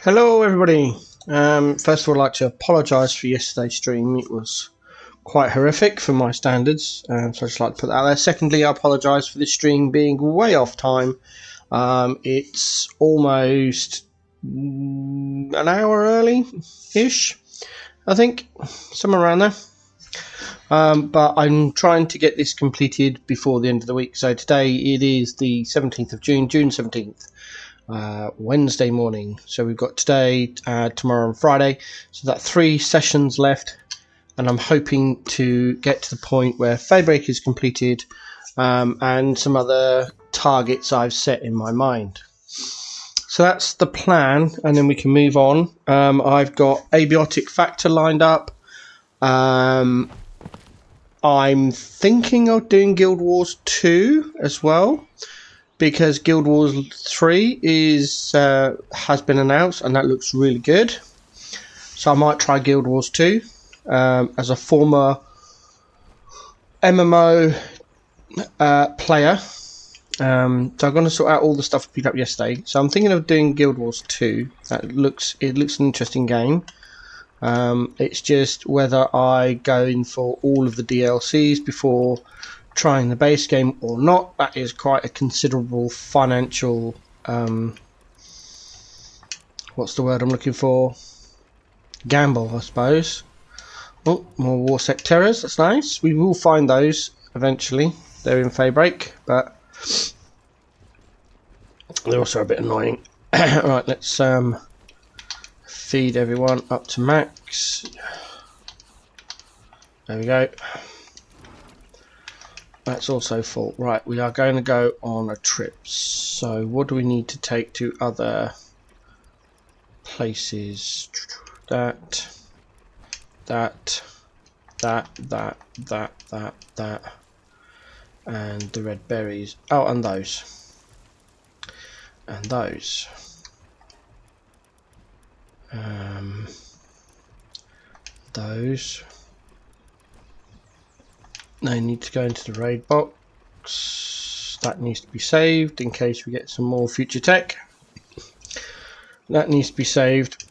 Hello everybody. First of all, I'd like to apologise for yesterday's stream. It was quite horrific for my standards, so I'd just like to put that out there. Secondly, I apologise for this stream being way off time. It's almost an hour early-ish, I think, somewhere around there. But I'm trying to get this completed before the end of the week. So today it is the 17th of June, June 17th. Wednesday morning. So we've got today, tomorrow and Friday. So that's 3 sessions left, and I'm hoping to get to the point where Faybreak is completed, and some other targets I've set in my mind. So that's the plan, and then we can move on. I've got Abiotic Factor lined up. I'm thinking of doing Guild Wars 2 as well, because Guild Wars 3 has been announced, and that looks really good. So I might try Guild Wars 2. As a former MMO player, so I'm going to sort out all the stuff I picked up yesterday. So I'm thinking of doing Guild Wars 2. It looks an interesting game. It's just whether I go in for all of the DLCs before trying the base game or not. That is quite a considerable financial what's the word I'm looking for, gamble, I suppose. Oh, more Warsec Terrors, that's nice. We will find those eventually. They're in Faybreak, but they're also a bit annoying. Right, let's feed everyone up to max. There we go. That's also full. Right, we are going to go on a trip. So what do we need to take to other places? That, and the red berries. Oh, and those. And those. Those. They need to go into the raid box. That needs to be saved in case we get some more future tech. That needs to be saved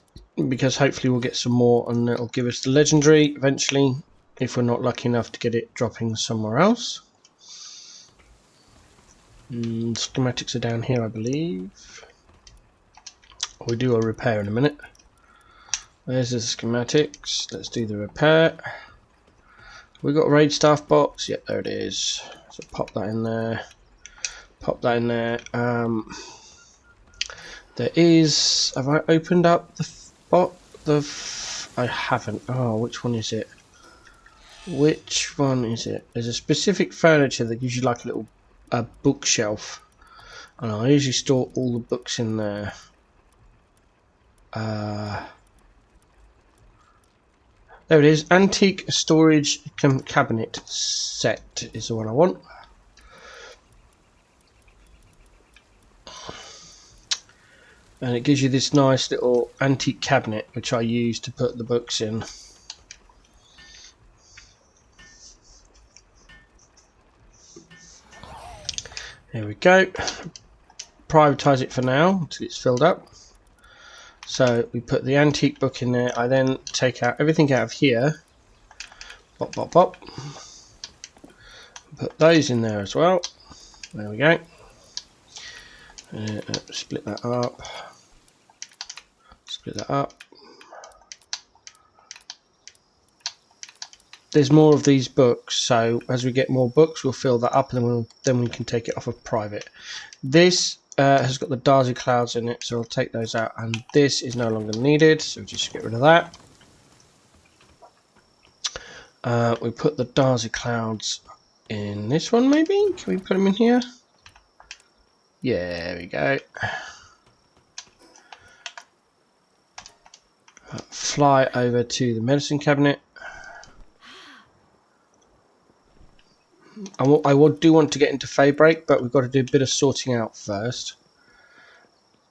because hopefully we'll get some more, and it'll give us the legendary eventually if we're not lucky enough to get it dropping somewhere else. Schematics are down here, I believe. We'll do a repair in a minute. There's the schematics. Let's do the repair. We got a raid staff box. Yep, there it is. So pop that in there. Pop that in there. There is. Have I opened up the bot? I haven't. Oh, which one is it? Which one is it? There's a specific furniture that gives you like a little bookshelf, and I usually store all the books in there. There it is. Antique storage cabinet set is the one I want. And it gives you this nice little antique cabinet which I use to put the books in. There we go. Privatize it for now until it's filled up. So we put the antique book in there. I then take out everything out of here. Pop, pop, pop. Put those in there as well. There we go. Split that up. Split that up. There's more of these books, so as we get more books, we'll fill that up, and then we can take it off of private. This has got the Darcy clouds in it, so I'll take those out, and this is no longer needed, so just get rid of that. We put the Darcy clouds in this one, maybe? Can we put them in here? Yeah, there we go. Fly over to the medicine cabinet. I do want to get into Faybreak, but we've got to do a bit of sorting out first.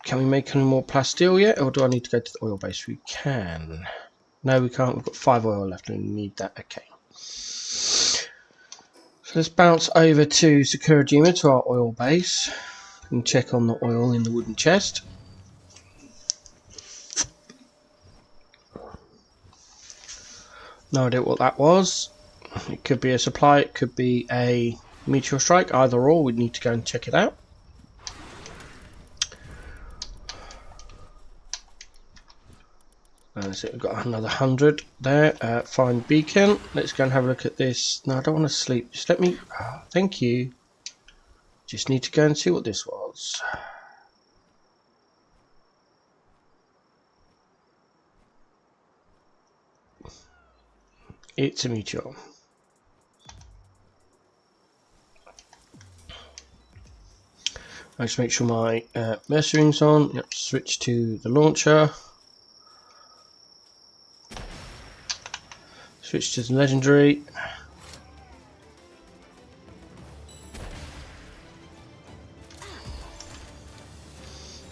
Can we make any more plasteel yet, or do I need to go to the oil base? We can. No, we can't. We've got 5 oil left and we need that. Okay. So let's bounce over to Sakurajima, to our oil base, and check on the oil in the wooden chest. No idea what that was. It could be a supply, it could be a meteor strike, either or. We'd need to go and check it out. So we've got another 100 there. Find beacon. Let's go and have a look at this. No, I don't want to sleep. Just let me. Oh, thank you. Just need to go and see what this was. It's a meteor. I just make sure my mercenary's on. Yep, switch to the launcher. Switch to the legendary.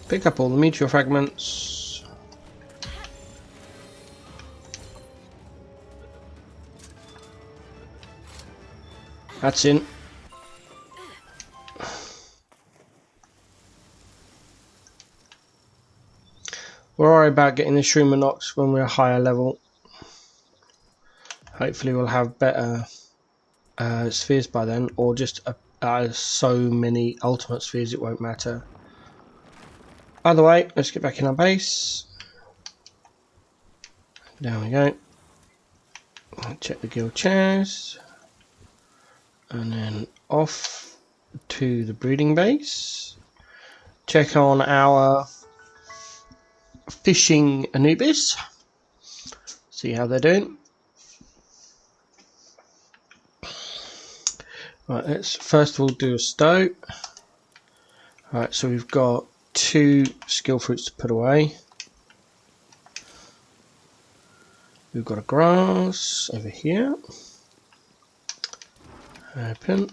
Pick up all the meteor fragments. That's in. We'll worry about getting the Shroomer Nox when we're a higher level. Hopefully we'll have better spheres by then, or just so many ultimate spheres it won't matter. Either way, let's get back in our base. There we go. Check the guild chairs. And then off to the breeding base. Check on our fishing Anubis. See how they're doing. Right, let's first of all do a stow. Right, so we've got 2 skill fruits to put away. We've got a grass over here. Open.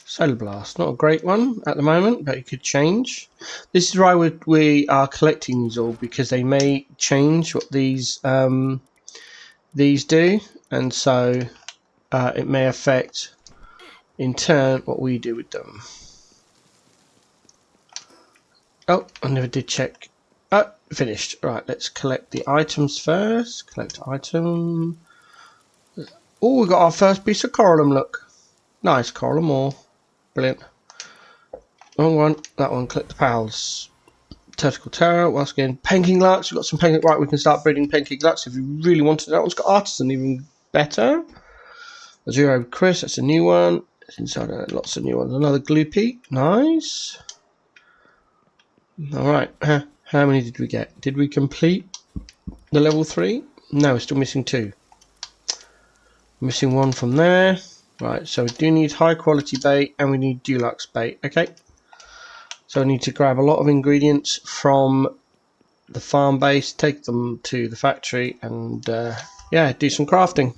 Solar Blast, not a great one at the moment, but it could change. This is why we are collecting these all, because they may change what these do, and so it may affect in turn what we do with them. Oh, I never did check. Oh, finished. Right, let's collect the items first. Collect item. Oh, we got our first piece of coralum, look. Nice coralum ore. Brilliant. Wrong one. That one. Collect the pals. Tactical Terror. Once again, Penking Lux. We've got some Penking. Right, we can start breeding Penking Lux if you really wanted. That one's got Artisan, even better. Zero Chris. That's a new one. Inside lots of new ones. Another Gloopy. Nice. Alright. How many did we get? Did we complete the level 3? No, we're still missing 2. Missing 1 from there. Right, so we do need high quality bait and we need deluxe bait. Okay. So I need to grab a lot of ingredients from the farm base, take them to the factory, and yeah, do some crafting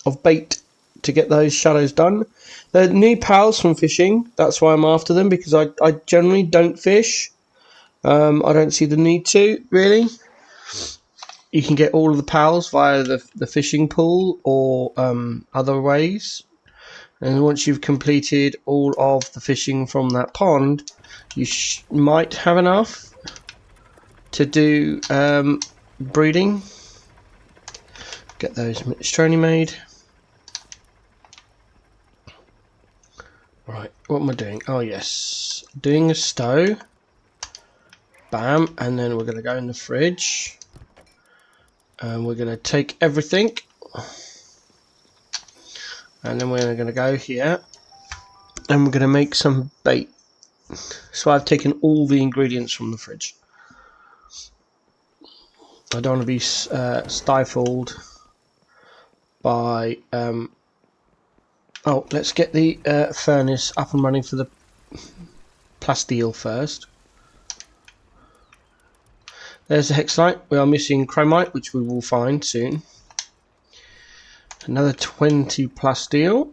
of bait to get those shadows done. They're new pals from fishing. That's why I'm after them, because I generally don't fish. I don't see the need to, really. You can get all of the pals via the fishing pool or other ways. And once you've completed all of the fishing from that pond, you might have enough to do breeding. Get those minestrone made. Right, what am I doing? Oh yes, doing a stow. Bam, and then we're going to go in the fridge. And we're going to take everything. And then we're going to go here. And we're going to make some bait. So I've taken all the ingredients from the fridge. I don't want to be stifled by... oh, let's get the furnace up and running for the plasteel first. There's the hexite. We are missing chromite, which we will find soon. Another 20 plasteel.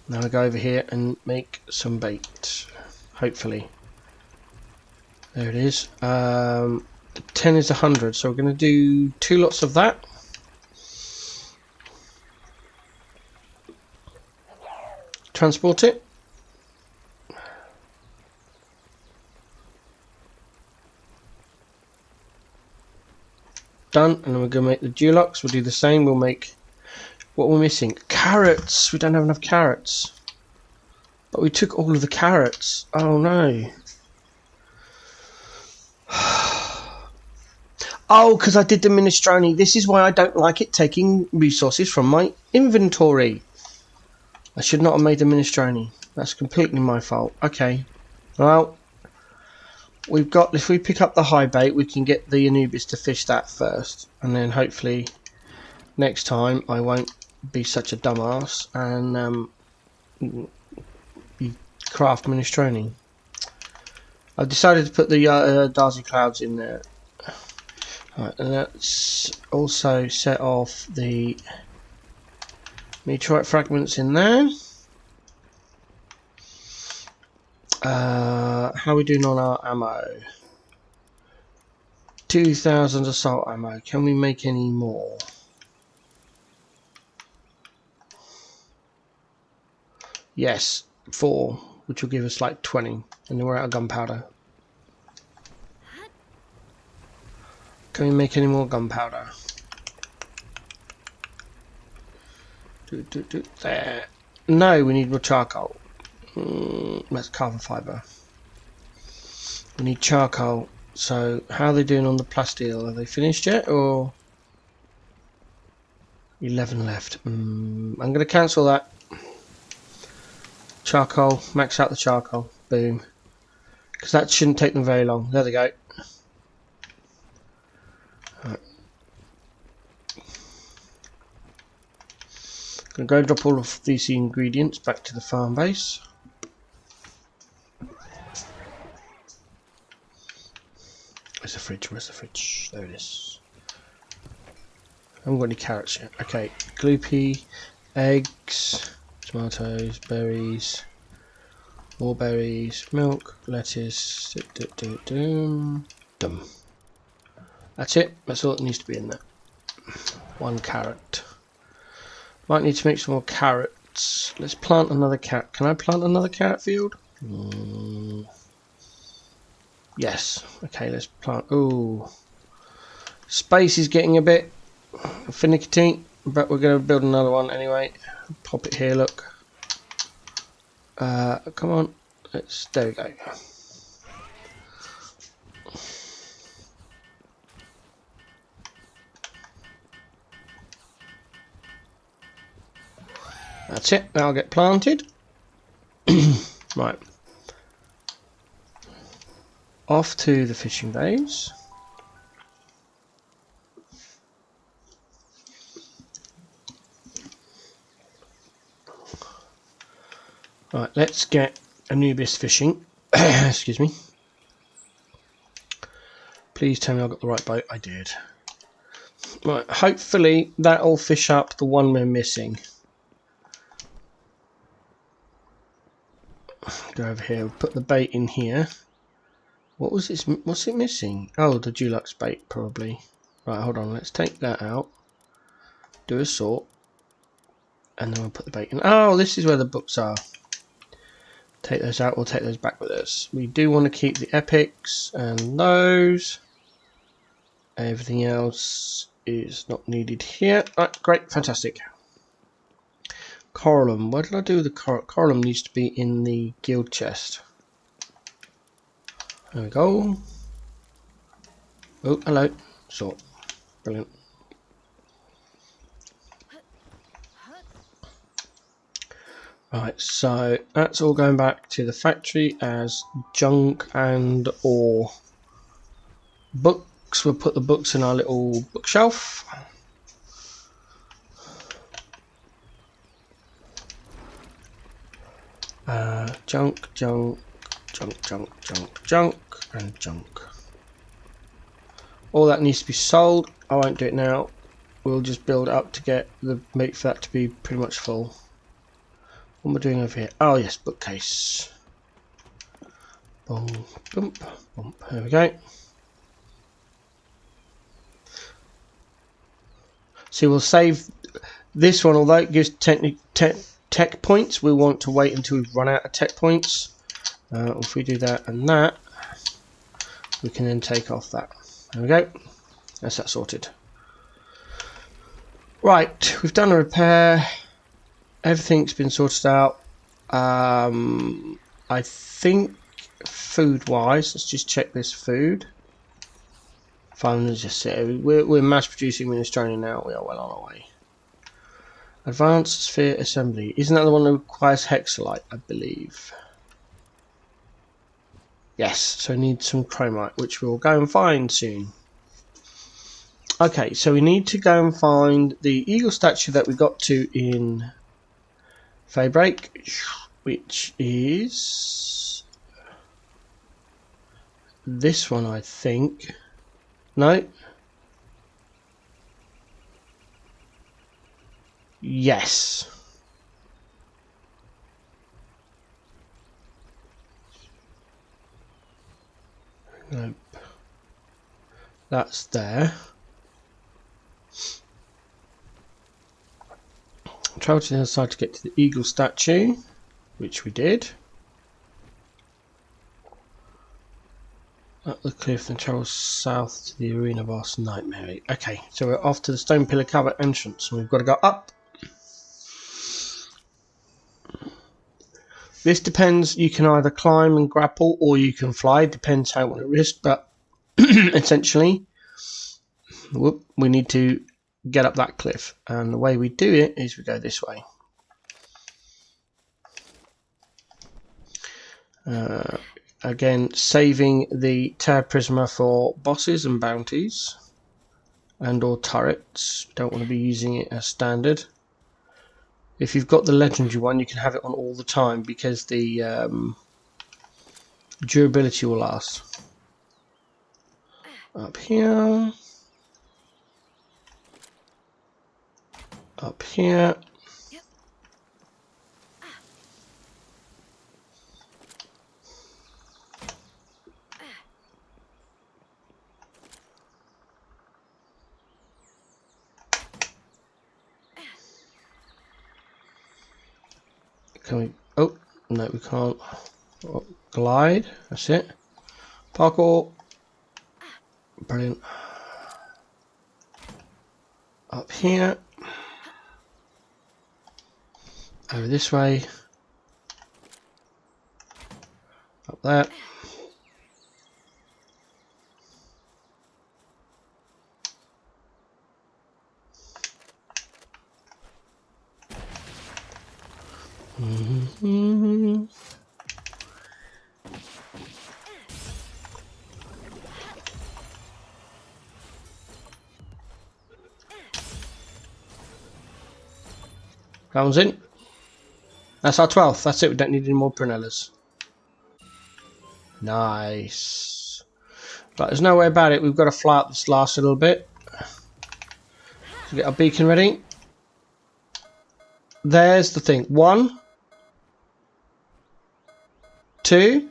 Now I go over here and make some bait. Hopefully. There it is. 10 is 100, so we're going to do 2 lots of that. Transport it. done, and then we're going to make the Dulux. We'll do the same. We'll make what we're missing. Carrots. We don't have enough carrots. But we took all of the carrots. Oh no. Oh, because I did the minestrone. This is why I don't like it taking resources from my inventory. I should not have made the minestrone. That's completely my fault. Okay. Well, we've got, if we pick up the high bait, we can get the Anubis to fish that first. And then hopefully next time I won't be such a dumbass and craft minestrone. I've decided to put the Darcy clouds in there. Right, and let's also set off the meteorite fragments in there. How are we doing on our ammo? 2,000 assault ammo. Can we make any more? Yes, 4, which will give us like 20, and then we're out of gunpowder. Can we make any more gunpowder? There. No, we need more charcoal. That's carbon fibre. We need charcoal. So, how are they doing on the plasteel? Are they finished yet, or 11 left? I'm going to cancel that. Charcoal. Max out the charcoal. Boom. Because that shouldn't take them very long. There they go. Right. I'm going to go and drop all of these ingredients back to the farm base. Where's the fridge? Where's the fridge? There it is. I haven't got any carrots yet. Okay, gloopy, eggs, tomatoes, berries, more berries, milk, lettuce, dum. That's it. That's all that needs to be in there. 1 carrot. Might need to make some more carrots. Let's plant another carrot. Can I plant another carrot field? Yes. Okay, let's plant. Ooh. Space is getting a bit finicky, but we're going to build another one anyway. Pop it here, look. Come on. There we go. That's it. That'll get planted. Right. Off to the fishing bays. Right, let's get Anubis fishing. Excuse me. Please tell me I got the right boat. I did. Right, hopefully that'll fish up the one we're missing. Go over here. We'll put the bait in here. What was this? What's it missing? Oh, the Dulux bait probably. Right, hold on. Let's take that out. Do a sort, and then we'll put the bait in. Oh, this is where the books are. Take those out. We'll take those back with us. We do want to keep the epics and those. Everything else is not needed here. Right, great, fantastic. Corallum. What did I do with the corallum? Needs to be in the guild chest. There we go. Oh, hello. Sort. Brilliant. Right, so that's all going back to the factory as junk and ore. Books. We'll put the books in our little bookshelf. Junk, junk, junk, junk, junk, junk, and junk. All that needs to be sold. I won't do it now. We'll just build up to get the meat for that to be pretty much full. What am I doing over here? Oh yes, bookcase. Boom, boom, boom. There we go. So we'll save this one, although it gives tech points. We want to wait until we've run out of tech points. If we do that and that, we can then take off that. There we go. That's that sorted. Right, we've done a repair. Everything's been sorted out. I think food-wise, let's just check this food. Just we're mass producing minestrone now. We are well on our way. Advanced sphere assembly. Isn't that the one that requires hexalite? I believe. Yes. So we need some chromite, which we'll go and find soon. Okay, so we need to go and find the eagle statue that we got to in Faybreak, which is this one, I think. No. Yes. Nope. That's there. Travel to the other side to get to the eagle statue, which we did. Up the cliff and travel south to the arena boss nightmare. Okay, so we're off to the stone pillar cover entrance, and we've got to go up. This depends. You can either climb and grapple, or you can fly. Depends how you want to risk, but essentially, we need to get up that cliff, and the way we do it is we go this way. Again, saving the Terra Prisma for bosses and bounties and or turrets. Don't want to be using it as standard. If you've got the legendary one, you can have it on all the time because the durability will last. Up here. Up here. Can we? Oh, no, we can't. Oh, glide. That's it. Parkour. Brilliant. Up here. Over this way. Up there. That one's in. That's our 12th. That's it. We don't need any more Prunellas. Nice. But there's no way about it. We've got to fly up this last little bit. So get our beacon ready. There's the thing. 1, 2.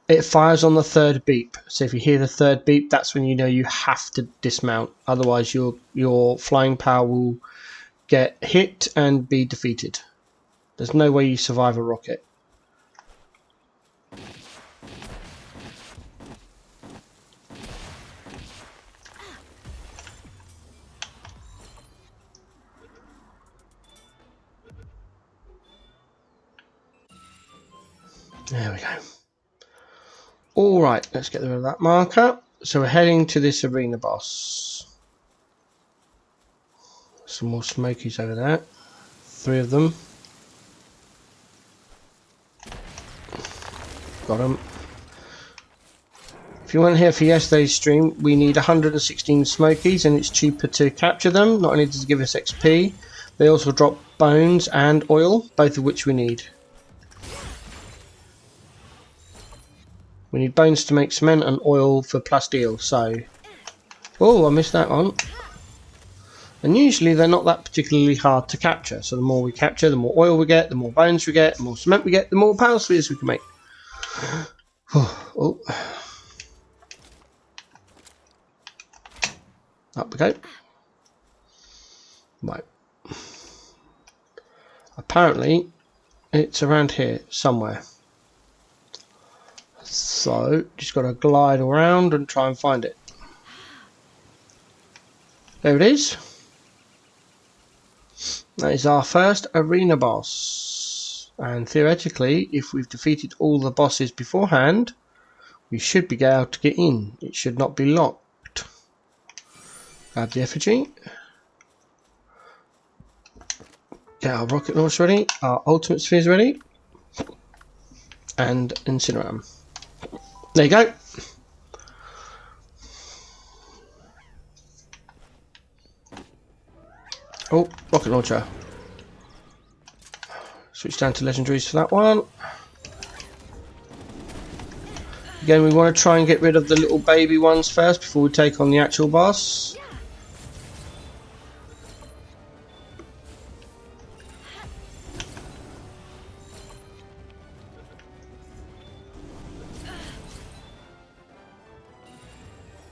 It fires on the third beep. So if you hear the third beep, that's when you know you have to dismount. Otherwise, your flying power will get hit and be defeated. There's no way you survive a rocket. There we go. Alright, let's get rid of that marker. So we're heading to this arena boss. Some more smokies over there. 3 of them. Got them. If you weren't here for yesterday's stream, we need 116 smokies and it's cheaper to capture them. Not only does it give us XP, they also drop bones and oil, both of which we need. We need bones to make cement and oil for plasteel, so... Oh, I missed that one. And usually they're not that particularly hard to capture, so the more we capture, the more oil we get, the more bones we get, the more cement we get, the more power spheres we can make. Oh. Up we go. Right. Apparently, it's around here somewhere. So, just got to glide around and try and find it. There it is. That is our first arena boss. And theoretically, if we've defeated all the bosses beforehand, we should be able to get in. It should not be locked. Grab the effigy. Get our rocket launch ready. Our ultimate spheres ready. And Incineram. There you go. Oh, rocket launcher. Switch down to legendaries for that one. Again, we want to try and get rid of the little baby ones first before we take on the actual boss.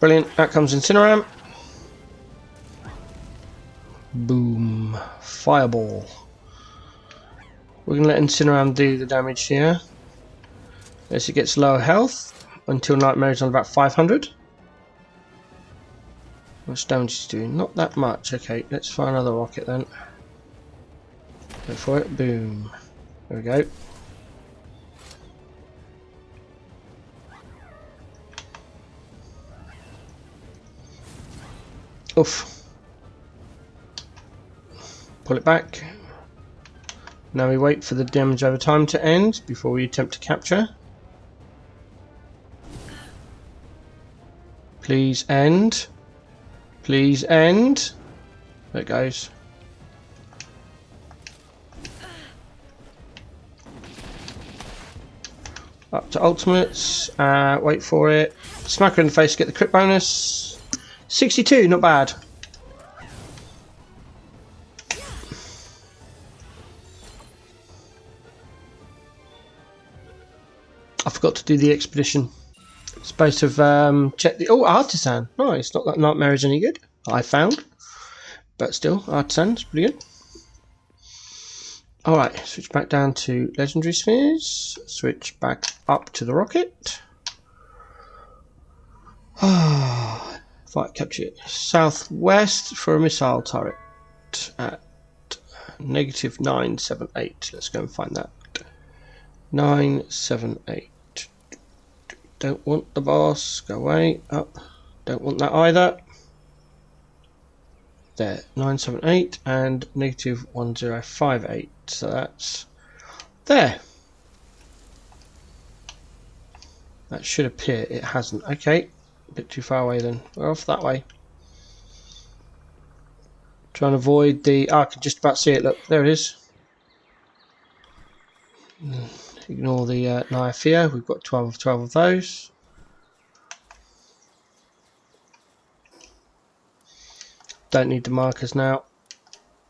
Brilliant, that comes Incineram. Boom. Fireball. We're going to let Incineram do the damage here. As it gets lower health until Nightmare is on about 500. What's damage is doing? Not that much. Okay, let's fire another rocket then. Go for it. Boom. There we go. Oof. Pull it back. Now we wait for the damage over time to end before we attempt to capture. Please end. Please end. There it goes. Up to ultimates. Wait for it. Smack her in the face to get the crit bonus. 62, not bad. I forgot to do the expedition. Supposed to have checked the... Oh, Artisan. Nice. Not that Nightmare is any good, I found. But still, Artisan's pretty good. Alright, switch back down to Legendary Spheres. Switch back up to the rocket. Fight capture southwest for a missile turret at negative 978. Let's go and find that. 978. Don't want the boss. Go away. Up. Don't want that either. There. 978 and negative 1058. So that's there. That should appear. It hasn't. Okay. A bit too far away then. We're off that way. Trying to avoid the... Oh, I can just about see it. Look. There it is. Ignore the Niafia. We've got 12 of those. Don't need the markers now.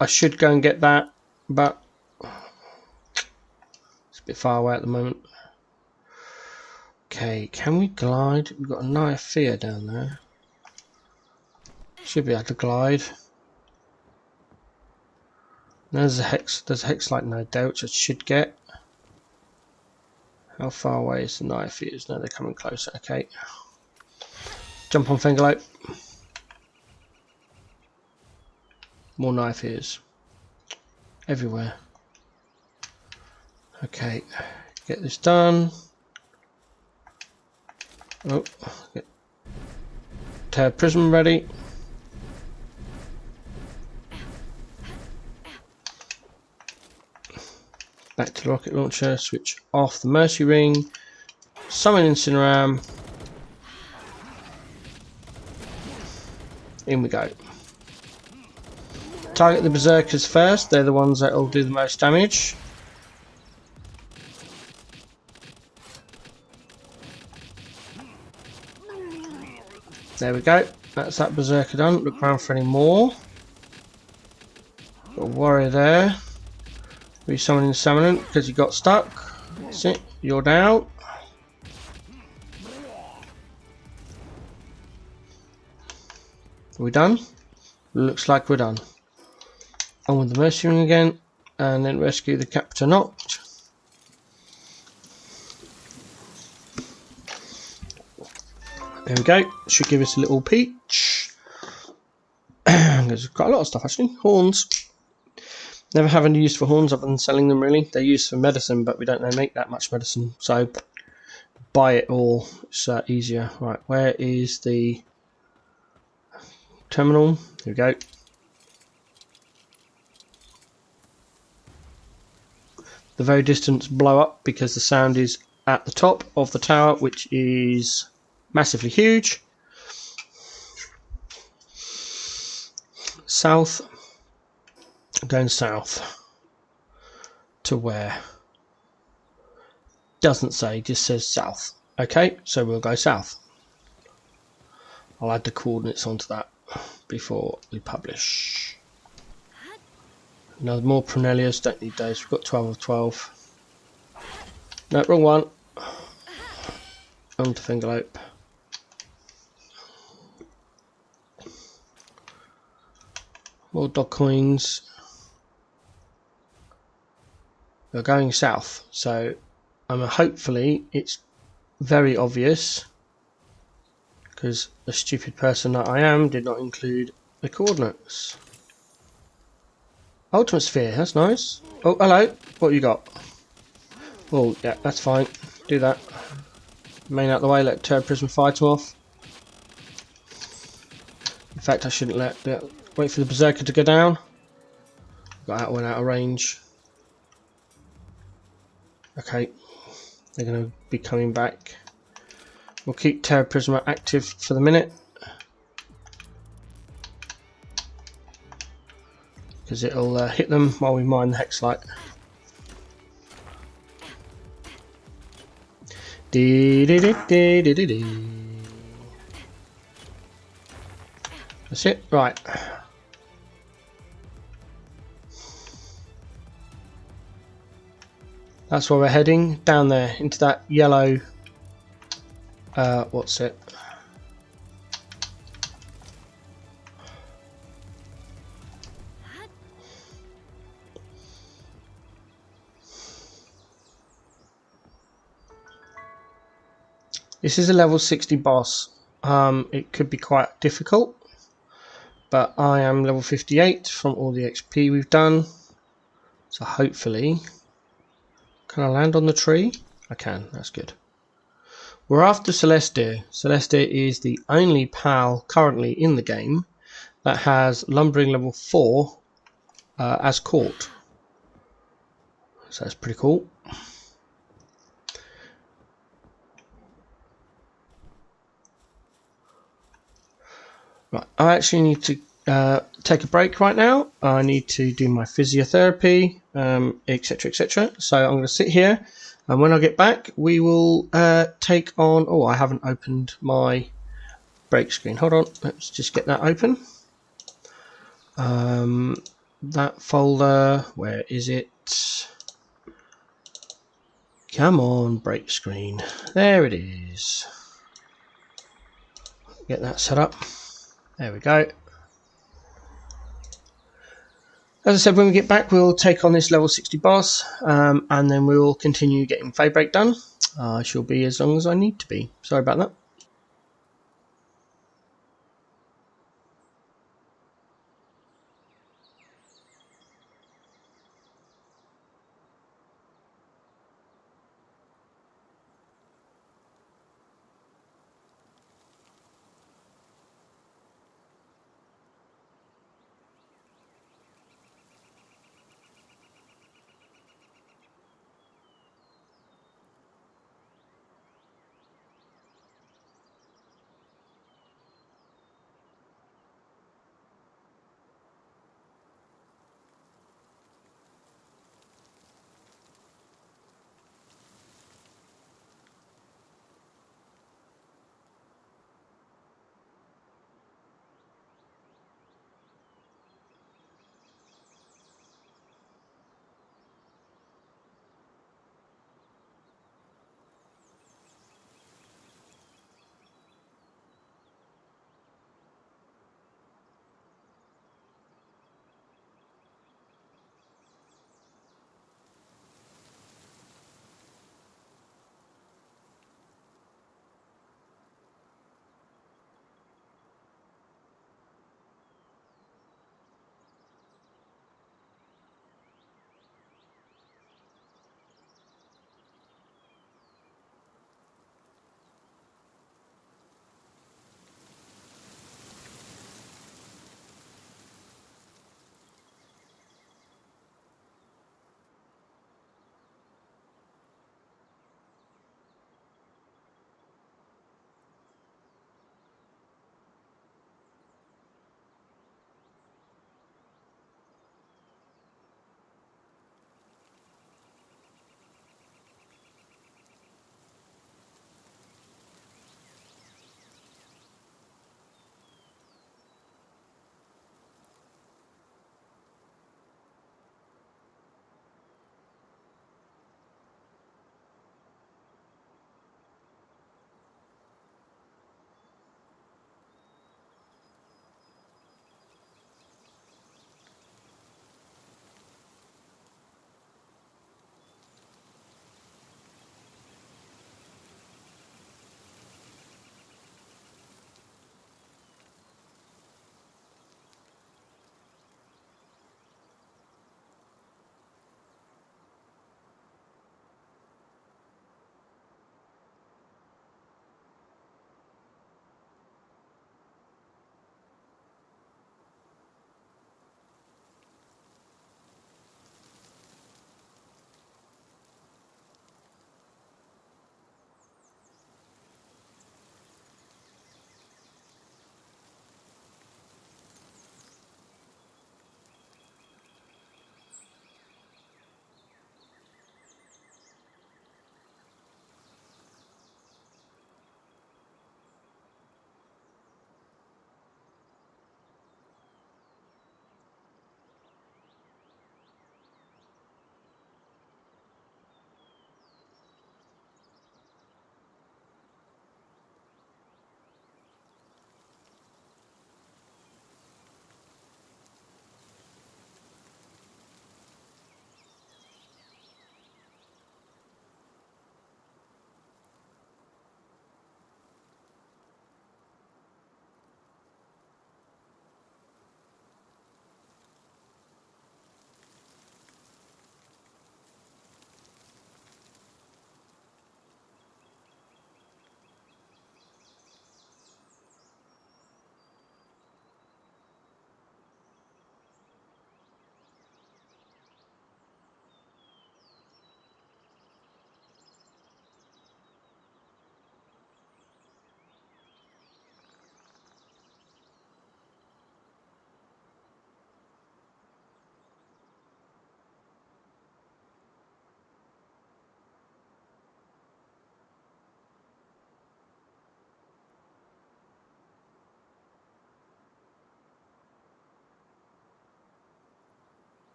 I should go and get that, but it's a bit far away at the moment. Okay, can we glide? We've got a Niafia down there. Should be able to glide. There's a hex. There's a hex light, no doubt, which I should get. How far away is the Niafias? No, they're coming closer. Okay. Jump on Fingerlope. More Niafias. Everywhere. Okay. Get this done. Oh. Get Tear Prism ready. Back to the rocket launcher, switch off the Mercy Ring, summon Incineram. In we go. Target the Berserkers first, they're the ones that will do the most damage. There we go, that's that Berserker done. Look around for any more. Got a warrior there. Resummoning Summoning because you got stuck. That's it, you're down. Are we done? Looks like we're done. On with the Mercy Ring again, and then rescue the Captor Noct. There we go, should give us a little peach. There's quite a lot of stuff actually. Horns. Never have any use for horns other than selling them really. They're used for medicine, but we don't make that much medicine, so buy it all. It's easier. Right, where is the terminal? Here we go. The very distance blow up because the sound is at the top of the tower, which is massively huge. South. Going south. To where? Doesn't say, just says south. Okay, so we'll go south. I'll add the coordinates onto that before we publish. No more Prunellias, don't need those. We've got 12 of 12. No, wrong one. On to Fingerlope. More dog coins. We're going south, so hopefully it's very obvious, because the stupid person that I am did not include the coordinates. Ultimate Sphere, that's nice. Oh, hello. What you got? Oh, yeah, that's fine. Do that. Main out of the way, let Turret Prism fight him off. In fact, I shouldn't wait for the Berserker to go down. Went out of range. Okay, they're going to be coming back. We'll keep Terra Prisma active for the minute, because it'll hit them while we mine the Hexlight. That's it, right. That's where we're heading, down there into that yellow. What's it? This is a level 60 boss. It could be quite difficult, but I am level 58 from all the XP we've done. So hopefully, can I land on the tree? I can, that's good. We're after Celestia. Celestia is the only PAL currently in the game that has Lumbering level 4 as court. So that's pretty cool. Right, I actually need to take a break right now. I need to do my physiotherapy, etc, etc. So I'm going to sit here, and when I get back we will take on... Oh, I haven't opened my break screen. Hold on, let's just get that open. That folder, where is it? Come on, break screen. There it is. Get that set up. There we go. As I said, when we get back we'll take on this level 60 boss, and then we'll continue getting Fade Break done. I shall be as long as I need to be. Sorry about that.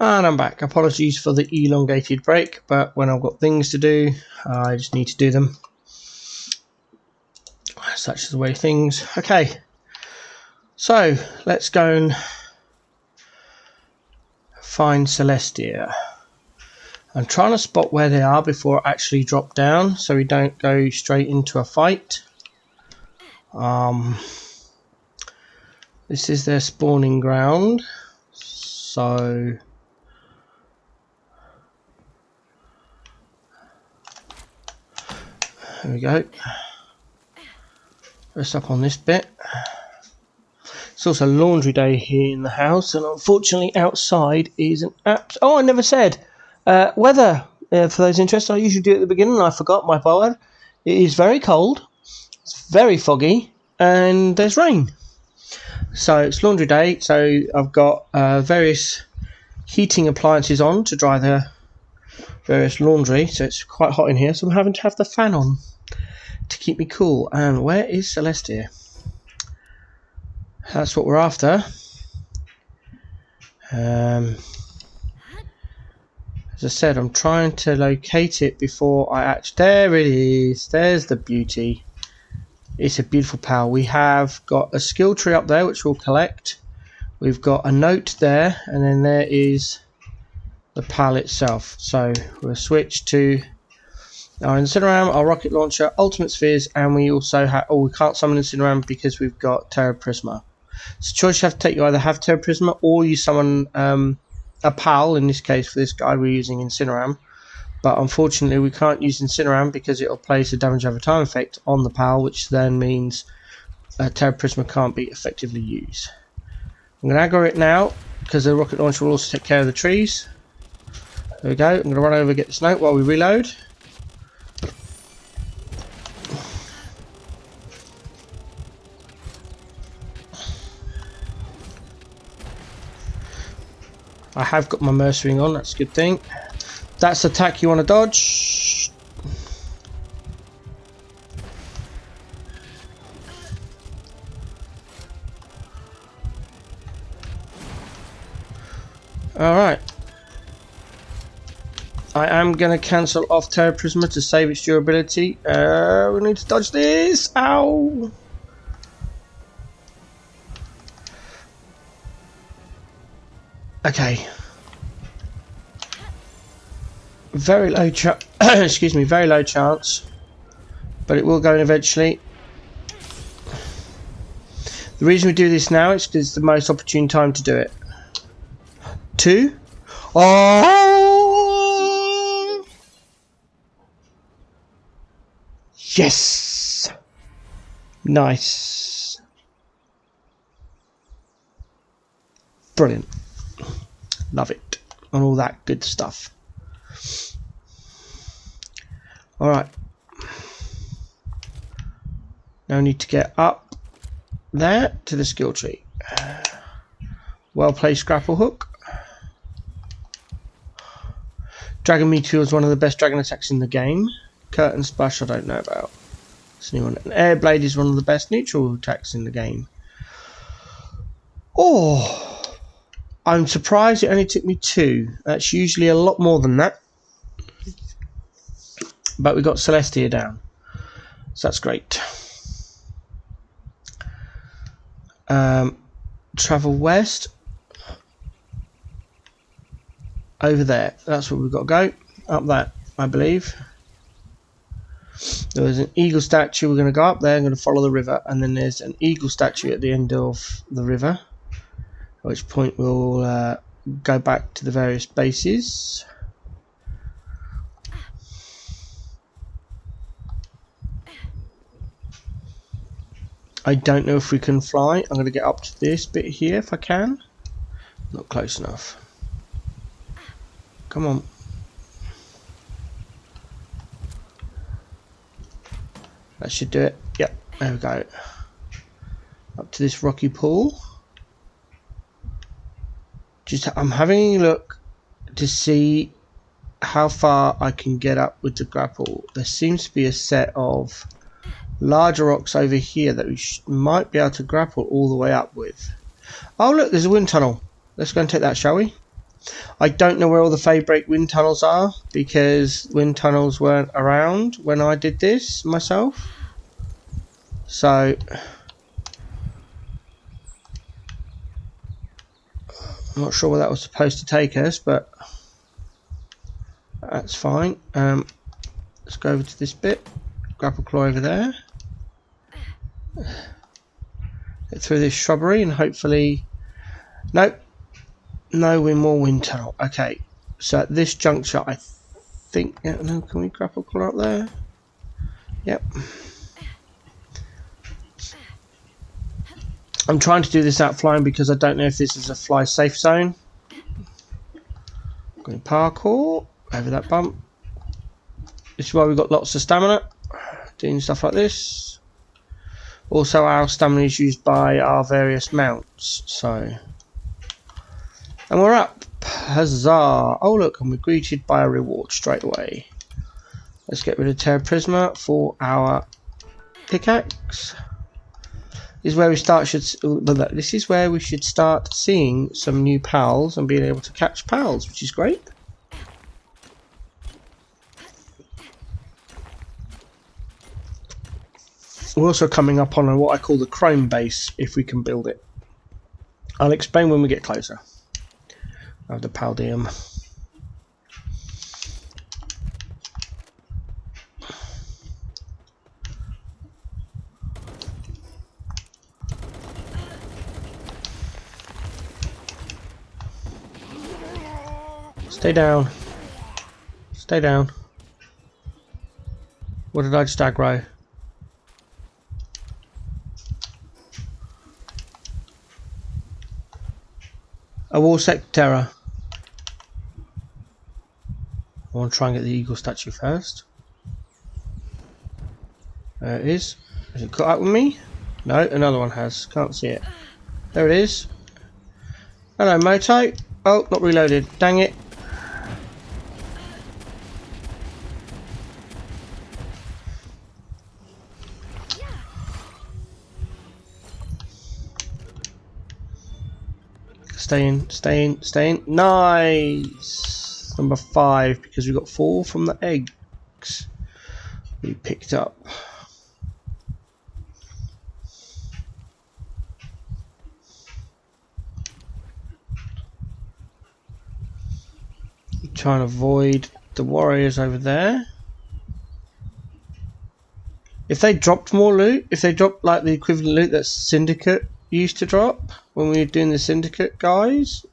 And I'm back. Apologies for the elongated break, but when I've got things to do, I just need to do them. Such is the way things. Okay, so let's go and find Celestia. I'm trying to spot where they are before I actually drop down, so we don't go straight into a fight. This is their spawning ground, so there we go. Rest up on this bit. It's also laundry day here in the house, and unfortunately outside is an oh, I never said weather. For those interested, I usually do it at the beginning and I forgot, my bad. It is very cold, it's very foggy, and there's rain. So it's laundry day, so I've got various heating appliances on to dry the various laundry, so it's quite hot in here, so I'm having to have the fan on to keep me cool. And where is Celestia? That's what we're after. As I said, I'm trying to locate it before I actually... There it is. There's the beauty. It's a beautiful pal. We have got a skill tree up there which we'll collect. We've got a note there, and then there is the pal itself. So we'll switch to our Incineram, our rocket launcher, ultimate spheres, and we also have... Oh, we can't summon Incineram because we've got Terra Prisma. So choice you have to take, you either have Terra Prisma or you summon a pal. In this case, for this guy, we're using Incineram. But unfortunately, we can't use Incineram because it'll place a damage over time effect on the pal, which then means Terra Prisma can't be effectively used. I'm going to aggro it now because the rocket launcher will also take care of the trees. There we go. I'm going to run over and get this note while we reload. I have got my mercenary on, that's a good thing. That's the attack you want to dodge. Alright. I am going to cancel off Terra Prisma to save its durability. We need to dodge this. Ow! Okay. Very low excuse me, very low chance, but it will go in eventually. The reason we do this now is because it's the most opportune time to do it. 2. Oh! Yes! Nice. Brilliant. Love it. And all that good stuff. Alright. Now I need to get up there to the skill tree. Well placed grapple hook. Dragon Meteor is one of the best dragon attacks in the game. Curtain Splash I don't know about. An Air Blade is one of the best neutral attacks in the game. Oh! I'm surprised it only took me 2. That's usually a lot more than that. But we got Celestia down. So that's great. Travel west. Over there. That's where we've got to go. Up that, I believe. There was an eagle statue. We're going to go up there. I'm going to follow the river. And then there's an eagle statue at the end of the river. At which point we'll go back to the various bases. I don't know if we can fly. I'm going to get up to this bit here if I can. Not close enough. Come on. That should do it. Yep, there we go. Up to this rocky pool. I'm having a look to see how far I can get up with the grapple. There seems to be a set of larger rocks over here that we might be able to grapple all the way up with. Oh look, there's a wind tunnel. Let's go and take that, shall we? I don't know where all the Fade Break wind tunnels are, because wind tunnels weren't around when I did this myself. So I'm not sure where that was supposed to take us, but that's fine. Let's go over to this bit. Grapple claw over there. Get through this shrubbery and hopefully... Nope. No more wind tunnel. Okay. So at this juncture, I think... Yeah, no, can we grapple claw up there? Yep. I'm trying to do this out flying because I don't know if this is a fly safe zone. Going parkour over that bump. This is why we've got lots of stamina. Doing stuff like this. Also, our stamina is used by our various mounts. So, and we're up. Huzzah! Oh look, and we're greeted by a reward straight away. Let's get rid of Terra Prisma for our pickaxe. This is where we this is where we should start seeing some new pals and being able to catch pals, which is great. We're also coming up on what I call the chrome base, if we can build it. I'll explain when we get closer. I have the Paldium. Stay down. Stay down. What did I just aggro? A wall sect terror. I want to try and get the eagle statue first. There it is. Has it caught up with me? No, another one has. Can't see it. There it is. Hello, Moto. Oh, not reloaded. Dang it. Stay in, stay in, stay in. Nice! Number 5, because we got 4 from the eggs we picked up. Try and avoid the warriors over there. If they dropped more loot, if they dropped like the equivalent loot that Syndicate used to drop when we were doing the Syndicate guys,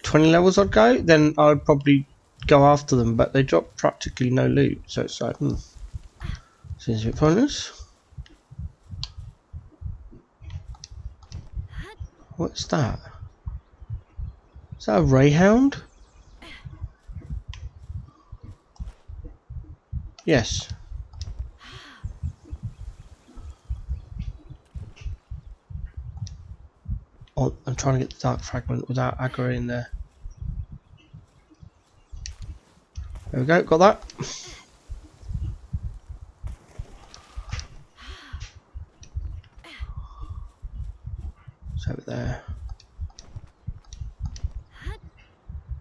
20 levels I'd go, then I would probably go after them, but they drop practically no loot, so it's like, seems a bit pointless. What's that? Is that a Rayhound? Yes. Oh, I'm trying to get the dark fragment without aggro in there. There we go, got that. It's over there.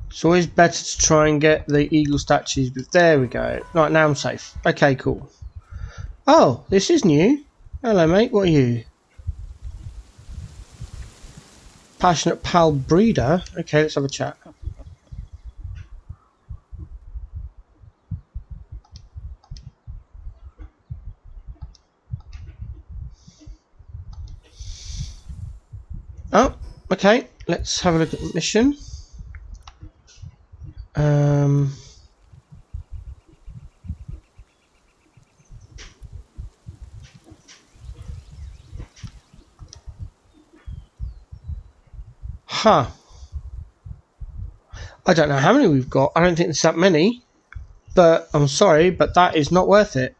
It's always better to try and get the eagle statues, but there we go. Right, now I'm safe. Okay, cool. Oh, this is new. Hello, mate, what are you? Passionate pal breeder. Okay, let's have a chat. Oh, okay. Let's have a look at the mission. Huh. I don't know how many we've got. I don't think there's that many. But I'm sorry, but that is not worth it.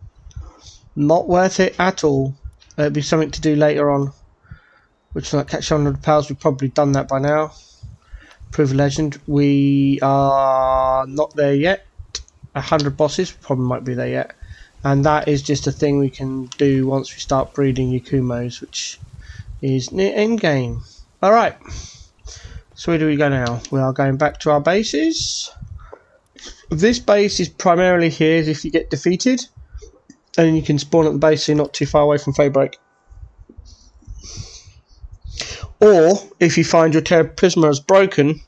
Not worth it at all. It'll be something to do later on. Which is like catch 100 pals. We've probably done that by now. Prove a legend. We are not there yet. 100 bosses. Probably might be there yet. And that is just a thing we can do once we start breeding Yakumos, which is near end game. Alright. So where do we go now? We are going back to our bases. This base is primarily here if you get defeated, and you can spawn at the base so you're not too far away from Faybreak. Or if you find your Terra Prisma is broken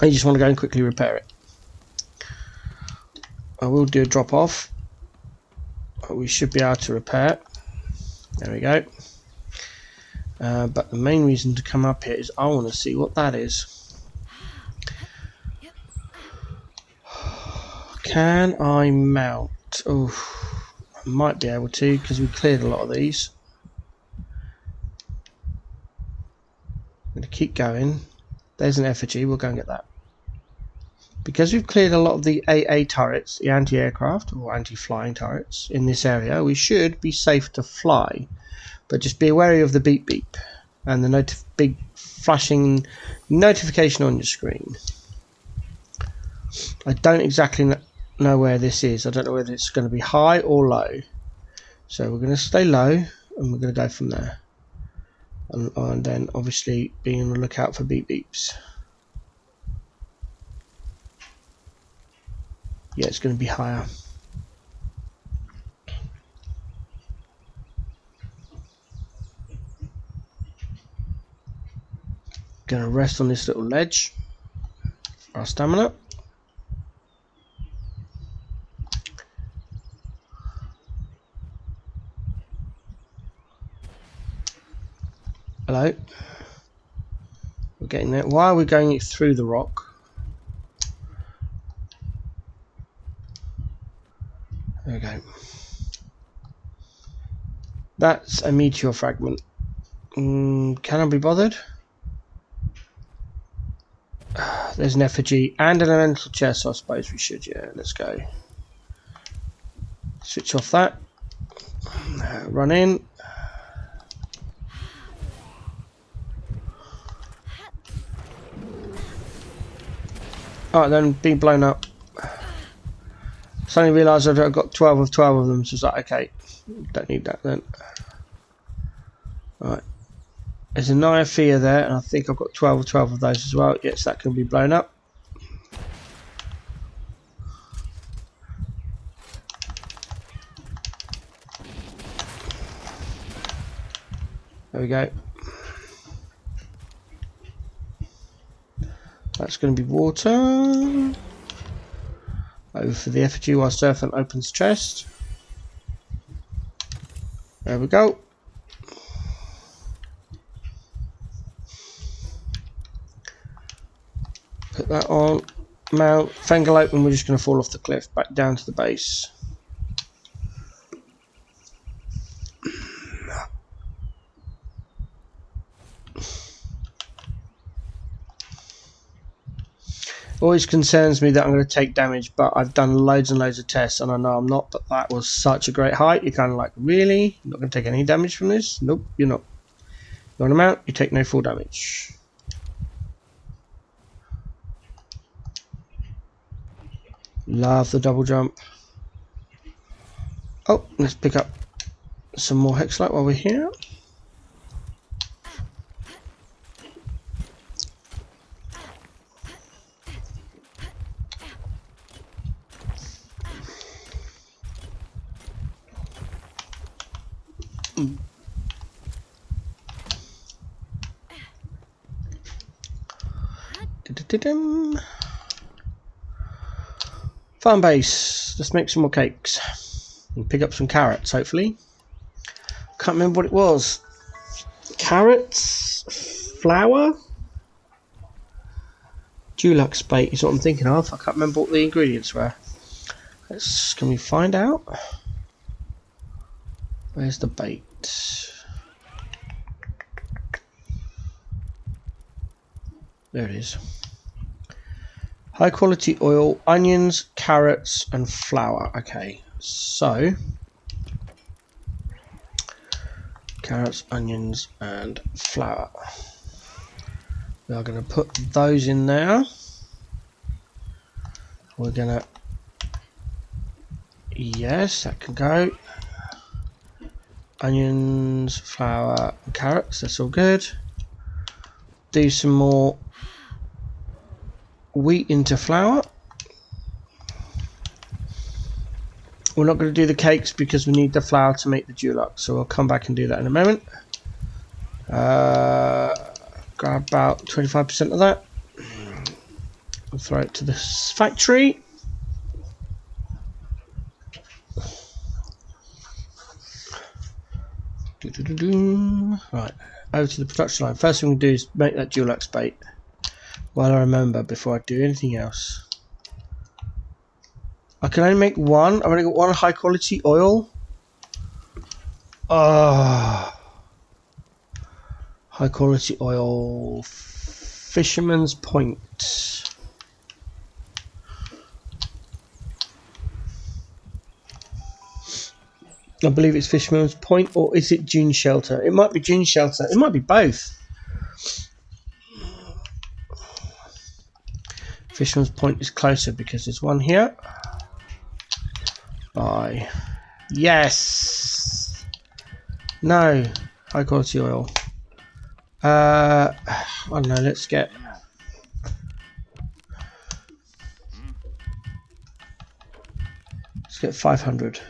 and you just want to go and quickly repair it. I will do a drop off. We should be able to repair it. There we go. But the main reason to come up here is I want to see what that is. Can I mount? Oh, I might be able to because we cleared a lot of these. I'm going to keep going. There's an effigy, we'll go and get that. Because we've cleared a lot of the AA turrets, the anti-aircraft or anti-flying turrets in this area, we should be safe to fly. But just be wary of the beep beep and the big flashing notification on your screen. I don't exactly know where this is. I don't know whether it's going to be high or low. So we're going to stay low and we're going to go from there. And then obviously being on the lookout for beep beeps. Yeah, it's going to be higher. Going to rest on this little ledge for our stamina. Hello. We're getting there. Why are we going through the rock? There we go. That's a meteor fragment. Can I be bothered? There's an effigy and an elemental chest, so I suppose we should. Yeah, let's go. Switch off that. Run in. Alright then, being blown up. Suddenly realised I've got 12 of them, so it's like, okay, don't need that then. Alright. There's a Niophea there, and I think I've got 12 of those as well. Yes, that can be blown up. There we go. That's going to be water. Over for the effigy while Serpent opens chest. There we go. Put that on. Mount. Fangle open. We're just going to fall off the cliff back down to the base. Always concerns me that I'm going to take damage, but I've done loads and loads of tests and I know I'm not, but that was such a great height. You're kind of like, really? You're not going to take any damage from this? Nope, you're not. You're on a mount, you take no full damage. Love the double jump. Oh, let's pick up some more hexlight while we're here. Farm base. Let's make some more cakes and pick up some carrots, hopefully. Can't remember what it was. Carrots, flour, Dulux bait is what I'm thinking of. I can't remember what the ingredients were. Can we find out? Where's the bait? There it is. High quality oil, onions, carrots and flour. Okay, so carrots, onions and flour. We are going to put those in there. We're going to, yes, that can go. Onions, flour and carrots, that's all good. do some more wheat into flour. We're not going to do the cakes because we need the flour to make the dulux, so we'll come back and do that in a moment. Grab about 25% of that. We'll throw it to this factory. Right, over to the production line. First thing we do is make that dulux bait. While I remember, before I do anything else. I can only make one. I've only got one high quality oil. High quality oil. Fisherman's Point. I believe it's Fisherman's Point, or is it Dune Shelter? It might be Dune Shelter. It might be both. Fisherman's Point is closer because there's one here. Bye. Yes. No. High quality oil. I don't know. Let's get 500.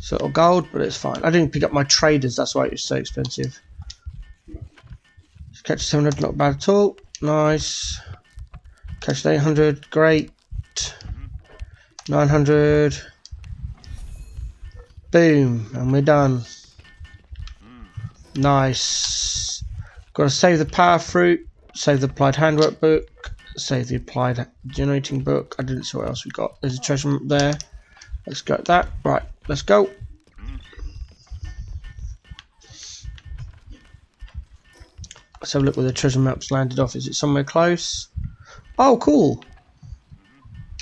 So little gold, but it's fine. I didn't pick up my traders. That's why it was so expensive. Catch 700. Not bad at all. Nice. Catch 800. Great. 900. Boom, and we're done. Nice. Got to save the power fruit, save the applied handwork book, save the applied generating book. I didn't see what else we got. There's a treasure map there. Let's go at that. Right, let's go. Let's have a look where the treasure map's landed off. Is it somewhere close? Oh, cool.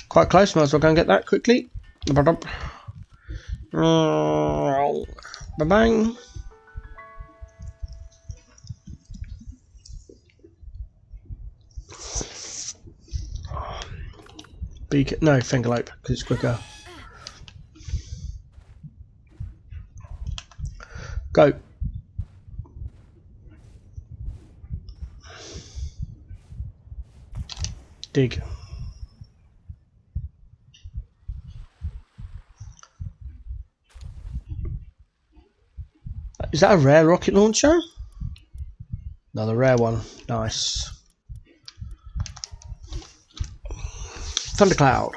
Quite close. Might as well go and get that quickly. Bang. Beacon. No, Fingerlope, because it's quicker. Go. Dig. Is that a rare rocket launcher? Another rare one. Nice. Thundercloud.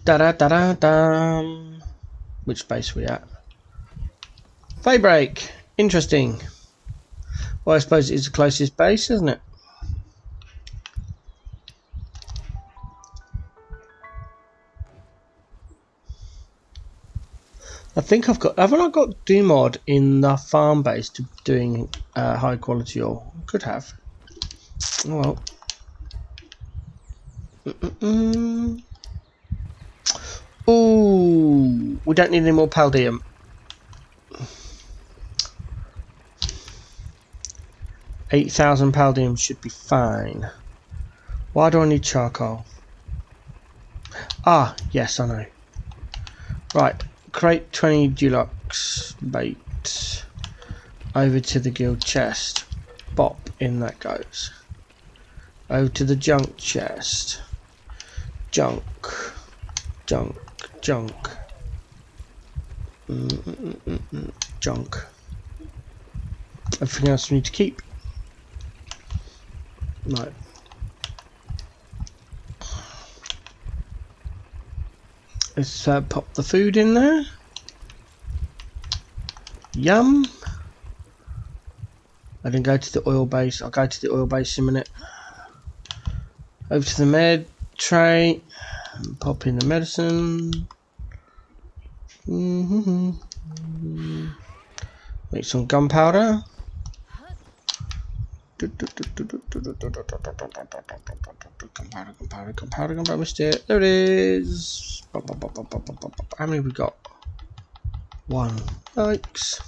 Da da da da da. Which base are we at? Daybreak. Interesting. Well, I suppose it is the closest base, isn't it? I think I've got. Haven't I got Dumod in the farm base to doing high quality ore? Could have. Oh well. Ooh, we don't need any more Paldium. $8,000 Paldium should be fine. Why do I need charcoal? Ah, yes, I know. Right, create 20 Dulux bait. Over to the guild chest. Bop, in that goes. Over to the junk chest. Junk. Junk. Junk. Junk. Everything else we need to keep. Right. Let's pop the food in there. Yum. I didn't go to the oil base. I'll go to the oil base in a minute. Over to the med tray. And pop in the medicine. Make some gunpowder. Gunpowder, missed it. There it is. How many have we got? One. Yikes.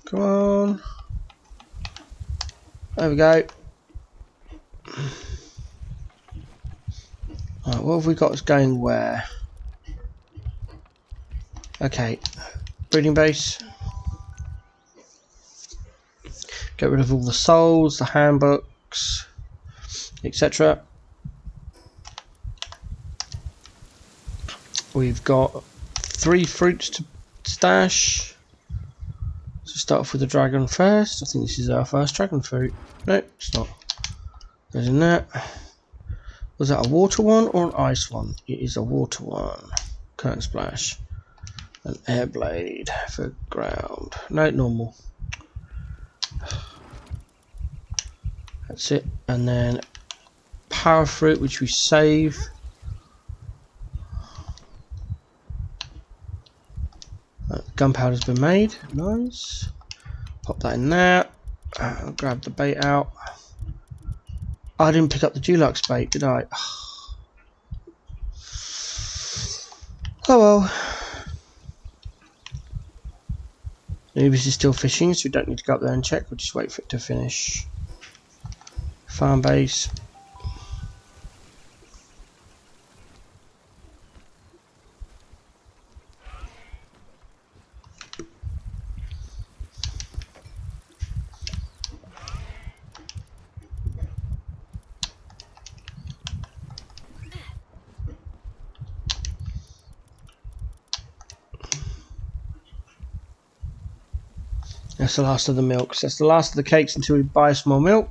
Come on. There we go. what have we got that's going where? Okay, breeding base. Get rid of all the souls, the handbooks, etc. We've got 3 fruits to stash. So start off with the dragon first. I think this is our first dragon fruit. No, it's not. Goes in that. Was that a water one or an ice one? It is a water one. Current splash. An air blade for ground. No, normal. That's it. And then power fruit, which we save. Gunpowder's been made. Nice. Pop that in there. Grab the bait out. I didn't pick up the Dulux bait, did I? Oh well. Anubis is still fishing, so we don't need to go up there and check. We'll just wait for it to finish. Farm base. That's the last of the milk. So that's the last of the cakes until we buy some more milk.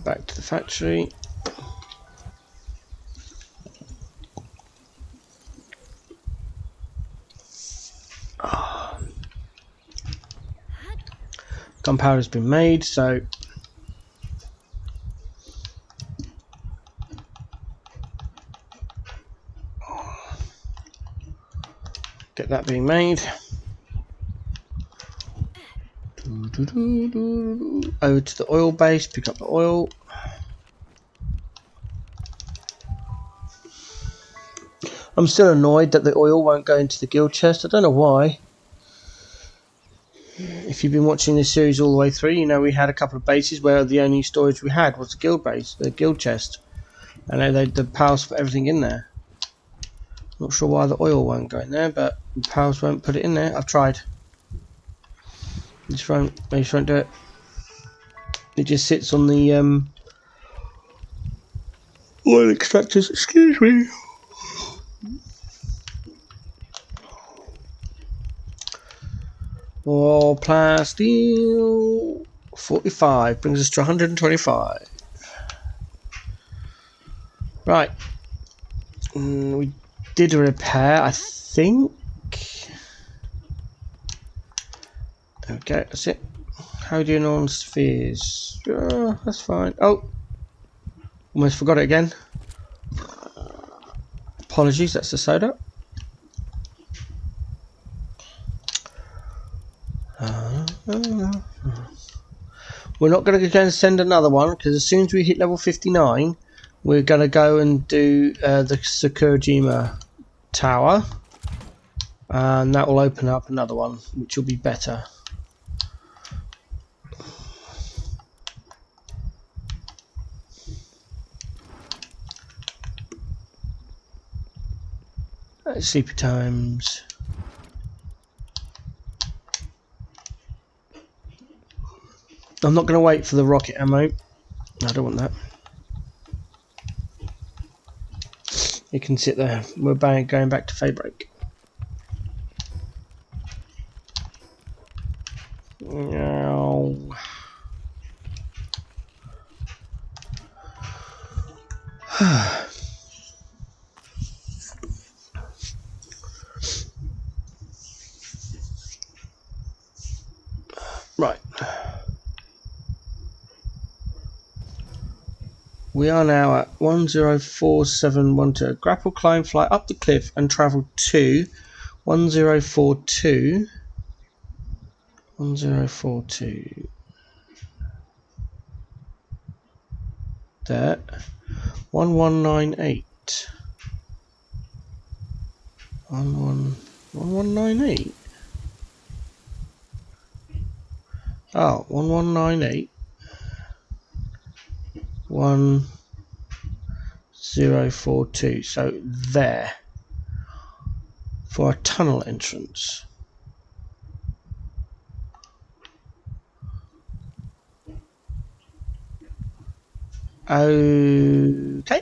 Back to the factory. Gunpowder's been made, so get that being made. Over to the oil base, pick up the oil. I'm still annoyed that the oil won't go into the guild chest. I don't know why. If you've been watching this series all the way through, you know we had a couple of bases where the only storage we had was the guild base, the guild chest. And the pals for everything in there. Not sure why the oil won't go in there, but the pals won't put it in there. I've tried. They just won't do it. It just sits on the oil extractors. Excuse me. Oil plasteel 45 brings us to 125. Right. We did a repair, I think. Okay, that's it. How are you doing on spheres? That's fine. Oh, almost forgot it again. Apologies, that's the soda. We're not going to go and send another one because as soon as we hit level 59, we're going to go and do the Sakurajima Tower, and that will open up another one, which will be better. Sleepy times. I'm not going to wait for the rocket ammo. I don't want that. You can sit there. We're going back to Faybreak. No. Right. We are now at 104712. Grapple, climb, fly up the cliff and travel to 1042. 1042. There. 1198. 1198. Oh, 1198. 1 042. So there. For a tunnel entrance. Okay.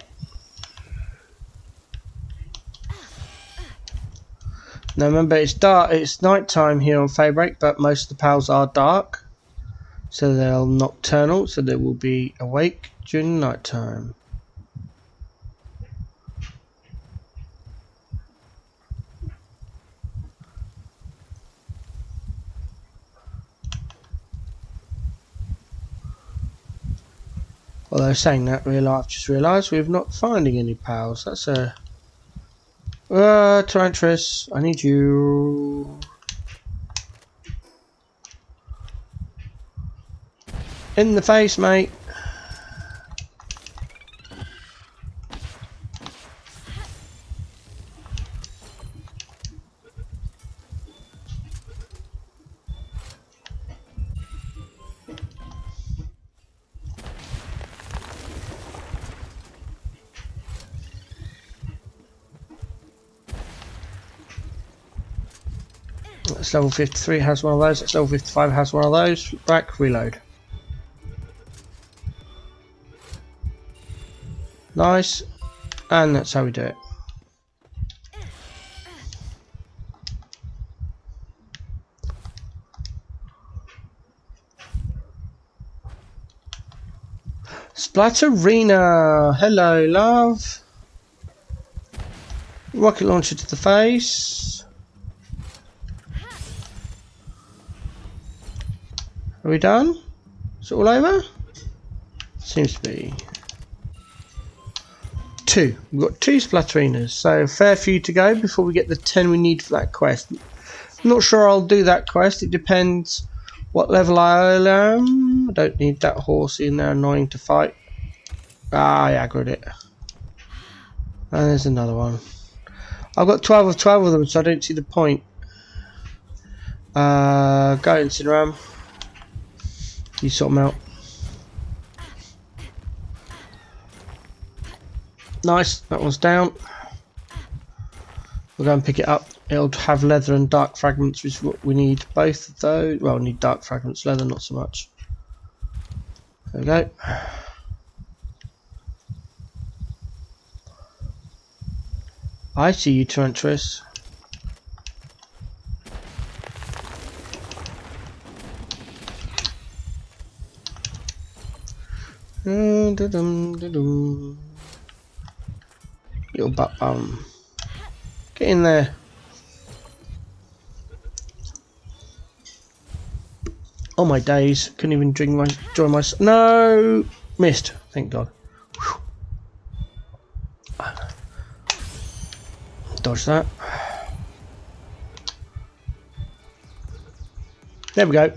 Now remember, it's dark. It's night time here on Faybreak, but most of the pals are dark, so they're nocturnal. So they will be awake during night time. Although saying that, I've just realised we're not finding any pals. That's a Tyrantris, I need you. In the face, mate. That's level 53 has one of those. That's level 55 has one of those. Back, reload. Nice. And that's how we do it. Splatterina! Hello, love. Rocket launcher to the face. Are we done? Is it all over? Seems to be. 2. We've got 2 Splatterinas, so fair few to go before we get the 10 we need for that quest. I'm not sure I'll do that quest. It depends what level I am. I don't need that horse in there, annoying to fight. Ah, I aggroed it. And there's another one. I've got 12 of 12 of them, so I don't see the point. Go Incineram. You sort them out. Nice, that one's down. We'll go and pick it up. It'll have leather and dark fragments, which is what we need. Both of those. Well, we need dark fragments, leather not so much. There we go. I see you, Tyrantris. Little butt bum. Get in there. Oh my days, couldn't even join my no, missed, thank God. Whew. Dodge that. There we go.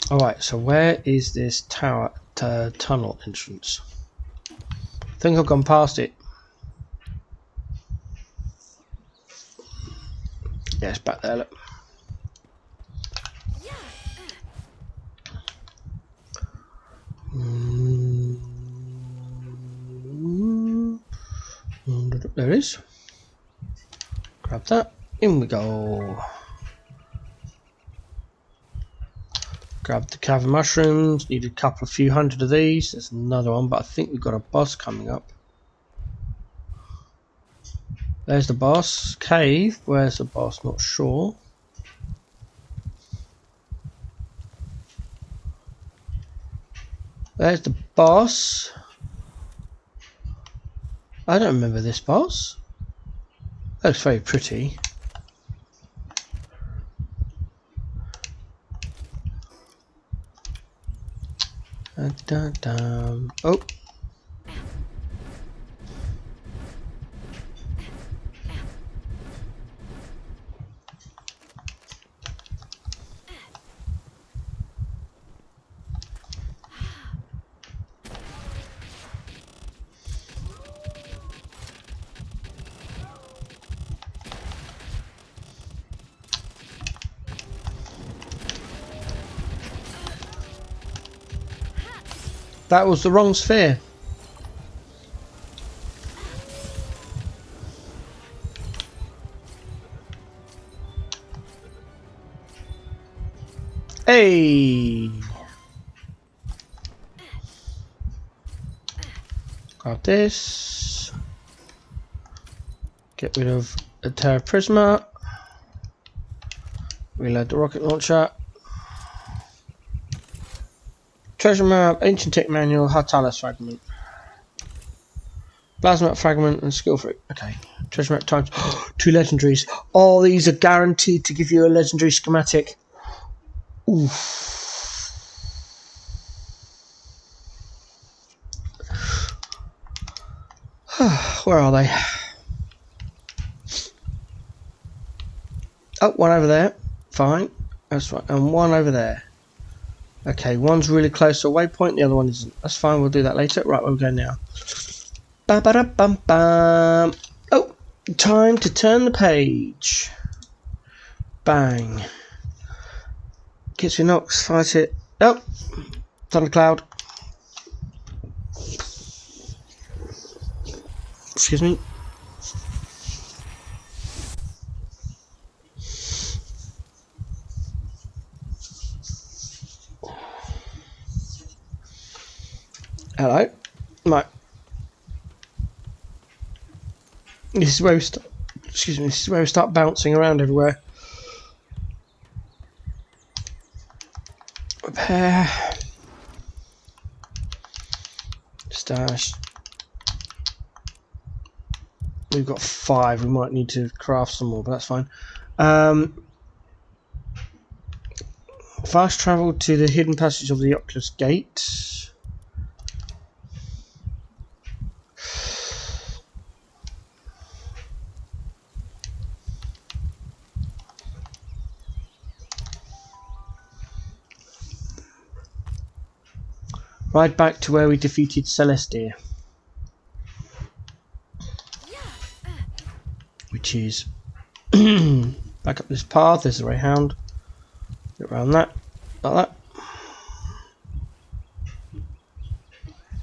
Alright, so where is this tunnel entrance? I think I've gone past it. Yeah, it's back there, look. There it is. Grab that. In we go. Grab the cavern mushrooms. Need a few hundred of these. There's another one, but I think we've got a boss coming up. There's the boss. Cave. Where's the boss? Not sure. There's the boss. I don't remember this boss. That looks very pretty. Oh. That was the wrong sphere. Hey! Grab this. Get rid of a Terra Prisma. Reload the rocket launcher. Treasure map, ancient tech manual, Hartalis fragment. Plasma fragment and skill fruit. Okay. Treasure map times 2 legendaries. Oh, these are guaranteed to give you a legendary schematic. Oof. Where are they? Oh, one over there. Fine. That's right. And one over there. Okay, one's really close to a waypoint, the other one isn't. That's fine, we'll do that later. Right, we'll go now. Ba-ba-da-bum-bum. Oh, time to turn the page. Bang. Gets your knocks, fight it. Oh, thundercloud. Excuse me. Hello. Right. This is where we start. Excuse me. This is where we start bouncing around everywhere. Repair. Stash. We've got 5. We might need to craft some more, but that's fine. Fast travel to the hidden passage of the Oculus Gate. Right back to where we defeated Celestia. Which is back up this path. There's the Ray Hound. Get around that. Like that.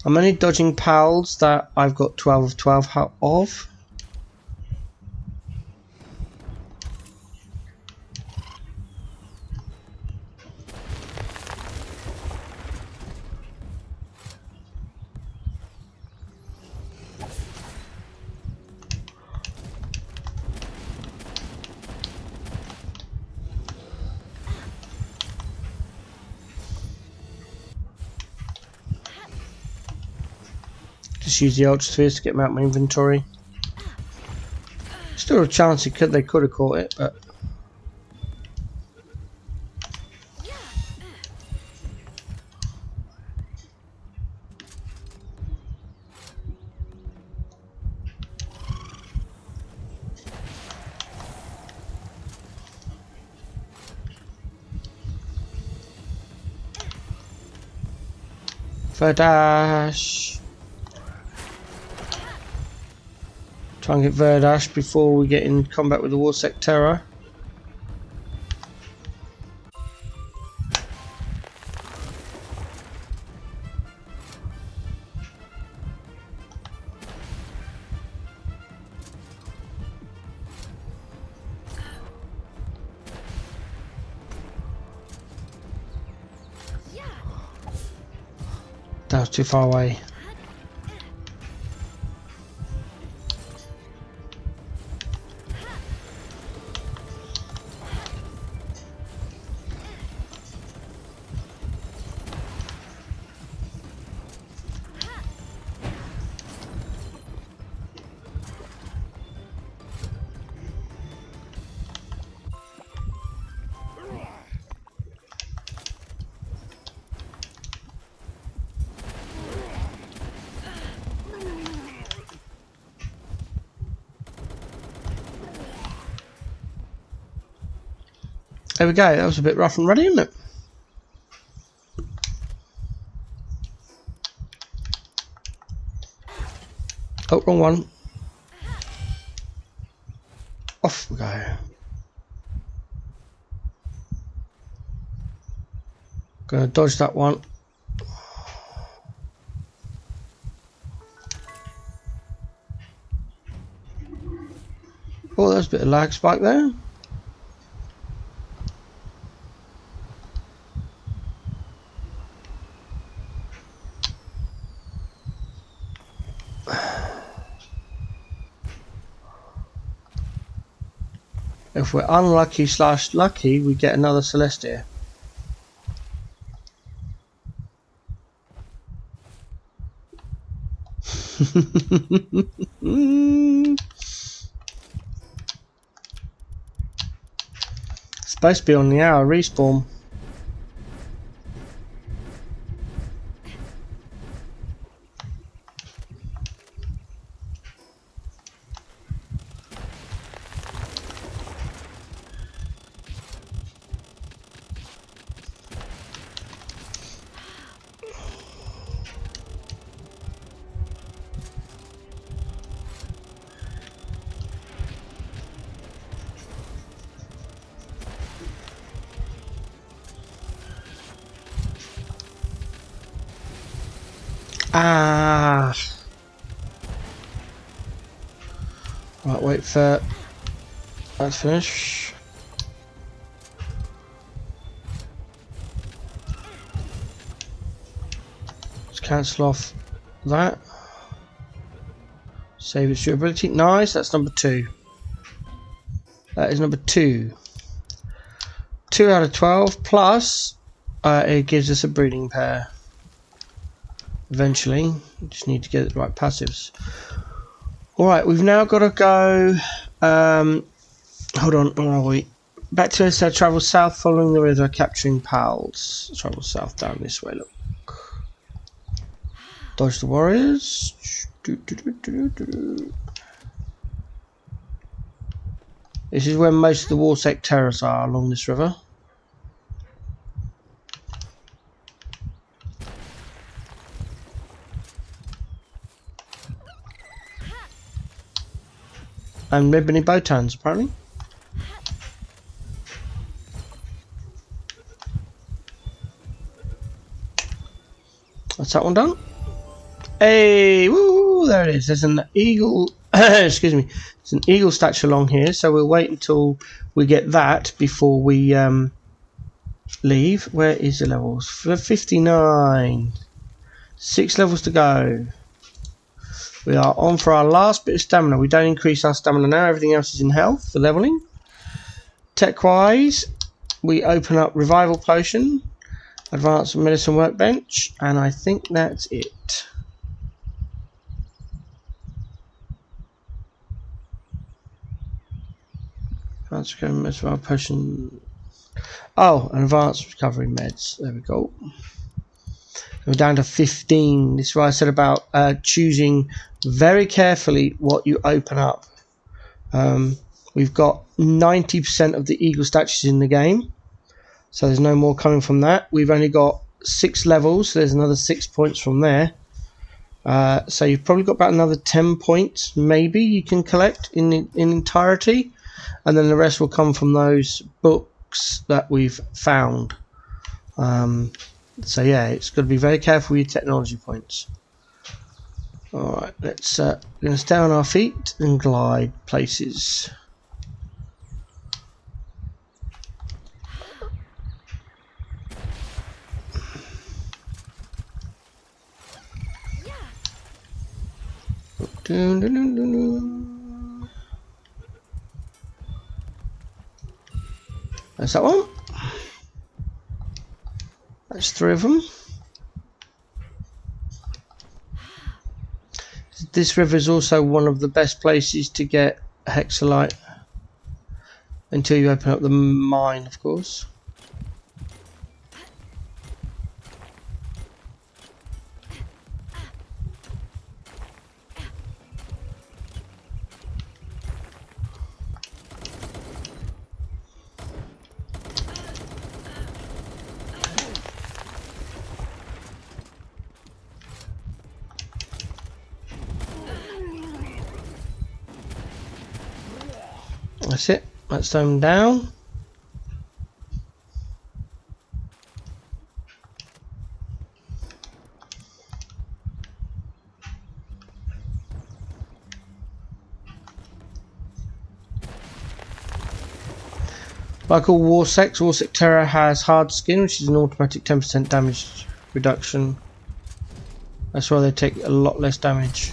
I'm only dodging pals that I've got 12 of 12 of. Just use the Ultra Spheres to get them out of my inventory. Still a chance they could have caught it, but Verdash. Try and get Verdash before we get in combat with the Warsec Terror. That was too far away. There we go, that was a bit rough and ready, isn't it? Oh, wrong one. Off we go. Gonna dodge that one. Oh, there's a bit of lag spike there. If we're unlucky / lucky, we get another Celestia. Supposed to be on the hour respawn. Ah. Right, wait for that to finish. Let's cancel off that. Save its durability. Nice, that's number 2. That is number 2. 2 out of 12 plus it gives us a breeding pair. Eventually, we just need to get the right passives. Alright, we've now got to go. Hold on, where are we? Back to us, travel south following the river, capturing pals. Travel south down this way, look. Dodge the warriors. This is where most of the Warsec terrors are, along this river. And ribbony botans, apparently. That's that one done. Hey, woo, there it is. There's an eagle, excuse me, there's an eagle statue along here, so we'll wait until we get that before we leave. Where is the levels? 59. 6 levels to go. We are on for our last bit of stamina. We don't increase our stamina now. Everything else is in health for leveling. Tech-wise, we open up Revival Potion, Advanced Medicine Workbench, and I think that's it. Advanced Medicine Potion. Oh, and Advanced Recovery Meds. There we go. We're down to 15. This is what I said about choosing very carefully what you open up. We've got 90% of the eagle statues in the game, so there's no more coming from that. We've only got 6 levels, so there's another 6 points from there. So you've probably got about another 10 points, maybe, you can collect in entirety, and then the rest will come from those books that we've found. So yeah, it's got to be very careful with your technology points. Alright, let's we're going to stay on our feet and glide places. Dun, dun, dun, dun, dun. That's that one. That's 3 of them. This river is also one of the best places to get hexalite, until you open up the mine, of course. That's it. Let's them down. Like all Warsec Terror has hard skin, which is an automatic 10% damage reduction. That's why they take a lot less damage.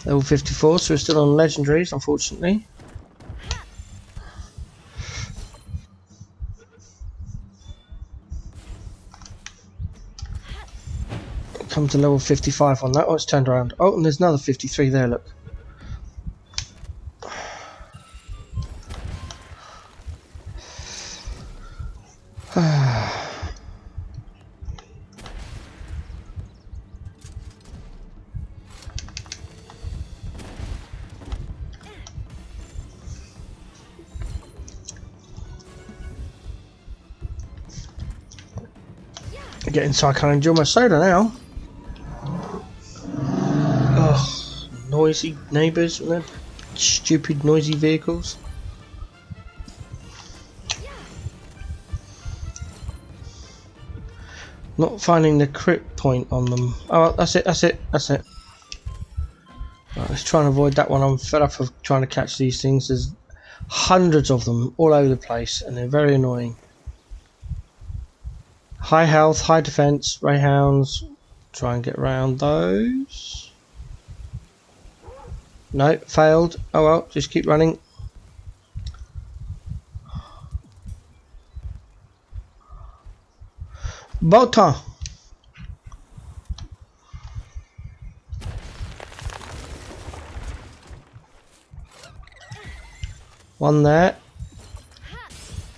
Level 54, so we're still on legendaries, unfortunately. Come to level 55 on that. Oh, it's turned around. Oh, and there's another 53 there, look. Getting so I can't enjoy my soda now. Ugh, noisy neighbours and their stupid noisy vehicles. Not finding the crit point on them. Oh, that's it. Right, let's try and avoid that one. I'm fed up of trying to catch these things. There's hundreds of them all over the place and they're very annoying. High health, high defense, Greyhounds. Try and get around those. No, failed. Oh well, just keep running. Bota. One there.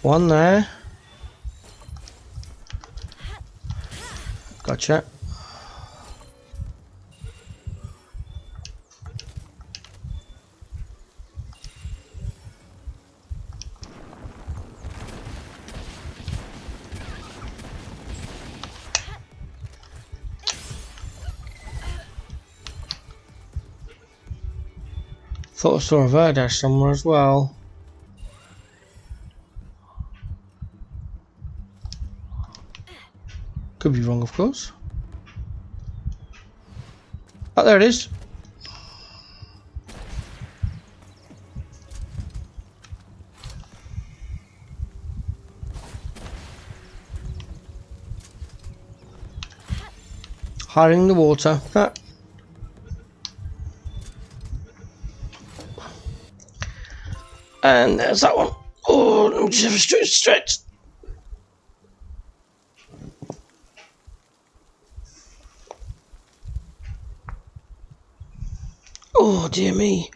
One there. Gotcha. Thought I saw a Verdash somewhere as well. Could be wrong, of course. Oh, there it is. Hiding in the water. Ah. And there's that one. Oh, let me just have a stretch. Oh dear me.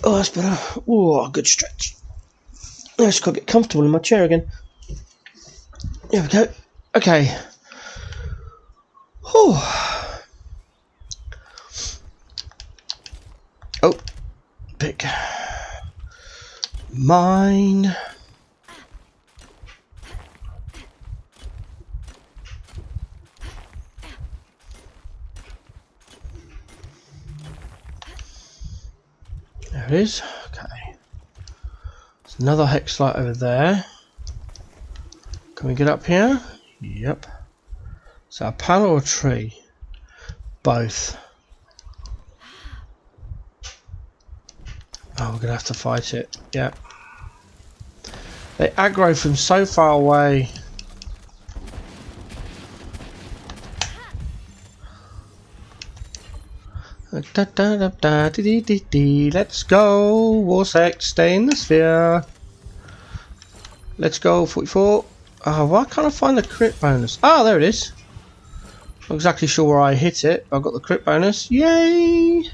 Oh, that's better. Oh, good stretch. I just gotta get comfortable in my chair again. There we go. Okay. Oh. Oh. Pick. Mine. There it is. Okay. There's another hex light over there. Can we get up here? Yep. Is that a panel or a tree? Both. Oh, we're gonna have to fight it. Yep. They aggro from so far away. Let's go, Warsec, stay in the sphere. Let's go, 44. Oh, why can't I find the crit bonus? Ah, there it is. Not exactly sure where I hit it. I've got the crit bonus. Yay!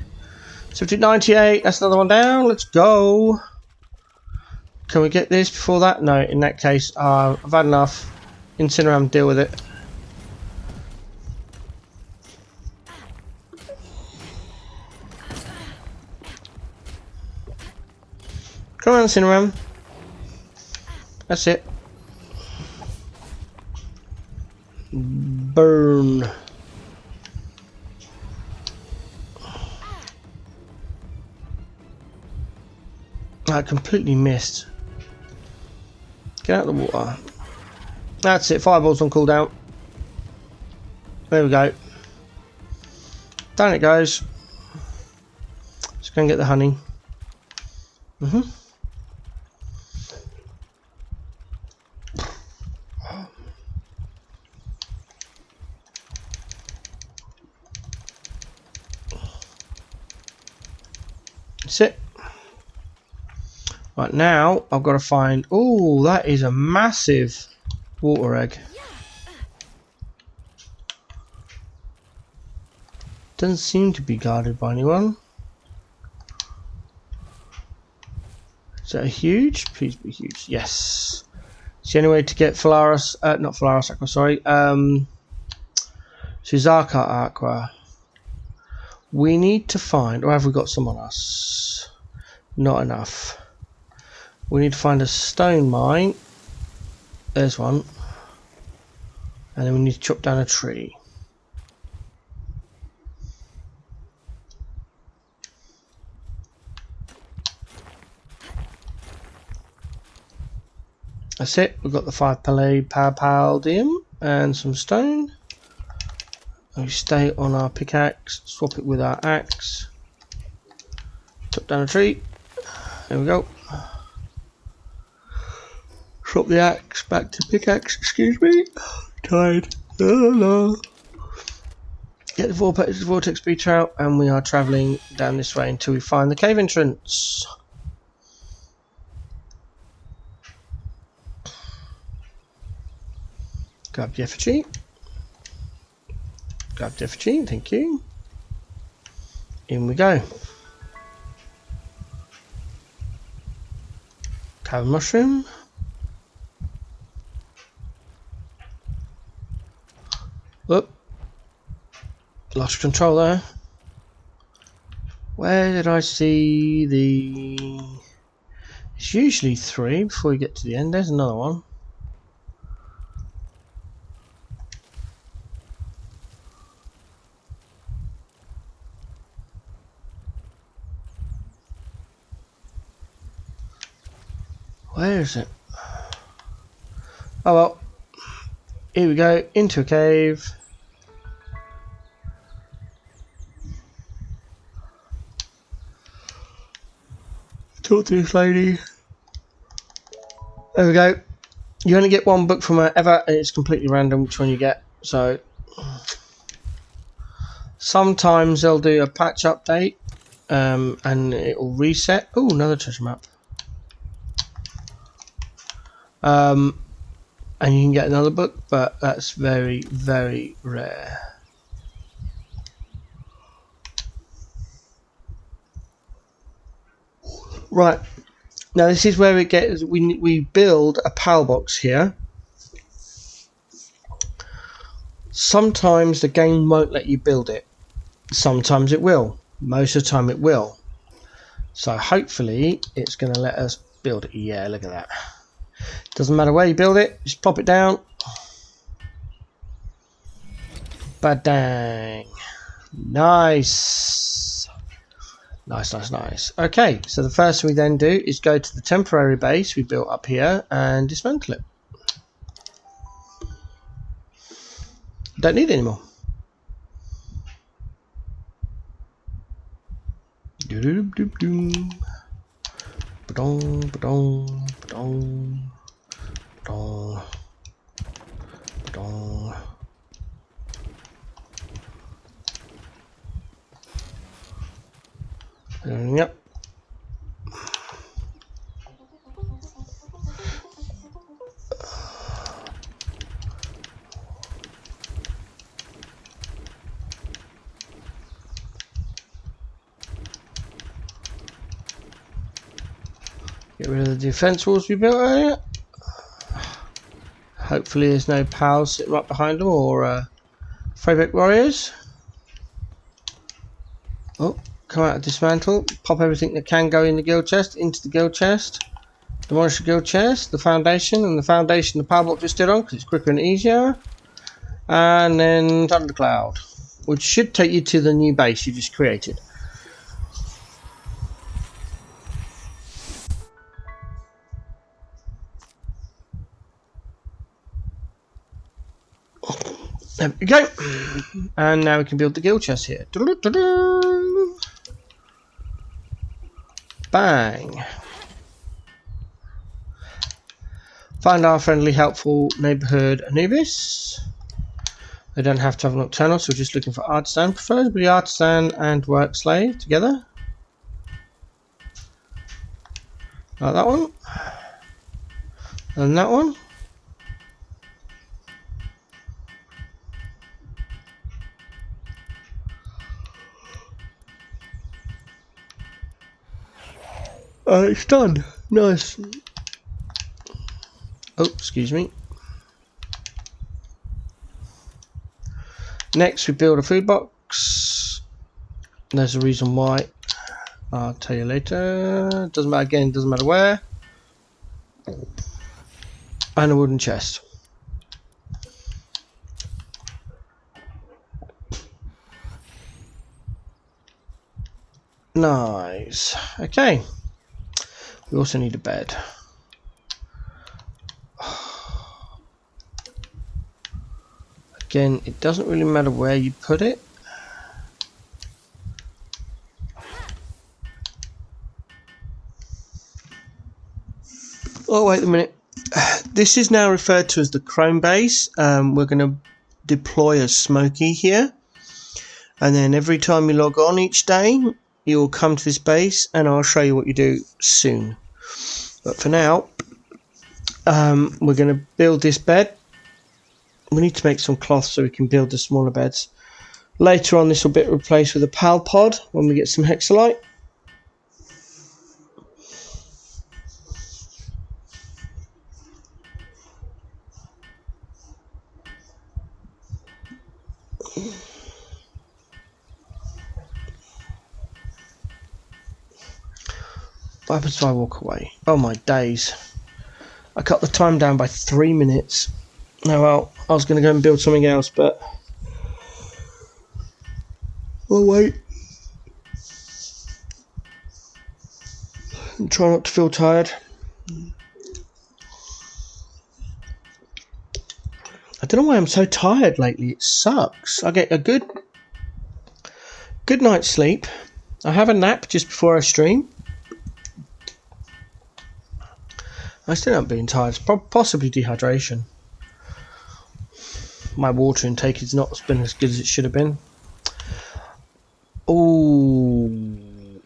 98, that's another one down. Let's go. Can we get this before that? No, in that case, I've had enough. Incineram, deal with it. Come on, Incineram. That's it. Burn. I completely missed. Get out of the water. That's it, fireballs on cooldown. There we go. Down it goes. Let's go and get the honey. That's it. Right, now I've got to find... Oh, that is a massive water egg. Doesn't seem to be guarded by anyone. Is that a huge? Please be huge. Yes. It's the only way to get Phalaris... not Phalaris Aqua, sorry. Suzaka Aqua. We need to find... Or have we got some on us? Not enough. We need to find a stone mine. There's one. And then we need to chop down a tree. That's it. We've got the 5 palladium and some stone. We stay on our pickaxe, swap it with our axe. Chop down a tree. There we go. Swap the axe back to pickaxe. Excuse me. Tired. Get the vortex beach out, and we are travelling down this way until we find the cave entrance. Grab the effigy. Grab the effigy, thank you. In we go. Cave mushroom. Whoop. Lost control there. Where did I see the... It's usually 3 before you get to the end. There's another one. Where is it? Oh well. Here we go, into a cave. Talk to this lady. There we go. You only get 1 book from her ever, and it's completely random which one you get. So sometimes they'll do a patch update, and it will reset. Oh, another treasure map. And you can get another book, but that's very, very rare. Right, now this is where it gets. We build a PAL box here. Sometimes the game won't let you build it. Sometimes it will. Most of the time it will. So hopefully it's going to let us build it. Yeah, look at that. Doesn't matter where you build it, just pop it down. Badang. Nice. Nice, nice, nice. Okay, so the first thing we then do is go to the temporary base we built up here and dismantle it. Don't need it anymore. Ba-dum, ba-dum, ba-dum, ba-dum, ba-dum. Yep. Get rid of the defense walls we built earlier. Hopefully there's no pals sitting right behind them, or Freybeck warriors. Oh, come out of dismantle. Pop everything that can go in the guild chest into the guild chest. Demolish the guild chest, the foundation, and the foundation the power block just stood on because it's quicker and easier. And then Thundercloud, which should take you to the new base you just created. There we go. And now we can build the guild chest here. Bang. Find our friendly, helpful neighbourhood Anubis. They don't have to have nocturnal, so we're just looking for artisan. Preferably artisan and work slave together. Like that one. And that one. It's done. Nice. Oh, excuse me. Next, we build a food box. There's a reason why. I'll tell you later. Doesn't matter again. Doesn't matter where. And a wooden chest. Nice. Okay. We also need a bed. Again, it doesn't really matter where you put it. Oh, wait a minute. This is now referred to as the Chrome base. We're going to deploy a Smoky here. And then every time you log on each day, you'll come to this base and I'll show you what you do soon. But for now, we're going to build this bed. We need to make some cloth so we can build the smaller beds. Later on, this will be replaced with a Palworld when we get some hexalite. What happens if I walk away? Oh my days. I cut the time down by 3 minutes. Oh well, I was going to go and build something else, but I'll wait. And try not to feel tired. I don't know why I'm so tired lately. It sucks. I get a good night's sleep. I have a nap just before I stream. I still haven't been tired. It's possibly dehydration. My water intake has not been as good as it should have been. Oh,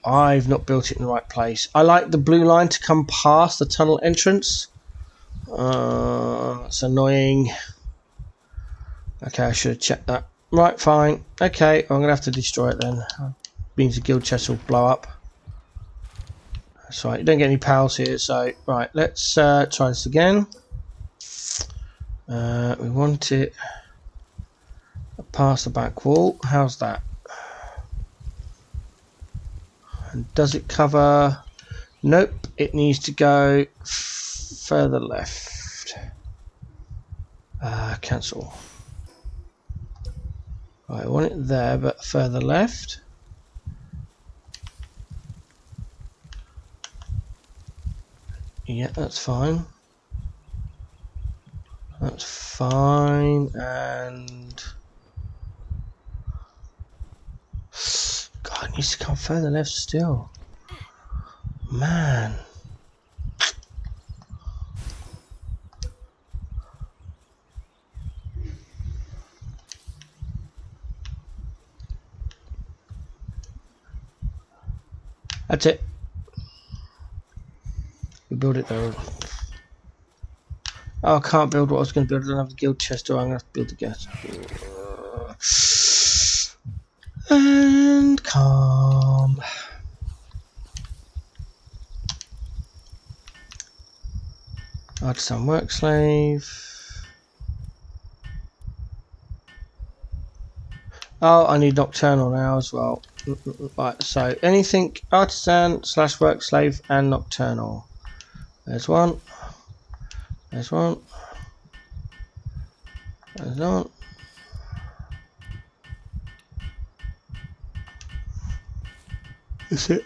I've not built it in the right place. I like the blue line to come past the tunnel entrance. It's annoying. Okay, I should have checked that. Right, fine. Okay, I'm going to have to destroy it then. Means the guild chest will blow up. That's right, you don't get any pals here, so right, let's try this again. We want it past the back wall. How's that? And does it cover? Nope, it needs to go further left. Cancel. Right, I want it there, but further left. Yeah, that's fine. That's fine, and God, it needs to come further left still. Man. That's it. We build it there. Oh, I can't build what I was going to build. I don't have the guild chest, or I'm going to have to build the gas. And calm. Artisan work slave. Oh, I need nocturnal now as well. Right, so anything artisan / work slave and nocturnal. There's one. There's one. There's one. That's it.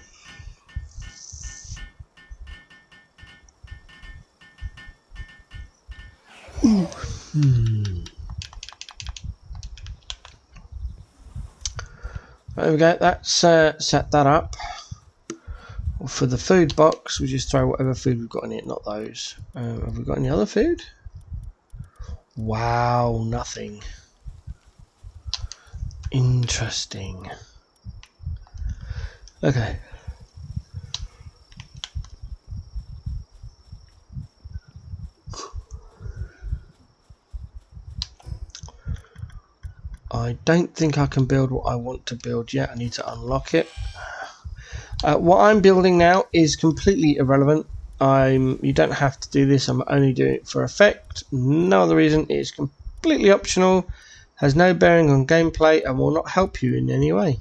There we go. That's set that up. For the food box, we just throw whatever food we've got in it, not those. Have we got any other food? Wow, nothing. Interesting. Okay. I don't think I can build what I want to build yet. I need to unlock it. What I'm building now is completely irrelevant. You don't have to do this. I'm only doing it for effect. No other reason. It is completely optional. Has no bearing on gameplay and will not help you in any way.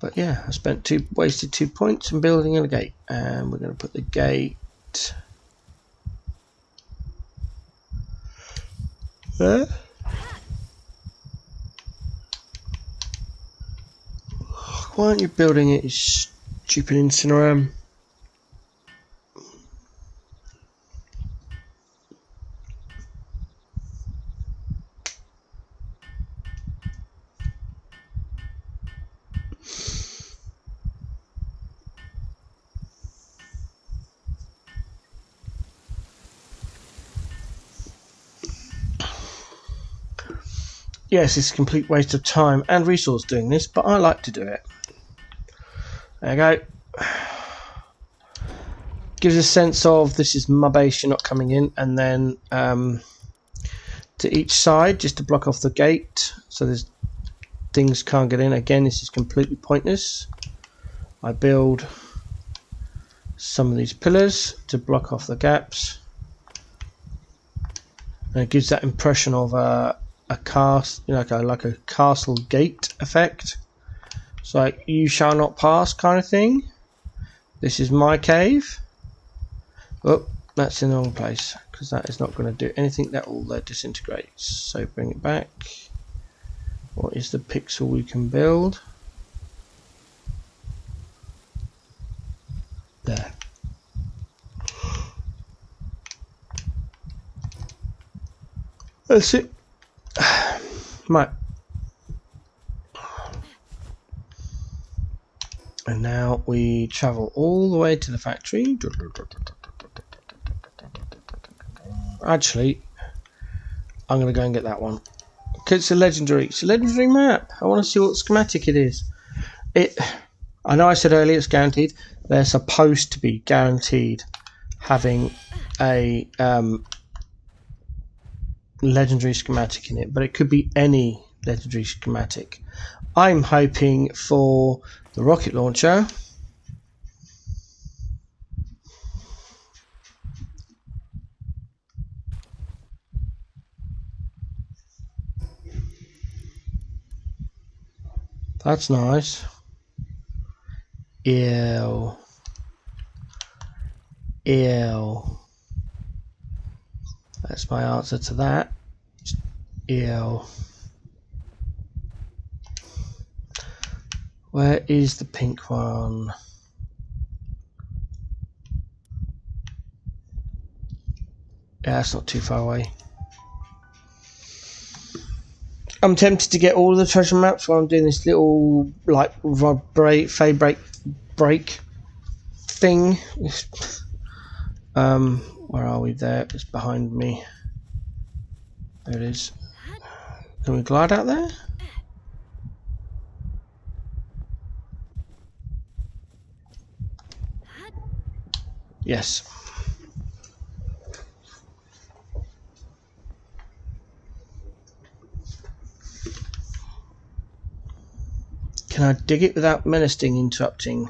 But yeah, I wasted 2 points in building a gate, and we're going to put the gate there. Why aren't you building it, you stupid incineram? Yes, it's a complete waste of time and resource doing this, but I like to do it. There you go. Gives a sense of this is my base, you're not coming in, and then to each side just to block off the gate so there's things can't get in. Again, this is completely pointless. I build some of these pillars to block off the gaps, and it gives that impression of a like a castle gate effect. It's like you shall not pass kind of thing. This is my cave. Oh, that's in the wrong place because that is not going to do anything. That will disintegrate. So bring it back. What is the pixel we can build? There. That's it. Right. And now we travel all the way to the factory. Actually, I'm going to go and get that one. Because it's a legendary map. I want to see what schematic it is. I know I said earlier it's guaranteed. They're supposed to be guaranteed having a legendary schematic in it, but it could be any legendary schematic. I'm hoping for the rocket launcher. That's nice. Ew. Ew. That's my answer to that. Ew. Where is the pink one? Yeah, it's not too far away. I'm tempted to get all of the treasure maps while I'm doing this little like fade break thing. Where are we? There, it's behind me. There it is. Can we glide out there? Yes. Can I dig it without menacing interrupting?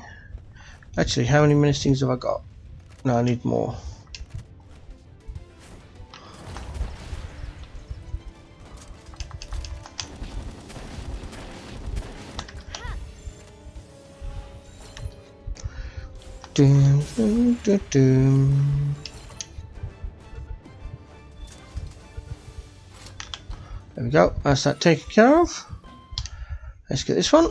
Actually, how many menacings have I got? No, I need more. Doom, doom, doom, doom. There we go. That's that taken care of. Let's get this one.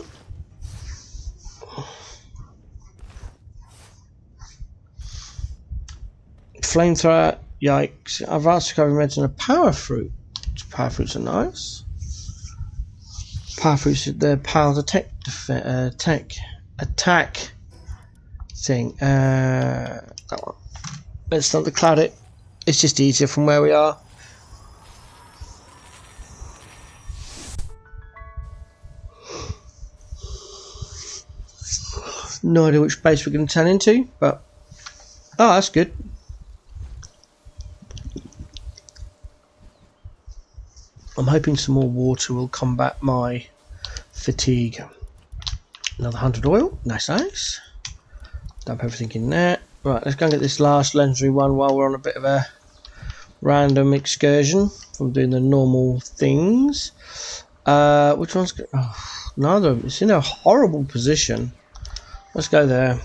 Flamethrower. Yikes! I've asked to cover meds and a power fruit. Power fruits are nice. Power through the Pal's attack thing. That one. Let's not cloud it. It's just easier from where we are. No idea which base we're going to turn into, but oh, that's good. I'm hoping some more water will combat my fatigue. Another 100 oil. Nice, nice. Dump everything in there. Right, let's go and get this last legendary one while we're on a bit of a random excursion from doing the normal things. Which one's good? Oh, neither of them. It's in a horrible position. Let's go there.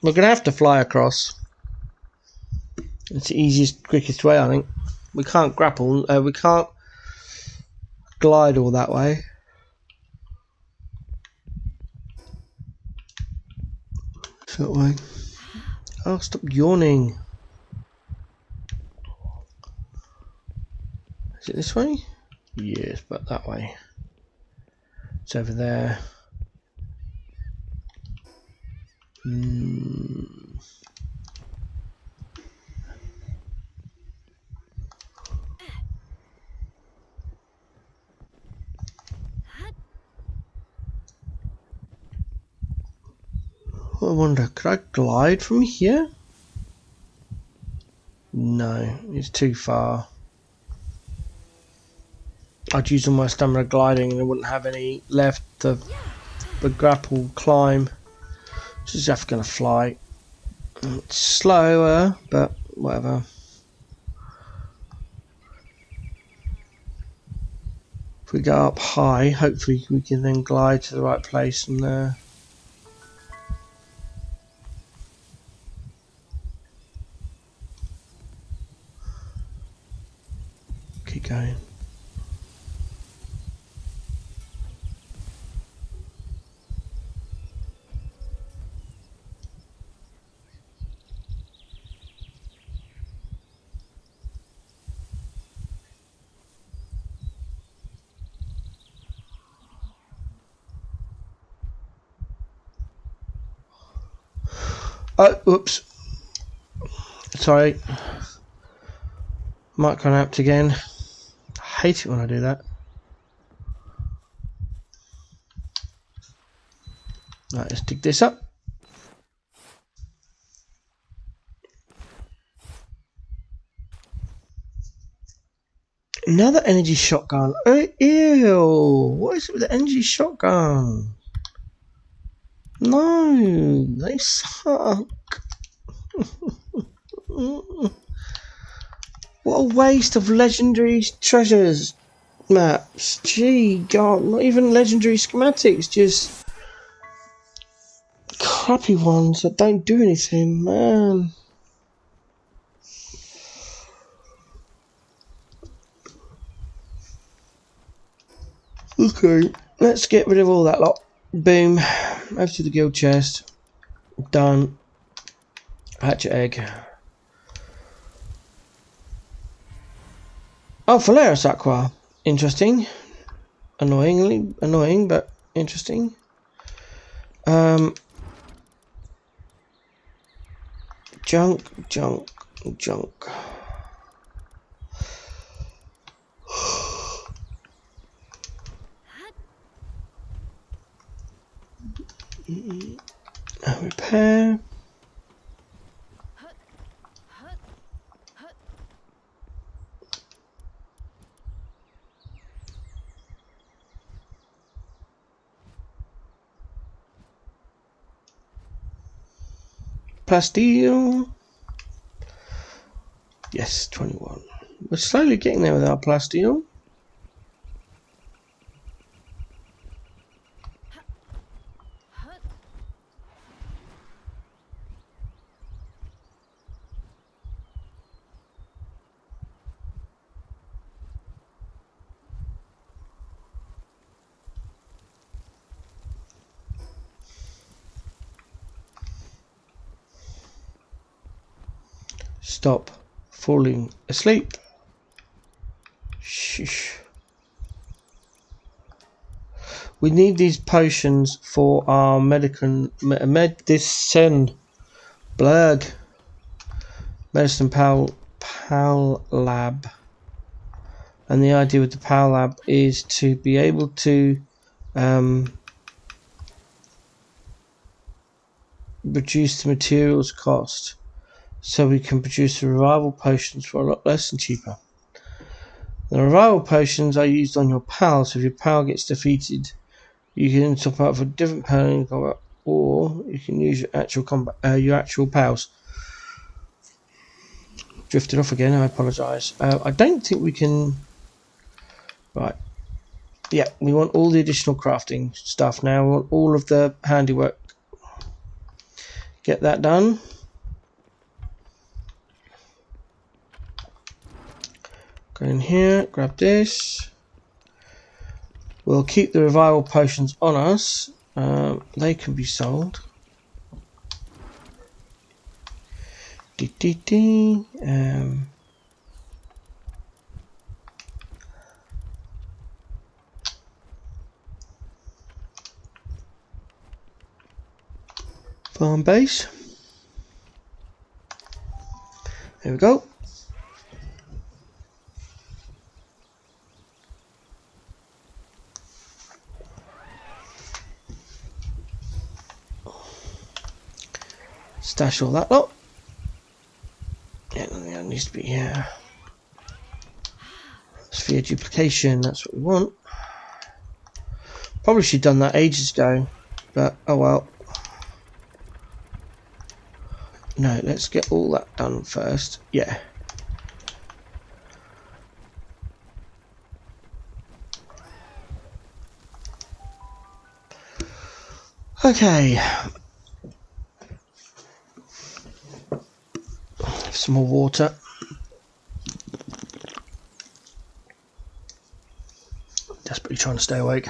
We're going to have to fly across. It's the easiest, quickest way, I think. We can't grapple. We can't glide all that way. That way. Oh, stop yawning. Is it this way? Yes, but that way. It's over there. I wonder, could I glide from here? No, it's too far. I'd use all my stamina gliding and I wouldn't have any left to the grapple climb. Just have to fly. It's slower, but whatever. If we go up high, hopefully we can then glide to the right place from there. Keep going. Oh, whoops. Sorry. Mic run out again. I hate it when I do that. Right, let's dig this up. Another energy shotgun. Oh, ew. What is it with the energy shotgun? No, they suck. What a waste of legendary treasures maps. Gee, God, not even legendary schematics, just crappy ones that don't do anything, man. Okay, let's get rid of all that lot. Boom. Over to the guild chest. Done. Hatchet egg. Oh, Phalaris Aqua. Interesting. Annoyingly annoying, but interesting. Junk, junk, junk. Repair. Plasteel. Yes, 21. We're slowly getting there with our plasteel. Stop falling asleep. Shh. we need these potions for our medicine blurg medicine pal lab. And the idea with the Pal Lab is to be able to reduce the materials cost, so we can produce the revival potions for a lot less and cheaper. The revival potions are used on your pal, so if your pal gets defeated, you can swap out for a different pal in combat, or you can use your actual pals. Drifted off again. I apologise. I don't think we can. Right. Yeah, we want all the additional crafting stuff now. We want all of the handiwork. Get that done. Go in here, grab this. We'll keep the revival potions on us. They can be sold. Farm base. There we go. Stash all that lot. Yeah, nothing that needs to be here. Sphere duplication, that's what we want. Probably should have done that ages ago, but oh well. No, let's get all that done first. Yeah. Okay. Some more water. Desperately trying to stay awake.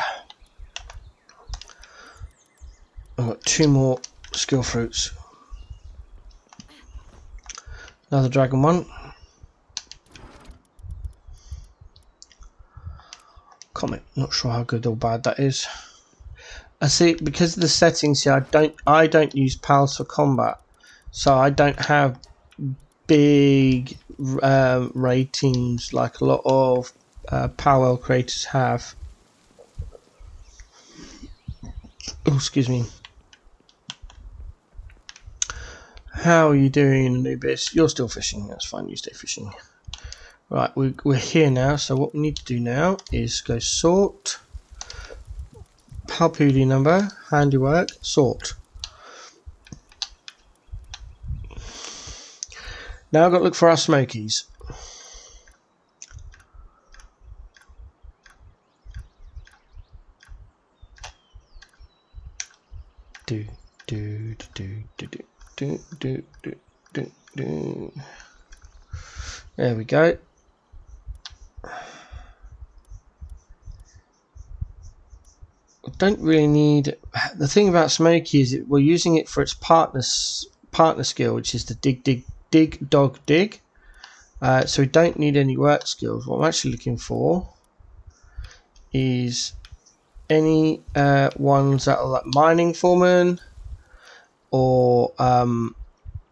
I've got 2 more skill fruits. Another dragon one. Comment. Not sure how good or bad that is. I see, because of the settings here, I don't use pals for combat, so I don't have big raid teams like a lot of Palworld creators have. Oh, excuse me. How are you doing, Anubis? You're still fishing. That's fine. You stay fishing. Right, we're here now. So what we need to do now is go sort, Palpudi number, handiwork, sort. Now I've got to look for our smokies. There we go. Don't really need. The thing about Smoky is we're using it for its partner skill, which is the dig dog dig. So we don't need any work skills. What I'm actually looking for is any ones that are like mining foreman, or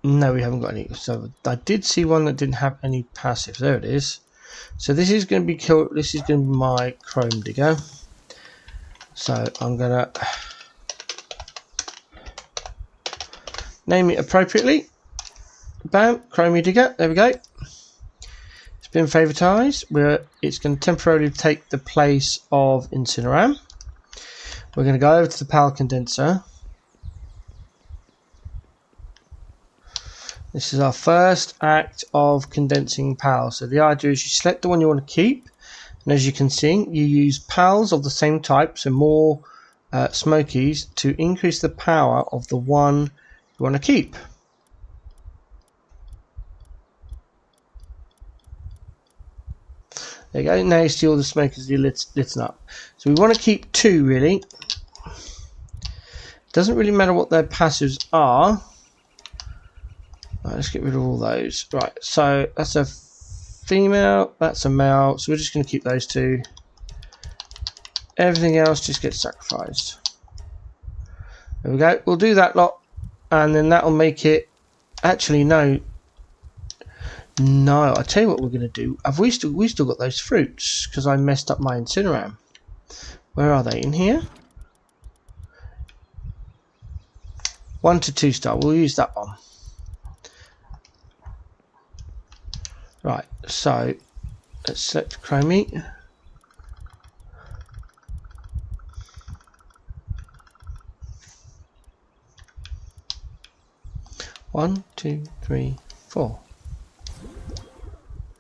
no, we haven't got any. So I did see one that didn't have any passive. There it is. So this is going to be this is going to be my chrome digger. So I'm gonna name it appropriately. Bam, chromie digger. There we go. It's been favoritized. It's going to temporarily take the place of Incineram. We're going to go over to the power condenser. This is our first act of condensing power. So the idea is you select the one you want to keep, and as you can see, you use pals of the same type, so more smokies, to increase the power of the one you want to keep. There you go. Now you see all the smokies lit up. So we want to keep 2 really. Doesn't really matter what their passives are. Right, let's get rid of all those. Right, so that's a female, that's a male, so we're just going to keep those 2. Everything else just gets sacrificed. There we go. We'll do that lot, and then that'll make it. Actually, no. No, I tell you what we're going to do. Have we still got those fruits? Because I messed up my incineram. Where are they? In here? 1 to 2 star. We'll use that one. Right. So let's select chrome meat. One, 2, 3, 4.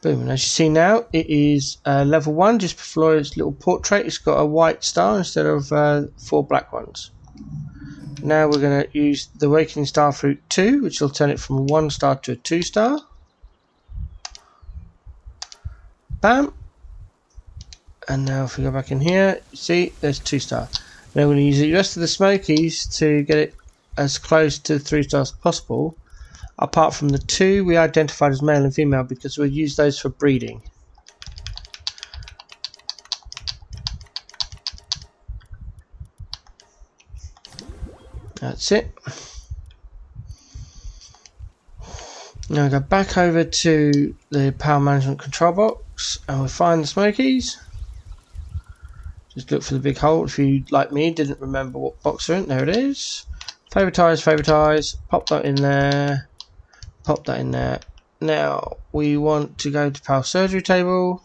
Boom. And as you see now, it is level 1. Just before its little portrait, it's got a white star instead of 4 black ones. Now we're going to use the Awakening Star Fruit 2, which will turn it from a 1 star to a 2 star. Bam. And now if we go back in here, you see there's 2 star. Now we're going to use the rest of the smokies to get it as close to 3 stars as possible. Apart from the 2 we identified as male and female, because we'll use those for breeding. That's it. Now we go back over to the power management control box and we find the smokies. Just look for the big hole if you, like me, didn't remember what box they're in. There it is. Favoritize, pop that in there, pop that in there. Now we want to go to power surgery table,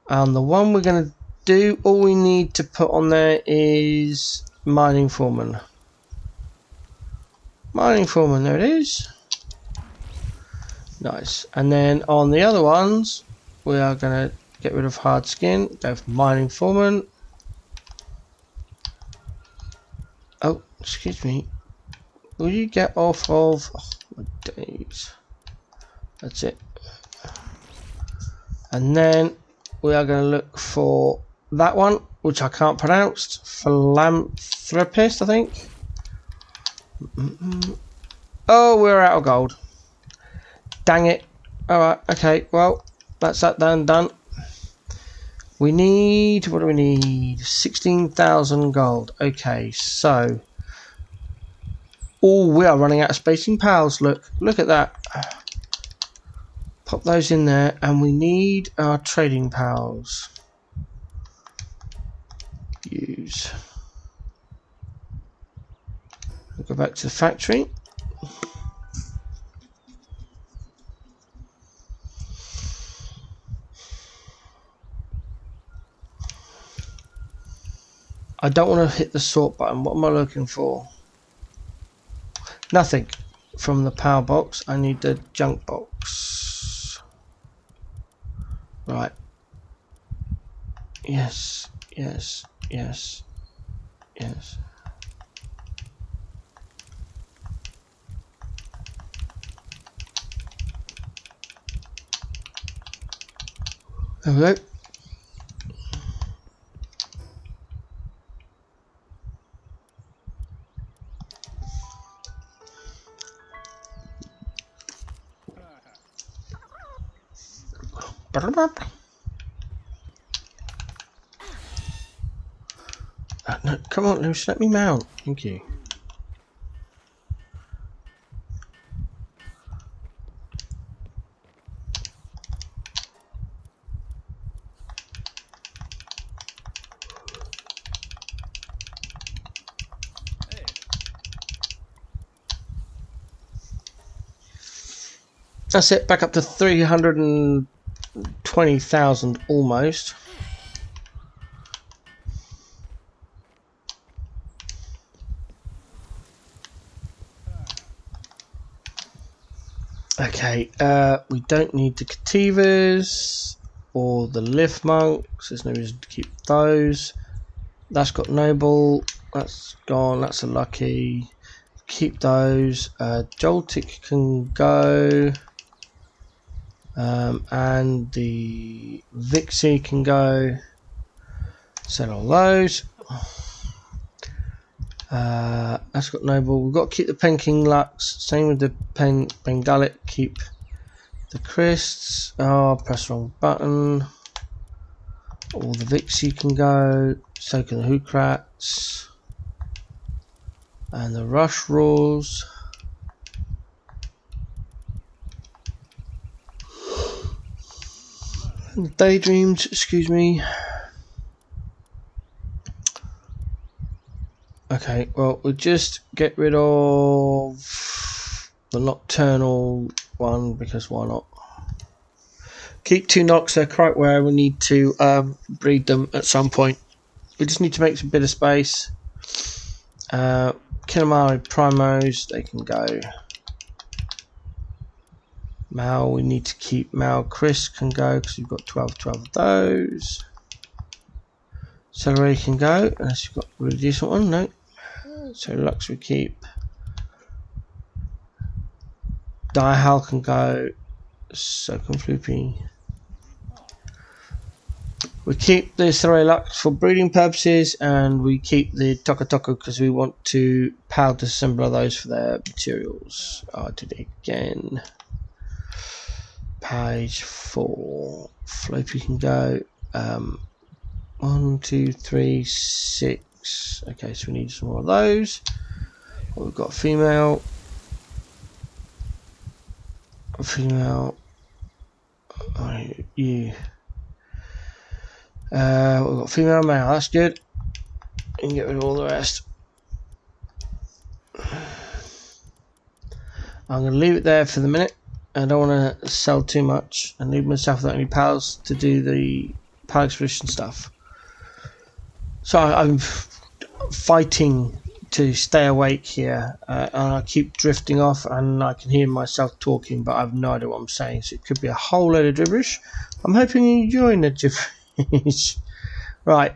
and the one we're going to do, all we need to put on there is mining foreman. Mining foreman, there it is. Nice. And then on the other ones, we are going to get rid of hard skin, go for mining foreman. Oh, excuse me. Will you get off of... Oh, my days. That's it. And then we are going to look for that one, which I can't pronounce. Philanthropist, I think. Oh, we're out of gold. Dang it. Alright, okay, well, that's that done. We need, what do we need? 16,000 gold. Okay, so. Oh, we are running out of spacing pals. Look at that. Pop those in there, and we need our trading pals. Use. We'll go back to the factory. I don't want to hit the sort button. What am I looking for? Nothing from the power box. I need the junk box. Right. Yes. Yes. Yes. Yes. There we go. No, come on, Lucy, let me mount. Thank you. That's it, back up to 320,000 almost. Okay, we don't need the Cativas or the Lift Monks. There's no reason to keep those. That's got Noble. That's gone. That's a lucky. Keep those. Joltik can go. And the Vixie can go. Sell all those. That's got Noble. We've got to keep the Penking Lux. Same with the Bengullet. Keep the Crysts. Oh, press wrong button. All the Vixie can go, so can the Hook Rats. And the Rush Roars. And the Daydreams, excuse me. Okay, well, we'll just get rid of the Nocturnal one, because why not? Keep 2 Nocs, they're quite rare. We need to breed them at some point. We just need to make some bit of space. Kinemari Primos, they can go. Mal, we need to keep Mal. Chris can go because we've got 12 of those. Celery can go, unless you've got a really decent one. No. So Lux we keep. Diehal can go. So can Floopy. We keep the Celery Lux for breeding purposes, and we keep the Toka Toka because we want to PAL disassemble those for their materials. I did it again. Page 4. Floppy can go. 1, 2, 3, 6. Okay, so we need some more of those. We've got female. Female. You. We've got female, male. That's good. You can get rid of all the rest. I'm going to leave it there for the minute. I don't want to sell too much and leave myself without any pals to do the PAL expedition stuff. So I'm fighting to stay awake here, and I keep drifting off, and I can hear myself talking, but I have no idea what I'm saying. So it could be a whole load of gibberish. I'm hoping you're enjoying the gibberish. Right,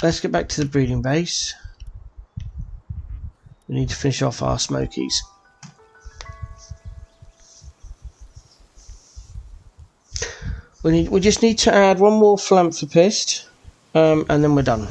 let's get back to the breeding base. We need to finish off our smokies. We just need to add one more philanthropist, and then we're done.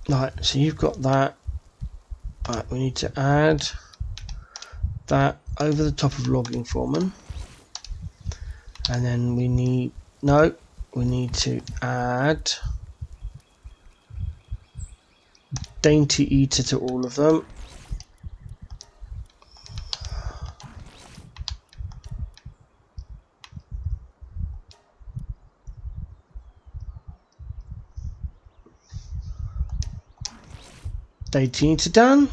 Right, so you've got that. Right, we need to add that over the top of Logging Foreman, and then we need to add Dainty Eater to all of them. Dainty Eater done.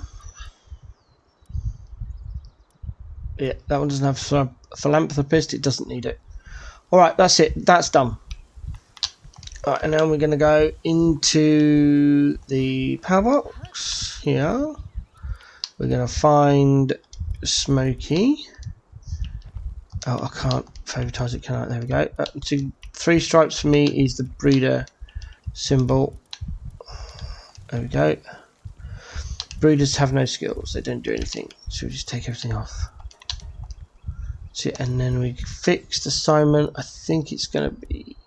Yeah, that one doesn't have philanthropist, it doesn't need it. Alright, that's it, that's done. Alright, and now we're going to go into the power box here. We're going to find Smoky. Oh, I can't favouritize it, can I? There we go. 3 stripes for me is the breeder symbol. There we go. Breeders have no skills, they don't do anything, so we just take everything off. So, and then we fixed assignment. I think it's going to be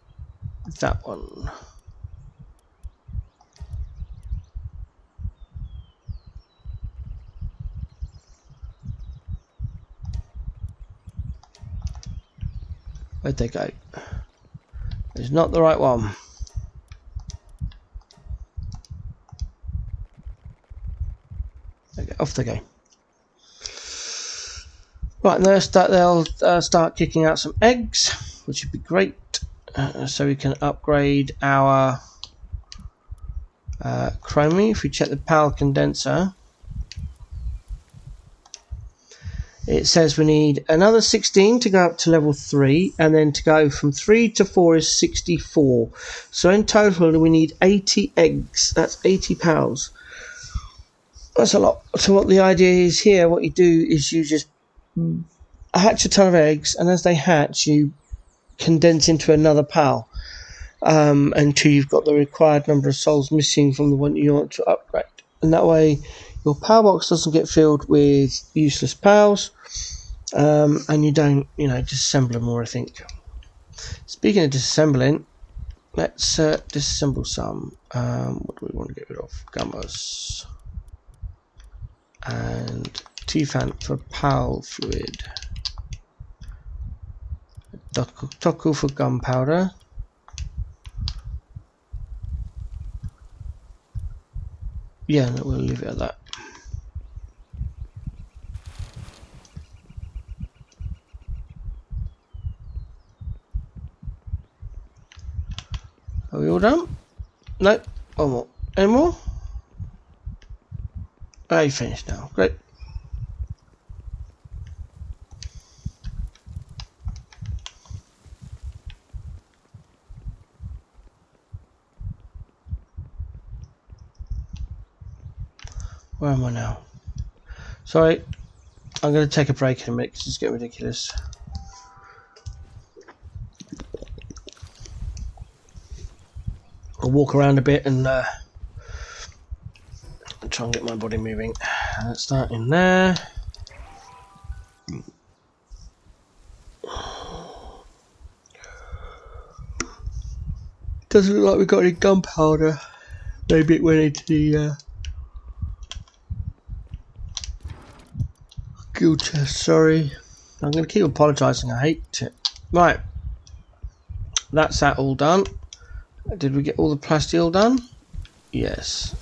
that one. Where'd they go? It's not the right one. Okay, off they go. Right, and they'll start kicking out some eggs, which would be great, so we can upgrade our chromie. If we check the PAL condenser, it says we need another 16 to go up to level 3, and then to go from 3 to 4 is 64. So in total we need 80 eggs. That's 80 PALs. That's a lot. So what the idea is here, what you do is you just hatch a ton of eggs, and as they hatch you condense into another PAL until you've got the required number of souls missing from the one you want to upgrade, and that way your power box doesn't get filled with useless pals, and you don't, disassemble them more, I think. Speaking of disassembling, let's disassemble some. What do we want to get rid of? Gummers. And T-fan for pal fluid. Toku for gunpowder. Yeah, no, we'll leave it at that. Are we all done? No. One more. Any more? Oh, you finished now. Great. Where am I now? Sorry, I'm going to take a break in a minute because it's getting ridiculous. I'll walk around a bit and try and get my body moving. Let's start in there. Doesn't look like we've got any gunpowder. Maybe it went into the guild chest, sorry. I'm going to keep apologising, I hate it. Right, that's that all done. Did we get all the plasteel done? Yes.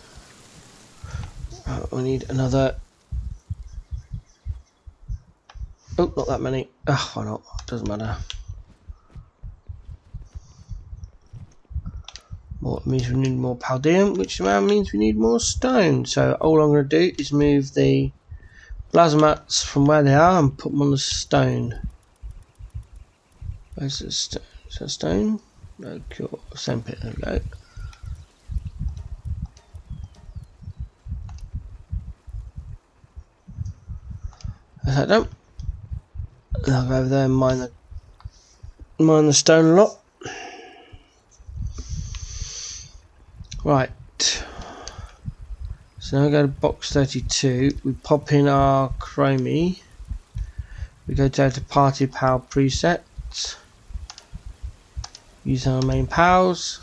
We need another. Oh, not that many. Oh, why not? Doesn't matter. More means we need more palladium, which around means we need more stone. So all I'm going to do is move the plasma mats from where they are and put them on the stone. Where's the stone? Is that stone? No, cool. Same pit. There we go. That's that done. And I'll go over there and mine the stone a lot. Right. So now we go to box 32. We pop in our chromie. We go down to party power presets. Use our main pals.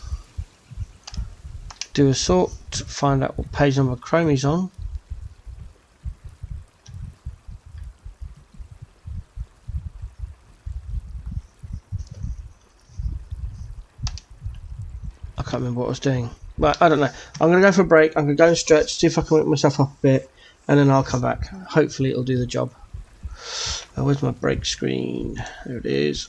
Do a sort. Find out what page number chromie's on. I can't remember what I was doing. Right, I don't know. I'm going to go for a break. I'm going to go and stretch, see if I can wake myself up a bit, and then I'll come back. Hopefully it'll do the job. Where's my break screen? There it is.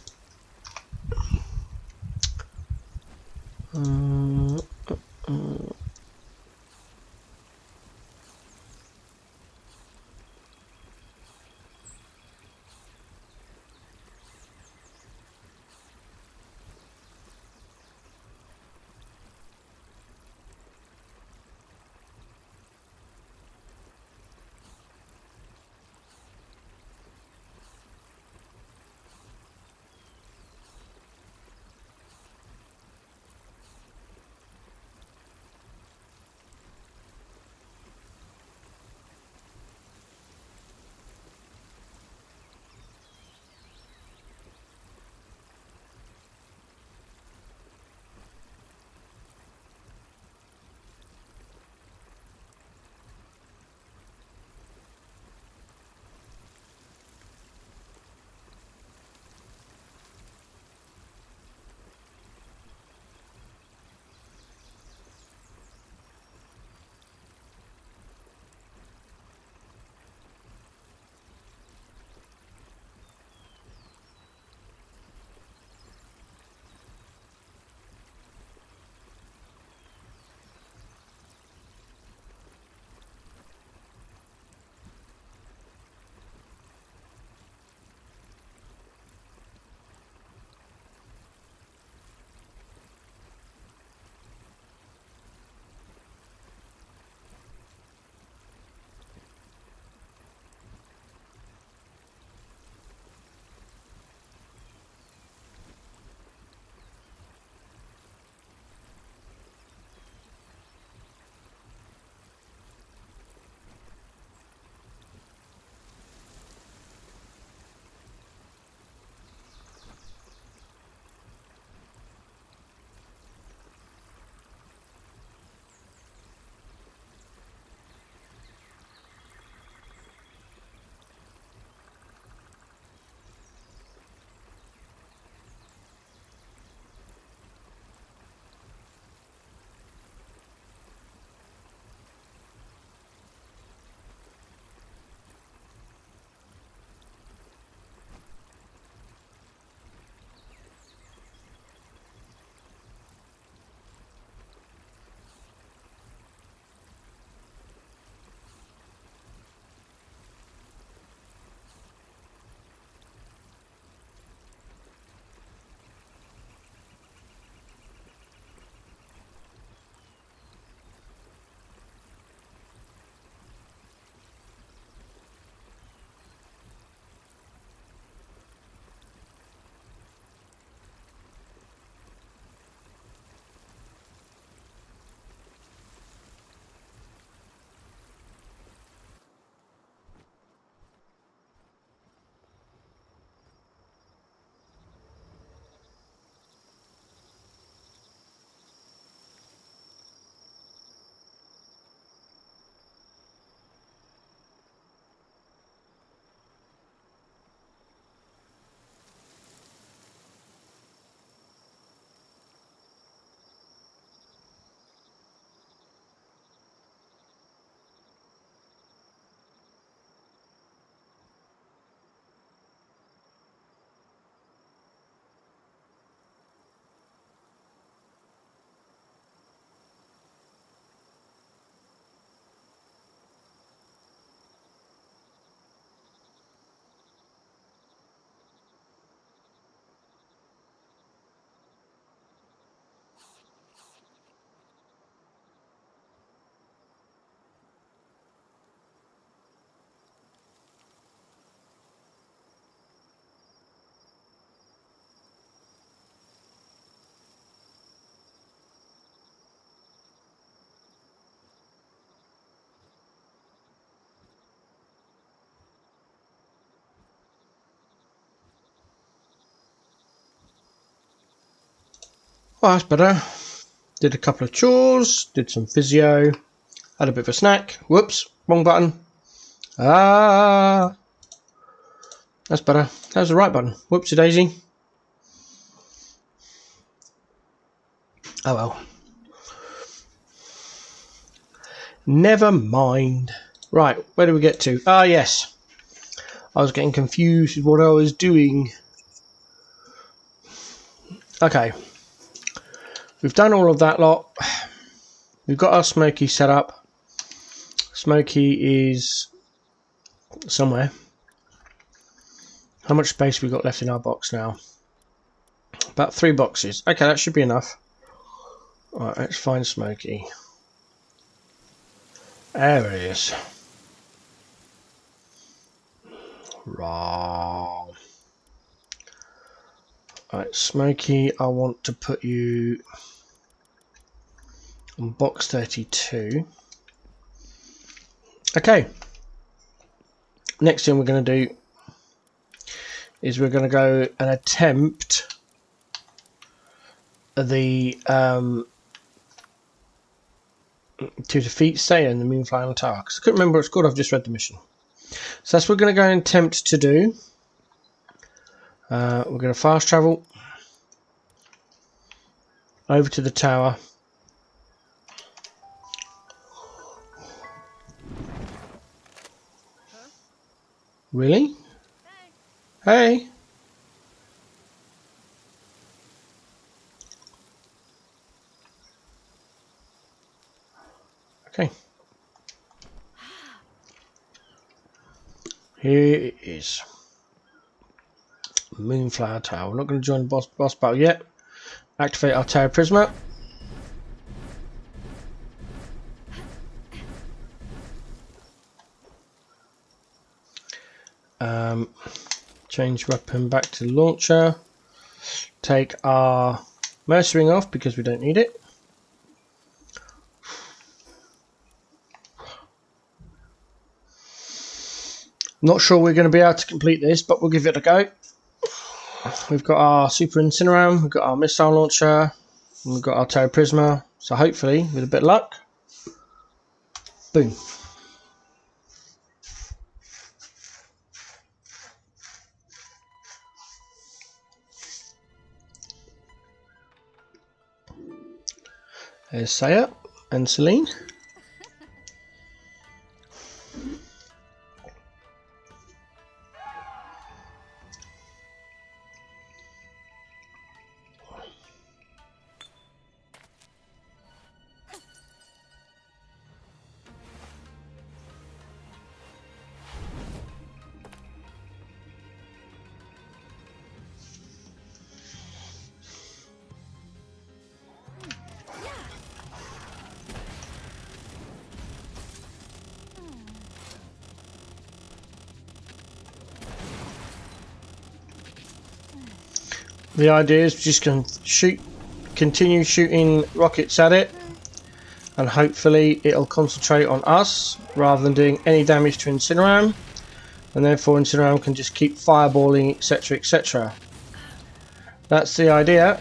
Oh, that's better. Did a couple of chores, did some physio, had a bit of a snack. Whoops, wrong button. Ah, that's better. That was the right button. Whoopsie daisy. Oh well. Never mind. Right, where do we get to? Ah, yes. I was getting confused with what I was doing. Okay. We've done all of that lot. We've got our Smoky set up. Smoky is somewhere. How much space have we got left in our box now? About 3 boxes. Okay, that should be enough. Alright, let's find Smoky. There it is. Wrong. Alright, Smoky, I want to put you on box 32. Okay. Next thing we're going to do is we're going to go and attempt the to defeat Saya in the Moonflower Tower. Because I couldn't remember what it's called. I've just read the mission. So that's what we're going to go and attempt to do. We're going to fast travel over to the tower. Really? Hey. Okay. Here it is. Moonflower Tower. We're not going to join the boss battle yet. Activate our Tower Prisma. Change weapon back to launcher. Take our mercenary off because we don't need it. Not sure we're going to be able to complete this, but we'll give it a go. We've got our Super Incineram, we've got our missile launcher, and we've got our Terra Prisma. So hopefully, with a bit of luck, boom. There's Saya and Celine. The idea is just going to continue shooting rockets at it, and hopefully it'll concentrate on us rather than doing any damage to Incineram, and therefore Incineram can just keep fireballing, etc, etc. That's the idea.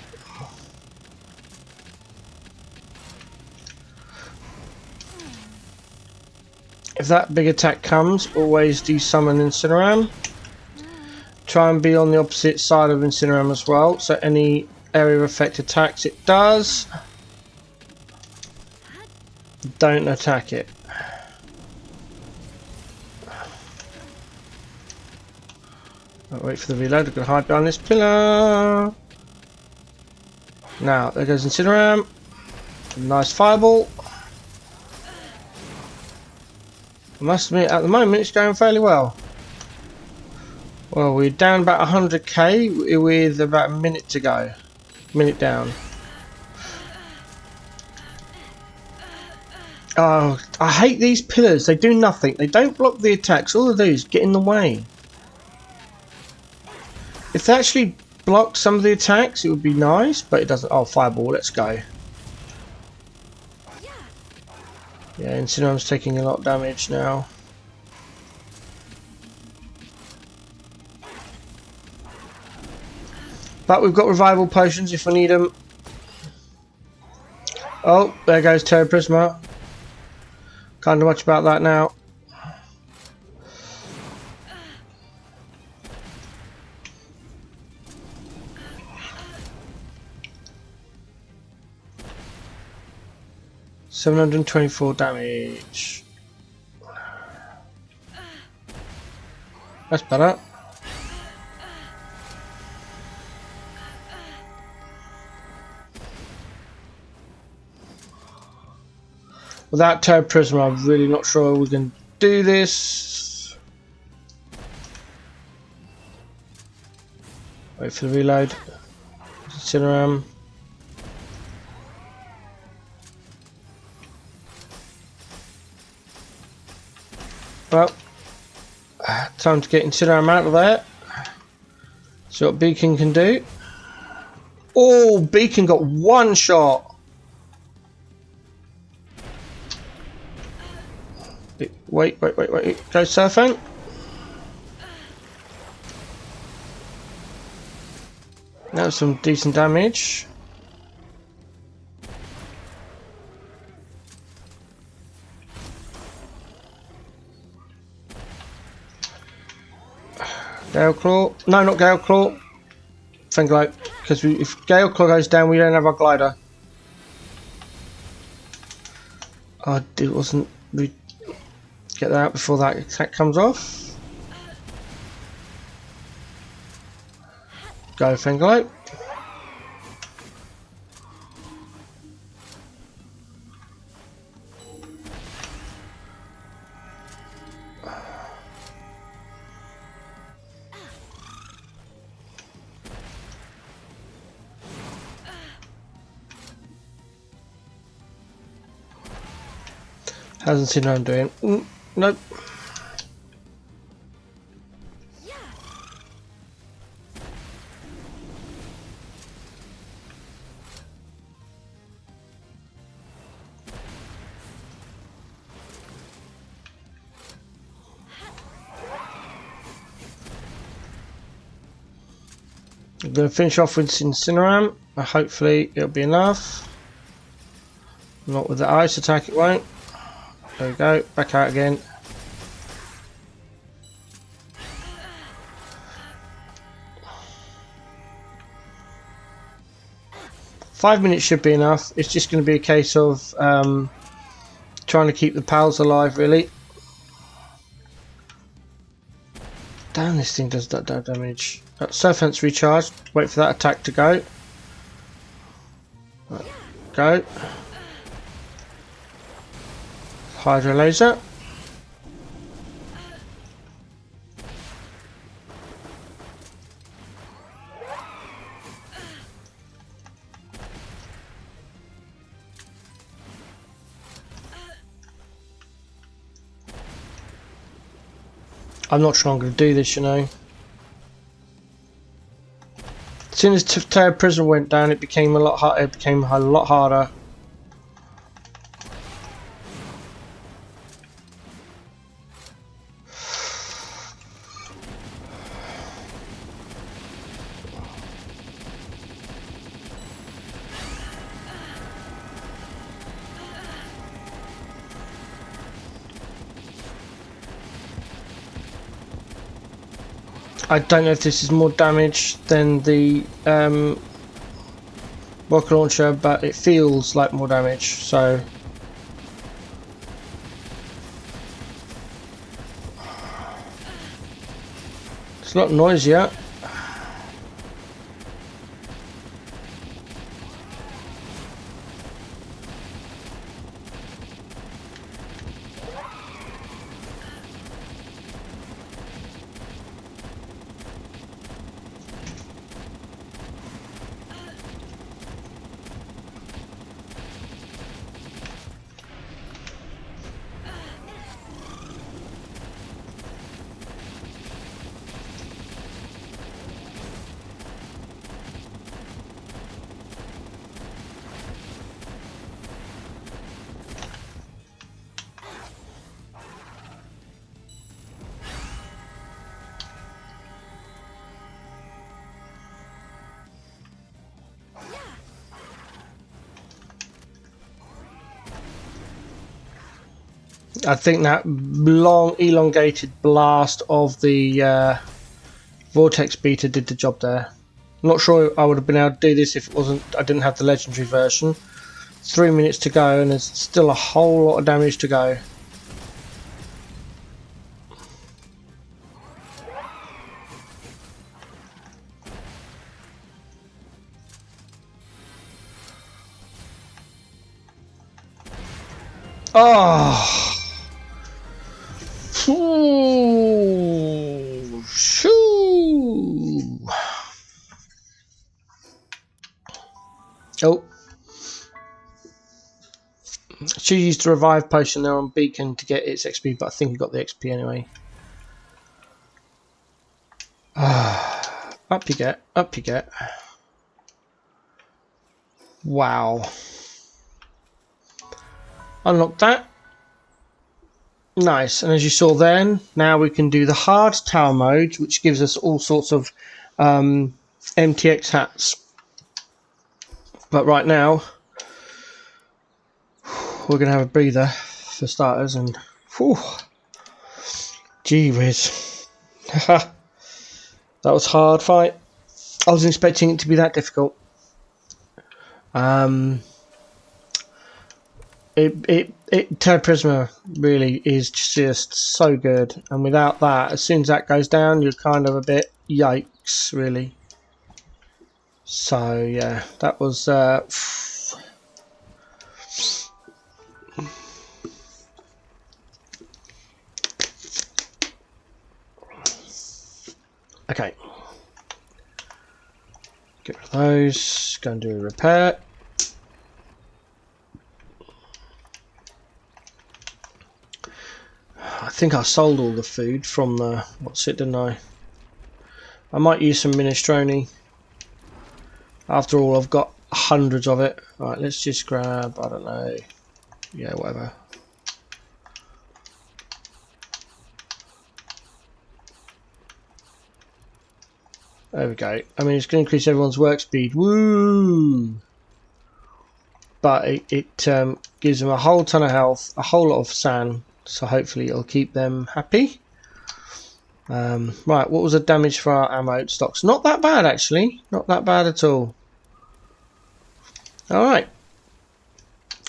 If that big attack comes, always desummon Incineram. Try and be on the opposite side of Incineram as well, so any area of effect attacks it does, don't attack it. I'll wait for the reload. I'm going to hide behind this pillar. Now, there goes Incineram. Nice fireball. I must admit, at the moment it's going fairly well. Well, we're down about 100k with about a minute to go. Minute down. Oh, I hate these pillars. They do nothing. They don't block the attacks. All they do is get in the way. If they actually blocked some of the attacks, it would be nice, but it doesn't. Oh, fireball. Let's go. Yeah, Incineram's taking a lot of damage now. But we've got revival potions if we need them. Oh, there goes Terra Prisma. Can't do much about that now. $724 damage. That's better. Without Terra Prisma, I'm really not sure we can do this. Wait for the reload. Incineram. Well, time to get Incineram out of there. See what Beacon can do. Oh, Beacon got one shot. Wait. Go Surfing. That was some decent damage. Gale Claw. No, not Gale Claw. Fenglow. Because if Gale Claw goes down, we don't have our glider. Oh, it wasn't. We get that out before that attack comes off. Go Fenglow. Hasn't seen what I'm doing. Nope. I'm going to finish off with Incineram. Hopefully it'll be enough. Not with the ice attack, it won't. There we go, back out again. Five minutes should be enough. It's just going to be a case of trying to keep the pals alive, really. Damn, this thing does that damage. Surfence recharged. Wait for that attack to go. Right, go. Hydro laser. I'm not sure I'm going to do this, you know. As soon as Terra Prism went down, it became a lot harder. It became a lot harder. I don't know if this is more damage than the rocket launcher, but it feels like more damage, so it's a lot noisier. I think that long elongated blast of the Vortex Beater did the job there. I'm not sure I would have been able to do this if I didn't have the legendary version. 3 minutes to go and there's still a whole lot of damage to go. Oh! Ooh, shoo! Oh. She used the revive potion there on Beacon to get its XP, but I think it got the XP anyway. Up you get, up you get. Wow. Unlock that. Nice, and as you saw then, now we can do the hard tower mode, which gives us all sorts of MTX hats. But right now, we're going to have a breather for starters, and whew, gee whiz. That was a hard fight. I wasn't expecting it to be that difficult. Terraprisma really is just so good, and without that, as soon as that goes down, you're kind of a bit yikes, really. So yeah, that was okay. Get rid of those. Go and do a repair. I think I sold all the food from the what's it, didn't I? I might use some minestrone. After all, I've got hundreds of it. Right, let's just grab, I don't know, yeah, whatever. There we go. I mean, it's going to increase everyone's work speed. Woo! But it gives them a whole ton of health, a whole lot of sand. So hopefully it'll keep them happy. Right, what was the damage for our ammo stocks? Not that bad, actually. Not that bad at all. Alright.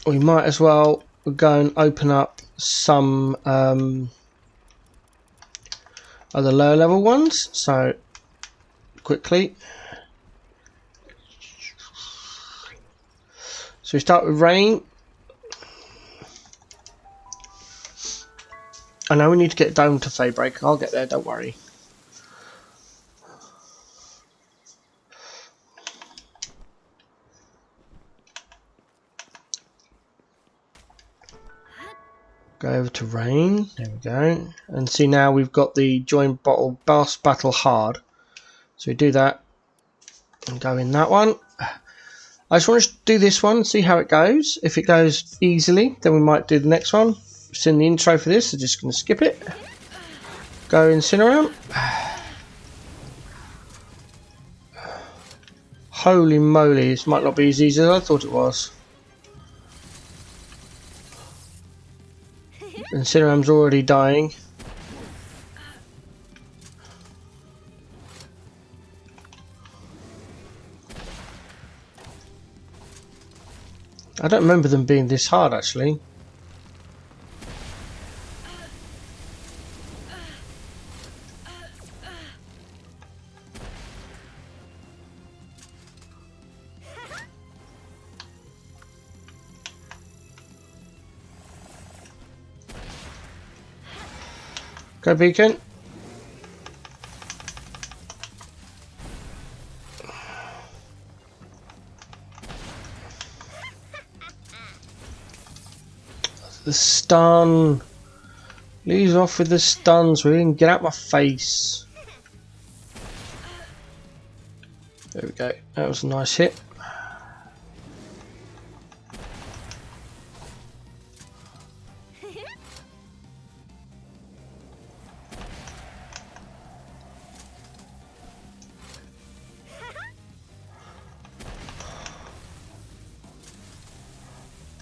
We might as well go and open up some other lower level ones. So, quickly. So we start with rain. I know we need to get down to Faybreak. I'll get there, don't worry. Go over to rain. There we go. And see, now we've got the join bottle boss battle hard. So we do that and go in that one. I just want to do this one, see how it goes. If it goes easily, then we might do the next one. It's in the intro for this, so just going to skip it. Go Incineram. Holy moly, this might not be as easy as I thought it was. Incineram's already dying. I don't remember them being this hard, actually. Go Beacon. The stun. Leave off with the stuns, really. Get out my face. There we go. That was a nice hit.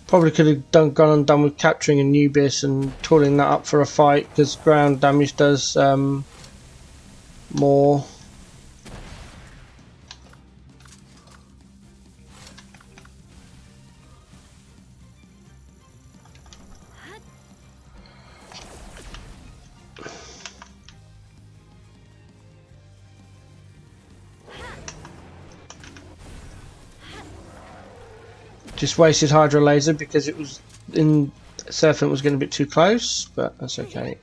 Probably could have gone and done with capturing a Nubius and tooling that up for a fight, because ground damage does more. Just wasted Hydro Laser because it was in Serpent was getting a bit too close, but that's okay.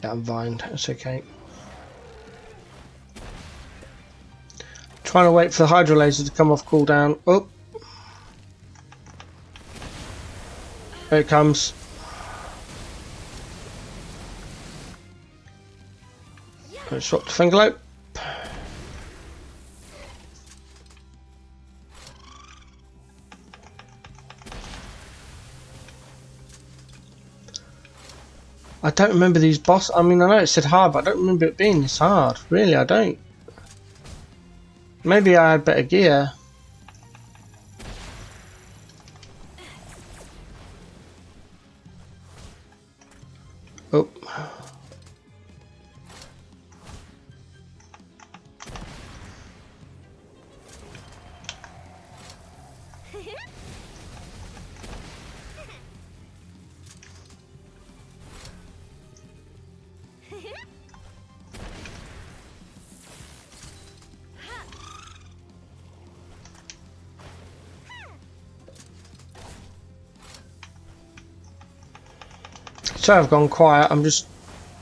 Yeah, I'm vined, that's okay. Trying to wait for the Hydro Laser to come off cooldown. Oh, there it comes. Swap to Fingerlope. I don't remember these boss. I mean, I know it said hard, but I don't remember it being this hard. Really, I don't. Maybe I had better gear. Oh. So I've gone quiet.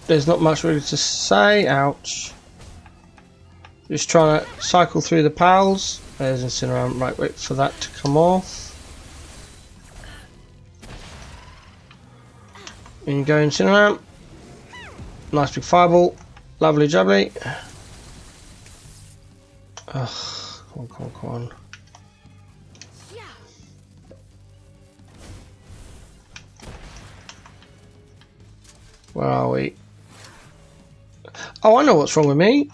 There's not much really to say. Ouch. Just trying to cycle through the pals. There's Incineroar. Right, wait for that to come off. In you go, Incineroar. Nice big fireball. Lovely jubbly. Ugh. Come on, come on, come on. Where are we? Oh, I know what's wrong with me.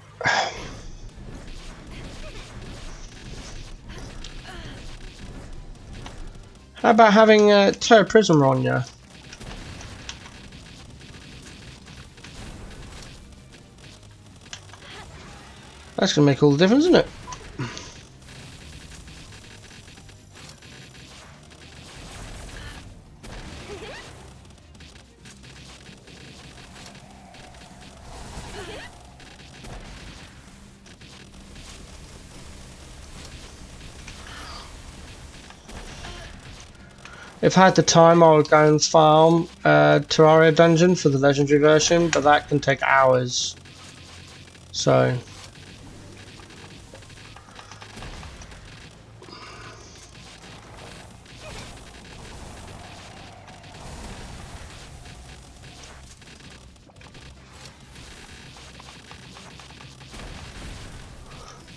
How about having a Terra Prism on you? That's going to make all the difference, isn't it? If I had the time, I would go and farm Terraria dungeon for the legendary version, but that can take hours. So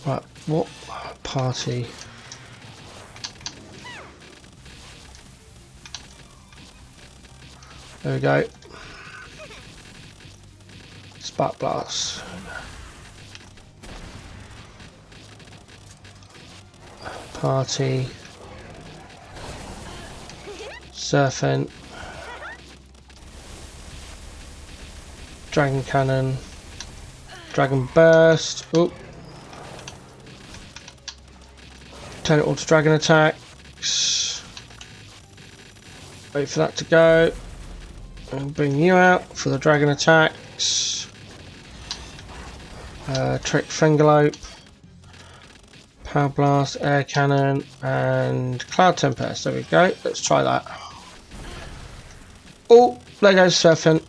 right, what party? There we go. Spark Blast. Party. Serpent. Dragon Cannon. Dragon Burst. Oop. Turn it all to Dragon Attacks. Wait for that to go. And bring you out for the Dragon Attacks. Trick Fingerlope. Power Blast, Air Cannon, and Cloud Tempest. There we go. Let's try that. Oh, there goes Serpent.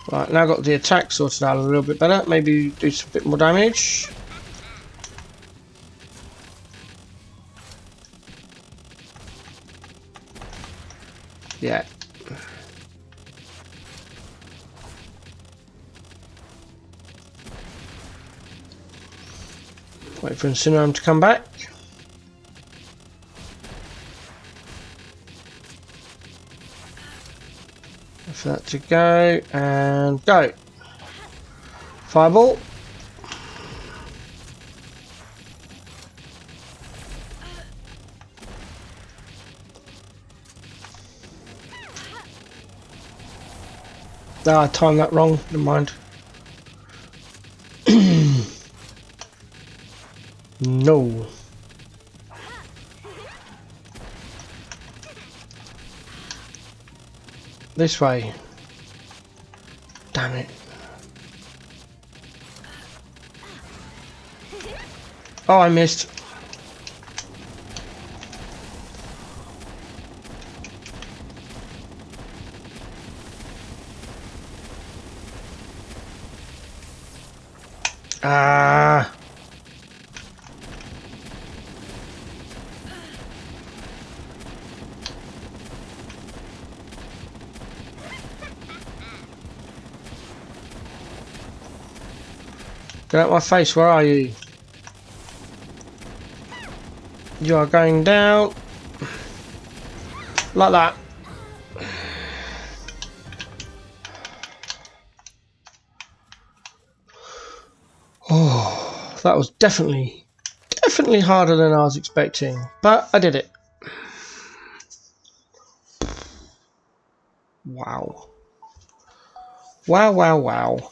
Right, now got the attack sorted out a little bit better. Maybe do some bit more damage. Yeah. Wait for Incineroar to come back. for that to go, and go. Fireball. Ah, I timed that wrong, never mind. No. This way. Damn it. Oh, I missed. Ah. Get out my face, where are you? You are going down. Like that. Oh, that was definitely harder than I was expecting, but I did it. Wow. Wow, wow, wow.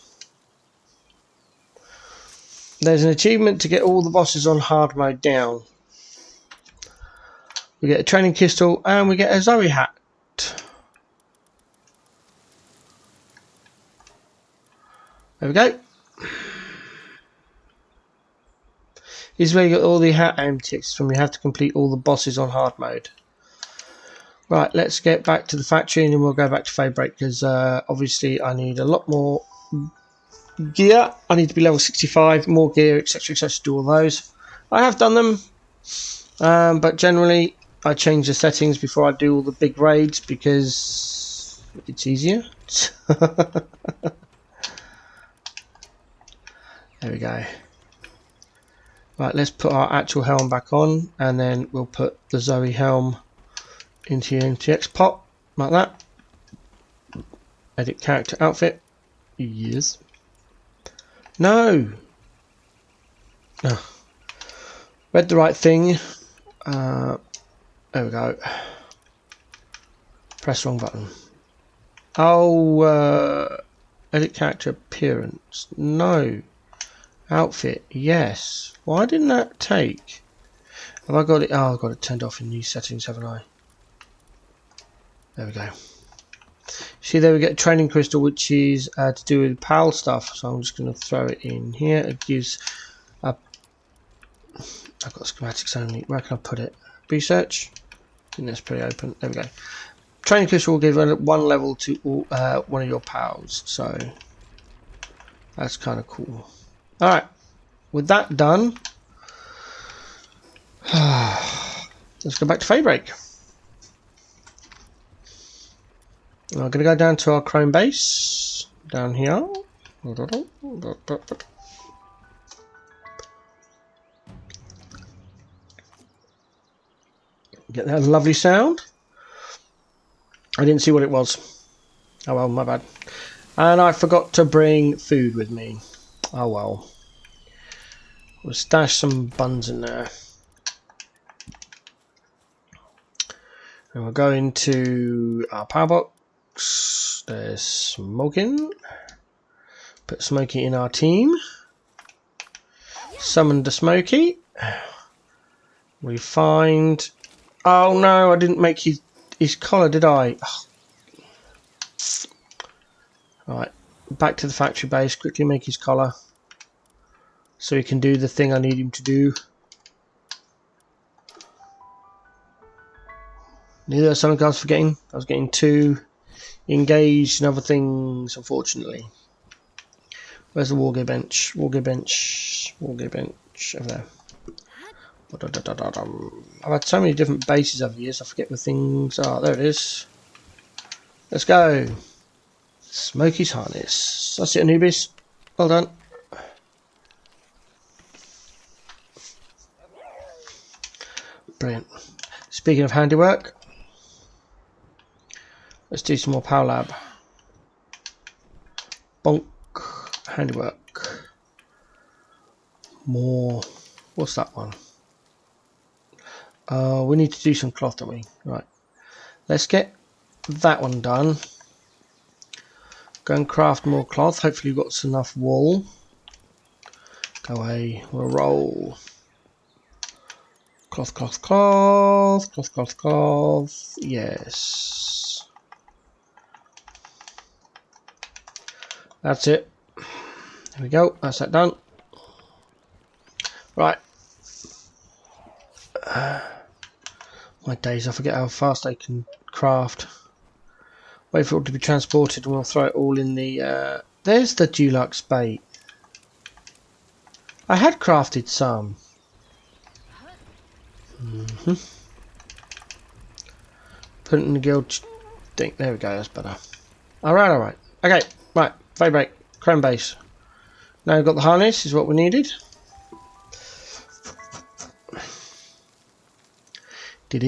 There's an achievement to get all the bosses on hard mode down. We get a training crystal and we get a Zoe hat. There we go. This is where you get all the hat antics from. You have to complete all the bosses on hard mode. Right, let's get back to the factory and then we'll go back to Faybreak because obviously I need a lot more gear. I need to be level 65, more gear, etc, etc to do all those. I have done them, but generally I change the settings before I do all the big raids because it's easier. There we go. Right, let's put our actual helm back on and then we'll put the Zoe helm into your MTX pot like that. Edit character outfit. Yes. No. Oh. Read the right thing. There we go. Press wrong button. Oh, edit character appearance. No. Outfit. Yes. Why didn't that take? Have I got it? Oh, I've got it turned off in these settings, haven't I? There we go. See, there we get a training crystal, which is to do with PAL stuff. So I'm just going to throw it in here. It gives. I've got schematics only. Where can I put it? Research. I think that's pretty open. There we go. Training crystal will give one level to all, one of your pals. So that's kind of cool. All right. With that done, let's go back to Faybreak. I'm going to go down to our Chrome base, down here. Get that lovely sound. I didn't see what it was. Oh well, my bad. And I forgot to bring food with me. Oh well. We'll stash some buns in there. And we'll go into our power box. There's Smoking. Put Smokey in our team. Summon the Smokey. We find... Oh no, I didn't make his collar, did I? Right, back to the factory base. Quickly make his collar. So he can do the thing I need him to do. Neither something I was forgetting. I was getting too engaged in other things, unfortunately. Where's the war gear bench? War gear bench. War gear bench. Over there. I've had so many different bases over the years, I forget where things are. There it is. Let's go. Smokey's harness. That's it, Anubis. Well done. Brilliant. Speaking of handiwork, let's do some more Power Lab. Bonk. Handiwork. More. What's that one? We need to do some cloth, don't we? Right. Let's get that one done. Go and craft more cloth. Hopefully we've got enough wool. Go away. We'll roll. Cloth, cloth, cloth. Cloth, cloth, cloth. Yes. That's it. There we go. That's that done. Right. My days, I forget how fast I can craft. Wait for it to be transported and we'll throw it all in the... there's the Dulux bait. I had crafted some. Put it in the guild thing. There we go, that's better. Alright, alright. Okay, right. Vibrate. Chrome base. Now we've got the harness, is what we needed. Come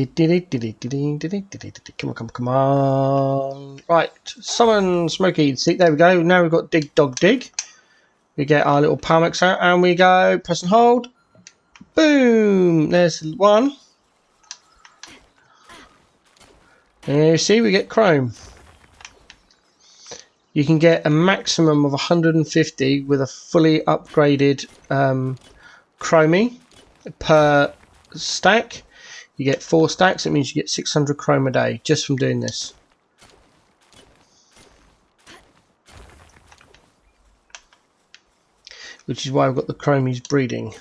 on, come on, come on. Right, summon Smoky. See, there we go. Now we've got Dig Dog Dig. We get our little Palmex out and we go press and hold. Boom! There's one. And you see, we get Chrome. You can get a maximum of 150 with a fully upgraded Chromie per stack. You get 4 stacks, it means you get 600 chrome a day just from doing this. Which is why I've got the chromies breeding.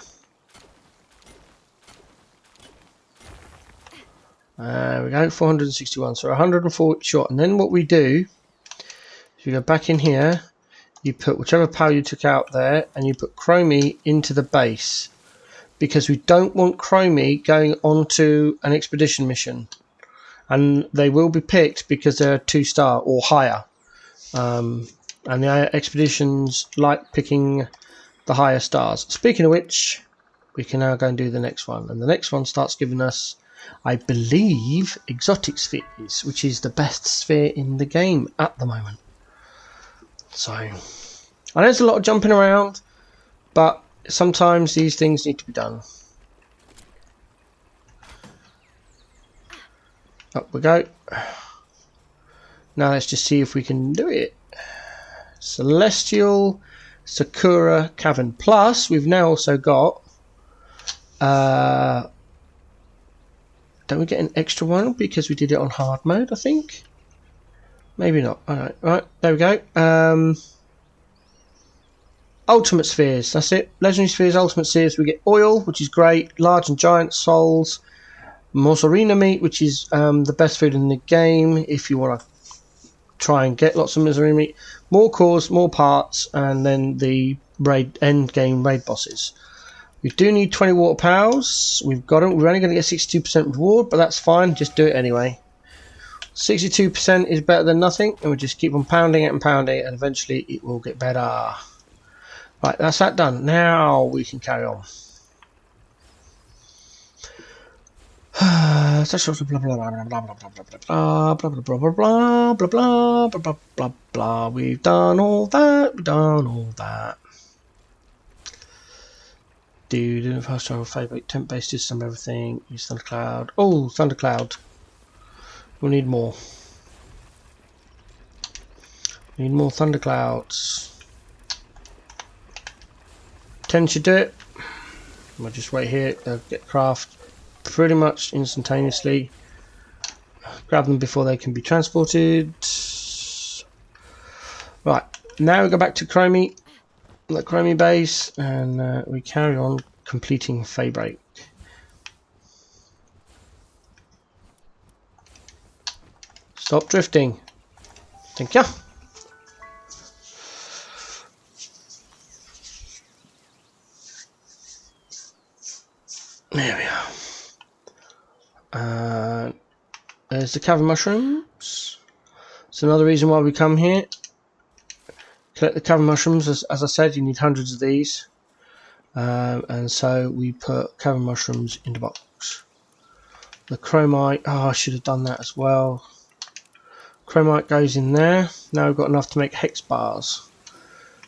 There we go, 461, so 140 short. And then what we do, is you go back in here, you put whichever power you took out there, and you put chromie into the base. Because we don't want chromie going onto an expedition mission, and they will be picked because they're 2-star or higher, and the expeditions like picking the higher stars. Speaking of which, we can now go and do the next one, and the next one starts giving us, I believe, exotic spheres, which is the best sphere in the game at the moment. So I know there's a lot of jumping around, but sometimes these things need to be done. Up we go. Now let's just see if we can do it. Celestial Sakura Cavern. Plus, we've now also got... don't we get an extra one because we did it on hard mode, I think? Maybe not. Alright, right, there we go. Ultimate spheres, that's it. Legendary spheres, ultimate spheres. We get oil, which is great. Large and giant souls. Mozzarella meat, which is the best food in the game if you want to try and get lots of mozzarella meat. More cores, more parts, and then the end game raid bosses. We do need 20 water pals. We've got them. We're only going to get 62% reward, but that's fine. Just do it anyway. 62% is better than nothing, and we'll just keep on pounding it, and eventually it will get better. Right, that's that done. Now we can carry on. We've done all that. We've done all that. Do fast travel, favorite temp based system, everything. Use thundercloud. Oh, thundercloud. We'll need more. Need more thunderclouds. 10 should do it. I'll just wait here. They'll get craft pretty much instantaneously. Grab them before they can be transported. Right, now we go back to Chromie, the Chromie base, and we carry on completing Faybreak. Stop drifting. Thank you. There we are. There's the cavern mushrooms. It's another reason why we come here. Collect the cavern mushrooms. As I said, you need hundreds of these. And so we put cavern mushrooms in the box. The chromite. Oh, I should have done that as well. Chromite goes in there. Now we've got enough to make hex bars.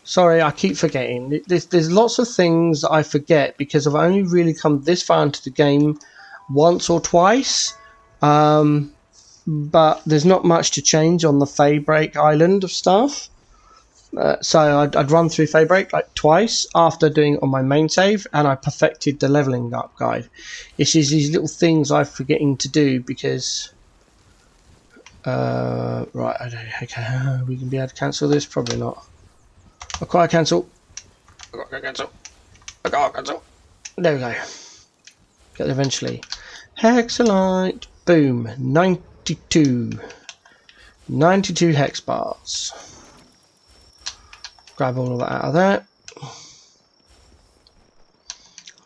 Sorry, I keep forgetting. There's lots of things that I forget because I've only really come this far into the game once or twice. But there's not much to change on the Faybreak Island of stuff. So I'd run through Faybreak like twice after doing it on my main save, and I perfected the leveling up guide. It's just these little things I'm forgetting to do because... right, okay, we can be able to cancel this? Probably not. Acquire cancel. I can't cancel. There we go. Get there eventually. Hexalite. Boom. 92. 92 hex bars. Grab all of that out of there.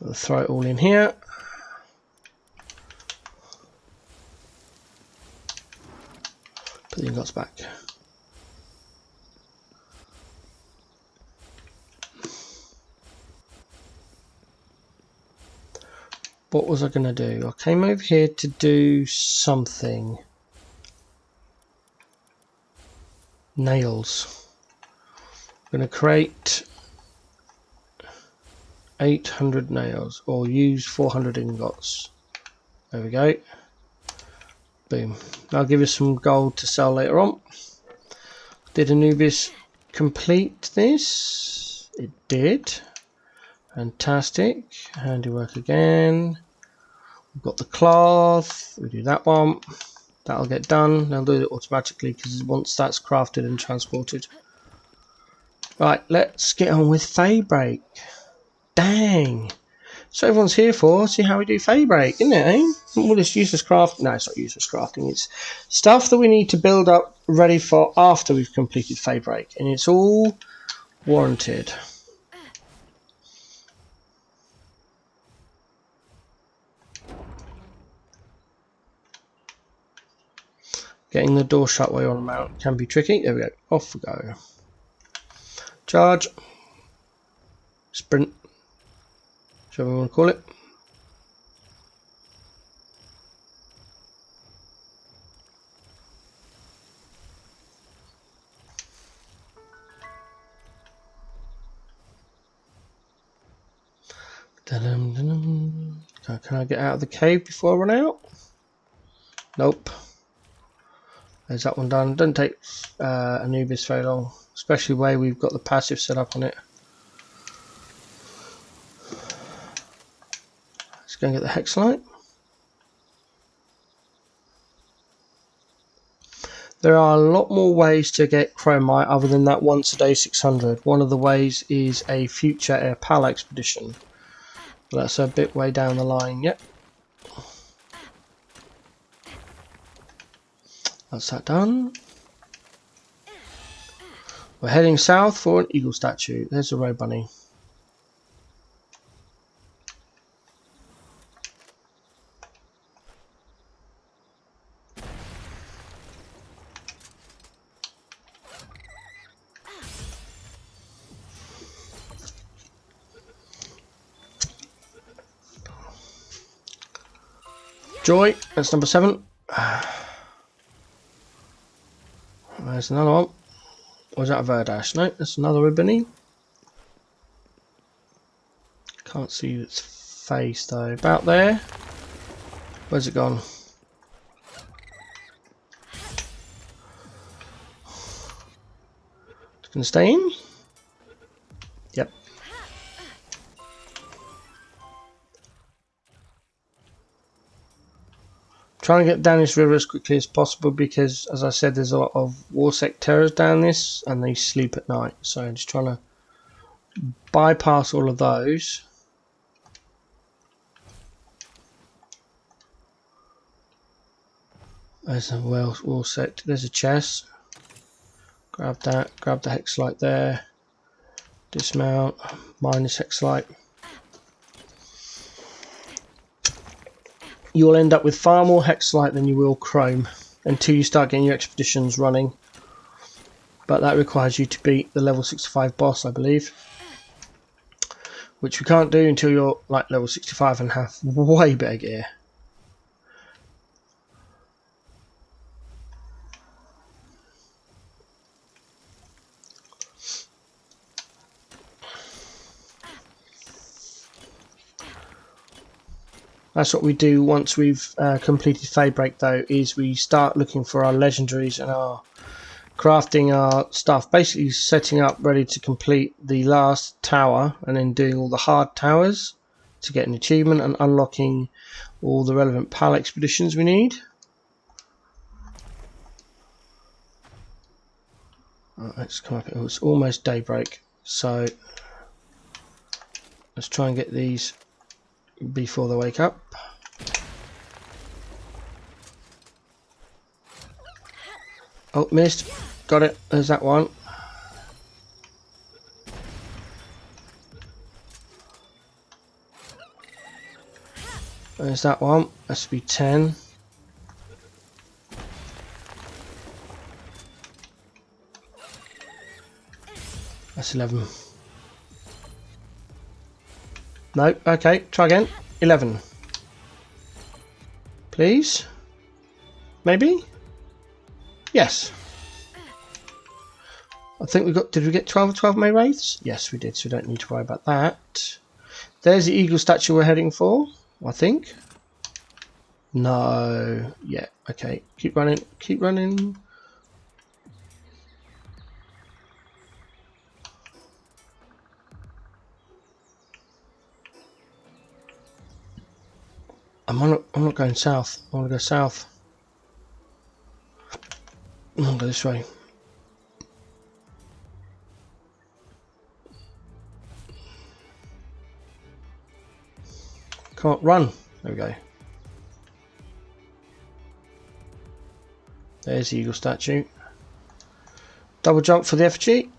I'll throw it all in here. Put the ingots back. What was I going to do? I came over here to do something. Nails. I'm going to create 800 nails, or use 400 ingots. There we go. Boom. I'll give you some gold to sell later on. Did Anubis complete this? It did. Fantastic. Handiwork again. We've got the cloth. We do that one. That'll get done. They'll do it automatically because once that's crafted and transported. Right, let's get on with Faybreak. Dang. So everyone's here for, see how we do Faybreak, isn't it, eh? All this useless craft. No, it's not useless crafting. It's stuff that we need to build up ready for after we've completed Faybreak. And it's all warranted. Getting the door shut while you're on a mount can be tricky. There we go. Off we go. Charge. Sprint. Whichever we want to call it. Can I get out of the cave before I run out? Nope. There's that one done. Doesn't take Anubis very long, especially the way we've got the passive set up on it. Let's go and get the hexalite. There are a lot more ways to get chromite other than that once a day 600. One of the ways is a future air pal expedition. That's a bit way down the line. Yep. That's that done. We're heading south for an eagle statue. There's the road bunny. Joy, that's number 7. There's another one. Was that a Verdash? No, that's another ribbony. Can't see its face though. About there. Where's it gone? It's gonna stay in? Yep. Trying to get down this river as quickly as possible because, as I said, there's a lot of Warsec terrors down this and they sleep at night. So I'm just trying to bypass all of those. There's a Warsec. There's a chest. Grab that. Grab the hexalite there. Dismount. Mine this hexalite. You'll end up with far more hexalite than you will chrome until you start getting your expeditions running. But that requires you to beat the level 65 boss, I believe. Which we can't do until you're like level 65 and have way better gear. That's what we do once we've completed Fade Break, though, is we start looking for our legendaries and our crafting our stuff, basically setting up ready to complete the last tower and then doing all the hard towers to get an achievement and unlocking all the relevant PAL expeditions we need. Right, let's come up. It's almost daybreak, so let's try and get these before they wake up. Oh, missed. Got it. There's that one. There's that one. That's to be 10. That's 11. No, okay, try again. 11. Please? Maybe? Yes. I think we got, did we get 12 May Wraiths? Yes, we did, so we don't need to worry about that. There's the eagle statue we're heading for, I think. No, yeah, okay, keep running, keep running. I'm not going south. I want to go south. I'll go this way. Can't run. There we go. There's the eagle statue. Double jump for the effigy.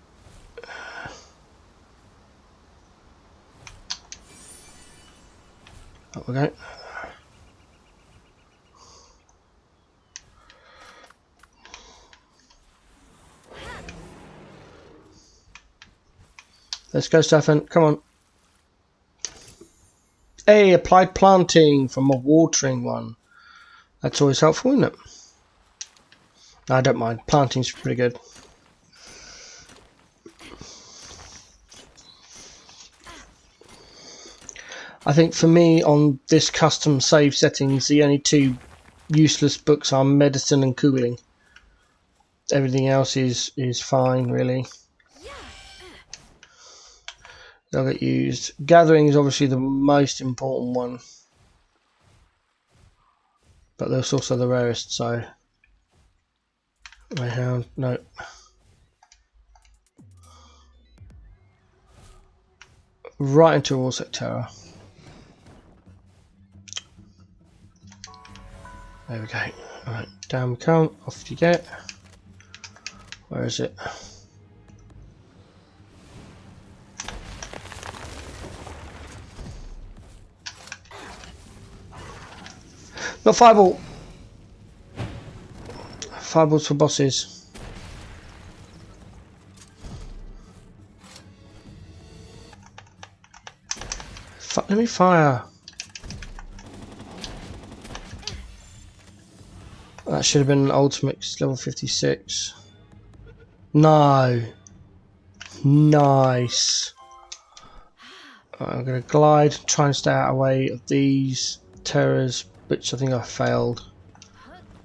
Up we go. Let's go, Stefan. Come on. Hey, applied planting from a watering one. That's always helpful, isn't it? I don't mind. Planting's pretty good. I think for me on this custom save settings, the only two useless books are medicine and cooling. Everything else is fine, really. They'll get used. Gathering is obviously the most important one, but that's also the rarest. So, Greyhound, no. Right into War Terror. There we go. Alright, down we come. Off you get. Where is it? Not fireball. Fireballs for bosses. Let me fire. That should have been an ultimate level 56. No. Nice. Right, I'm going to glide, try and stay out of the way of these terrors, which I think I failed.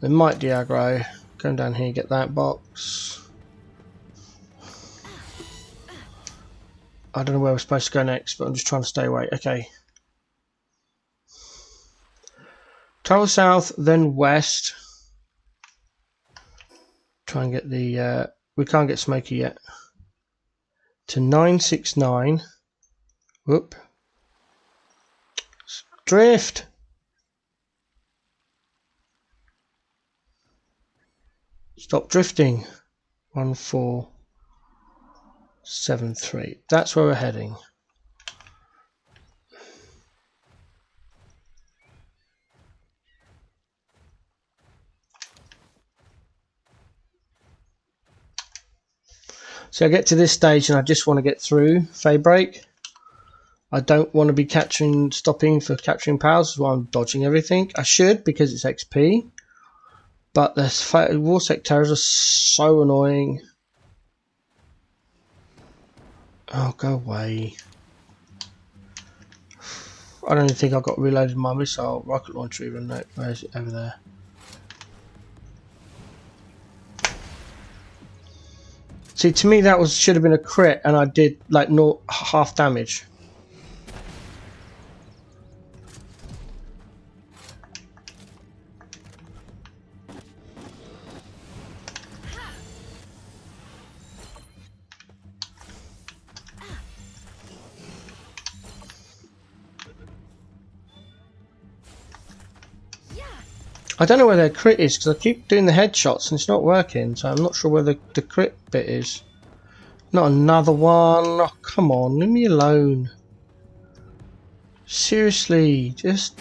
They might de-aggro. Going down here, get that box. I don't know where we're supposed to go next, but I'm just trying to stay away. Okay. Travel south, then west. Try and get the... we can't get Smoky yet. To 969. Whoop. Drift! Stop drifting. 1473. That's where we're heading. So I get to this stage and I just want to get through Fade Break. I don't want to be stopping for capturing powers, while I'm dodging everything. I should, because it's XP. But the Warsec Terrors are so annoying. Oh, go away. I don't even think I got reloaded my missile rocket launcher even. Where is it? Over there. See, to me that should have been a crit, and I did like half damage. I don't know where their crit is because I keep doing the headshots and it's not working, so I'm not sure where the crit bit is. Not another one. Oh, come on, leave me alone. Seriously, just...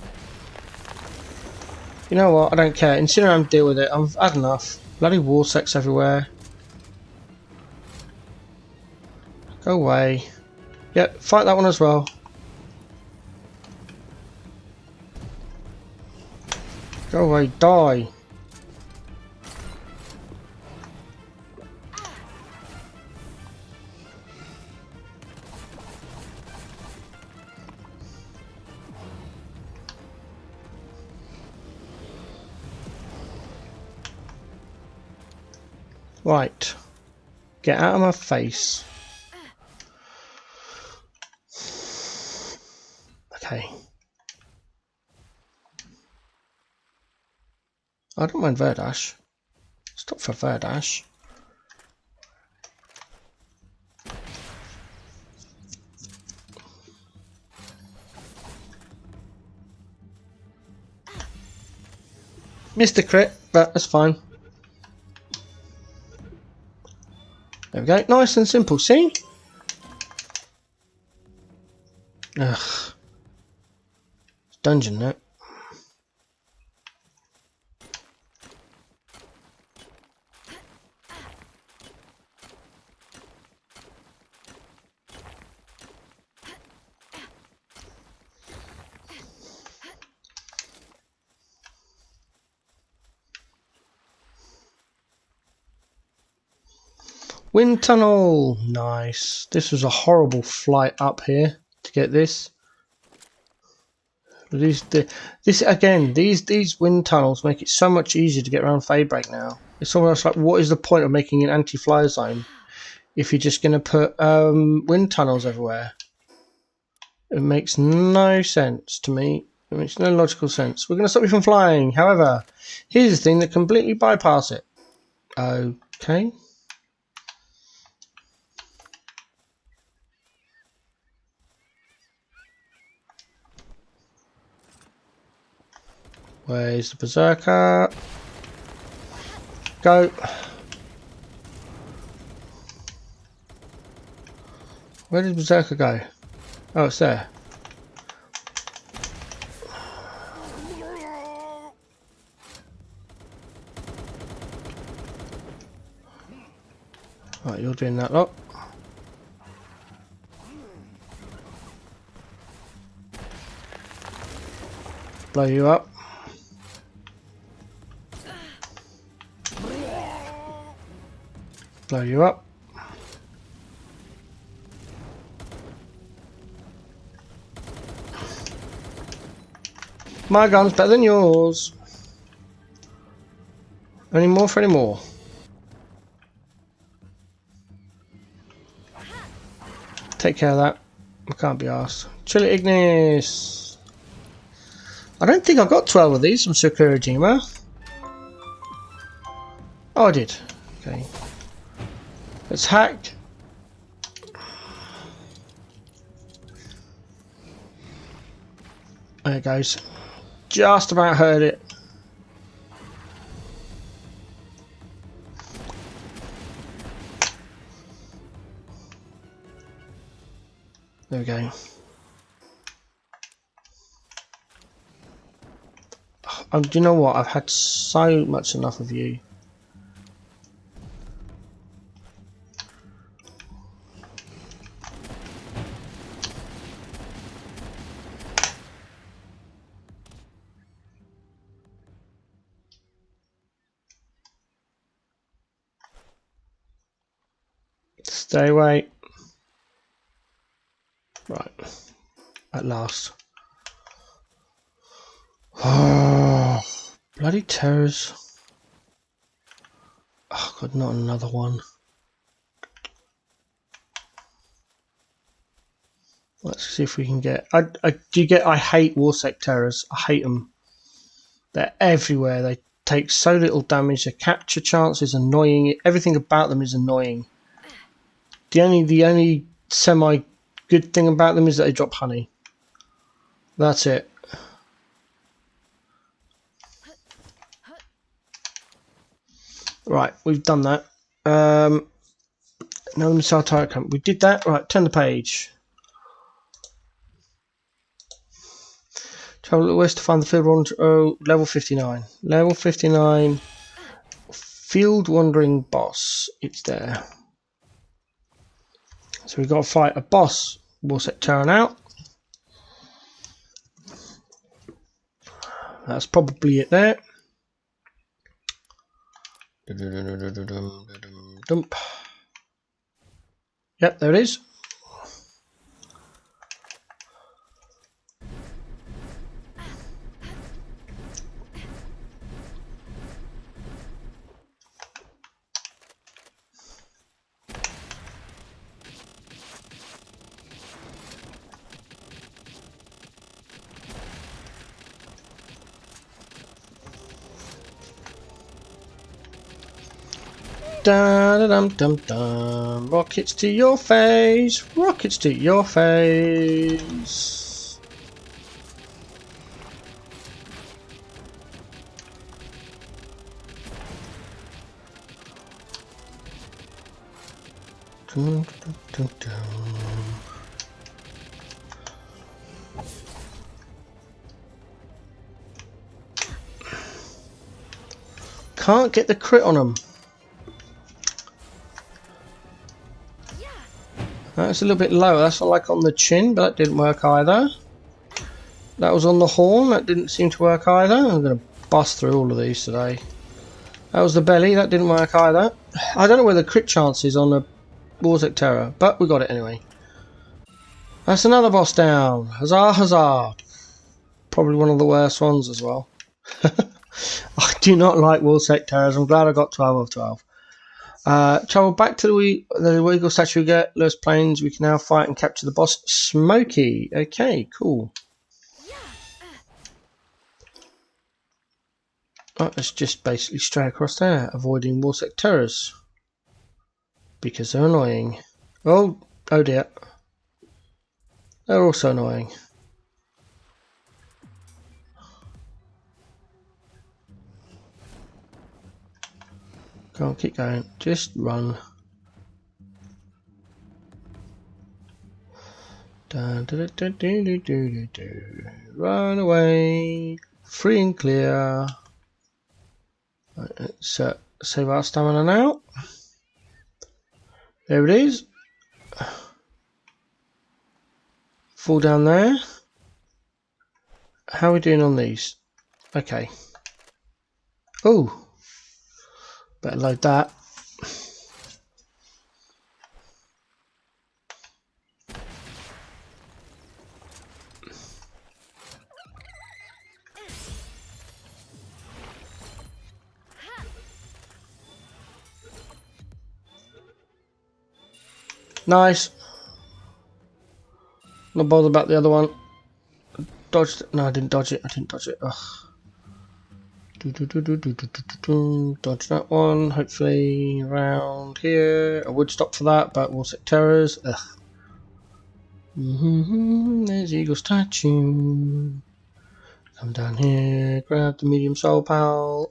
You know what, I don't care. Incinerate, deal with it. I've had enough. Bloody war sex everywhere. Go away. Yep, fight that one as well. Go away, die. Right. Get out of my face. Okay. I don't mind Verdash. Stop for Verdash. Missed a crit, but that's fine. There we go. Nice and simple, see? Ugh. Dungeon, that. Wind tunnel, nice. This was a horrible flight up here to get this. These wind tunnels make it so much easier to get around Faybreak now. It's almost like, what is the point of making an anti-fly zone if you're just going to put wind tunnels everywhere? It makes no sense to me. It makes no logical sense. We're going to stop you from flying. However, here's the thing that completely bypass it. Okay. Where's the Berserker? Go. Where did Berserker go? Oh, it's there. Right, you're doing that lot. Blow you up. Blow you up. My gun's better than yours. Any more for any more. Take care of that. I can't be arsed. Chili Ignis. I don't think I got 12 of these from Sakurajima. Oh, I did. Okay. Let's hack. There it goes. Just about heard it. There we go. Do you know what? I've had so much enough of you. Stay away. Right. At last. Oh, bloody terrors. Oh god, not another one. Let's see if we can get... I hate Warsec terrors. I hate them. They're everywhere. They take so little damage. The capture chance is annoying. Everything about them is annoying. The only semi good thing about them is that they drop honey. That's it. Right, we've done that. Now the missile turret camp. We did that. Right, turn the page. Travel west to find the field level 59. Level 59 field wandering boss. It's there. So we've got to fight a boss. We'll set Terran out. That's probably it there. Dump. Yep, there it is. Dum-dum-dum-dum. Rockets to your face. Rockets to your face. Dum-dum-dum-dum. Can't get the crit on them. That's a little bit low. That's like on the chin, but that didn't work either. That was on the horn. That didn't seem to work either. I'm going to bust through all of these today. That was the belly. That didn't work either. I don't know where the crit chance is on the Warsec Terror, but we got it anyway. That's another boss down. Huzzah, huzzah. Probably one of the worst ones as well. I do not like Warsec Terrors. I'm glad I got 12 of 12. Travel back to the Eagle statue. Get Lewis Plains. We can now fight and capture the boss, Smokey. Okay, cool. Right, let's just basically stray across there, avoiding Warsec Terrors because they're annoying. Oh dear, they're also annoying. Go on, keep going. Just run. Run away. Free and clear. Right, let's save our stamina now. There it is. Fall down there. How are we doing on these? Okay. Oh. Better load that. Nice. Not bothered about the other one. Dodged it. No, I didn't dodge it. Ugh. Dodge that one. Hopefully around here. I would stop for that, but we'll set terrors. Ugh. There's Eagle statue. Come down here. Grab the medium soul pal.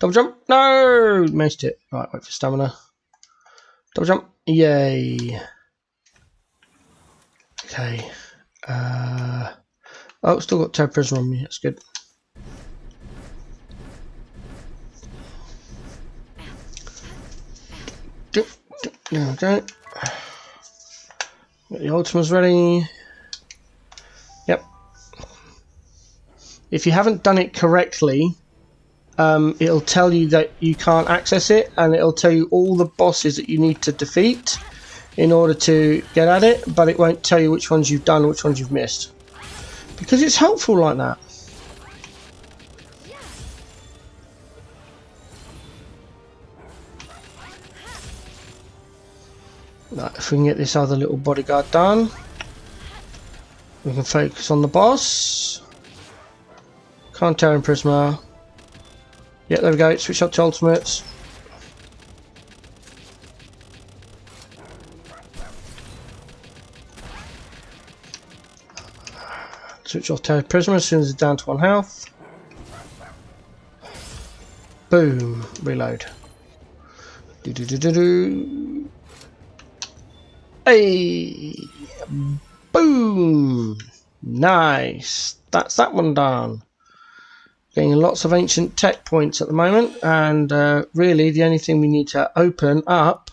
Double jump. No! Missed it. Right, wait for stamina. Double jump. Yay. Okay. Oh, still got terror prisoner on me. That's good. Okay. Get the ultimas ready. Yep. If you haven't done it correctly, it'll tell you that you can't access it, and it'll tell you all the bosses that you need to defeat in order to get at it, but it won't tell you which ones you've done and which ones you've missed. Because it's helpful like that. we can get this other little bodyguard done, we can focus on the boss. Can't tear in Prisma. Yeah, there we go. Switch up to ultimates. Switch off Terra Prisma as soon as it's down to 1 health. Boom. Reload. Do. Hey! Boom! Nice. That's that one done. Getting lots of ancient tech points at the moment, and really the only thing we need to open up,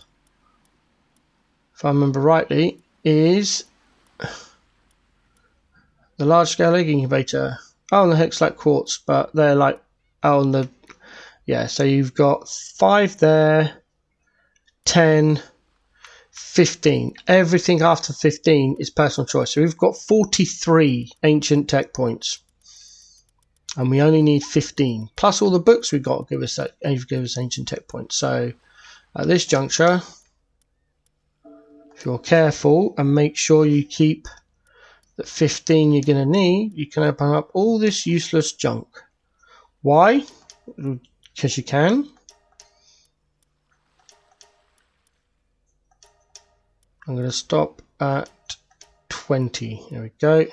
if I remember rightly, is the large scale egg incubator. Oh, and the Hexalite quartz, but they're like, oh, and the, yeah, so you've got 5 there, 10, 15. Everything after 15 is personal choice. So we've got 43 ancient tech points. And we only need 15. Plus all the books we've got give us ancient tech points. So at this juncture, if you're careful and make sure you keep the 15 you're going to need, you can open up all this useless junk. Why? Because you can. I'm going to stop at 20. There we go.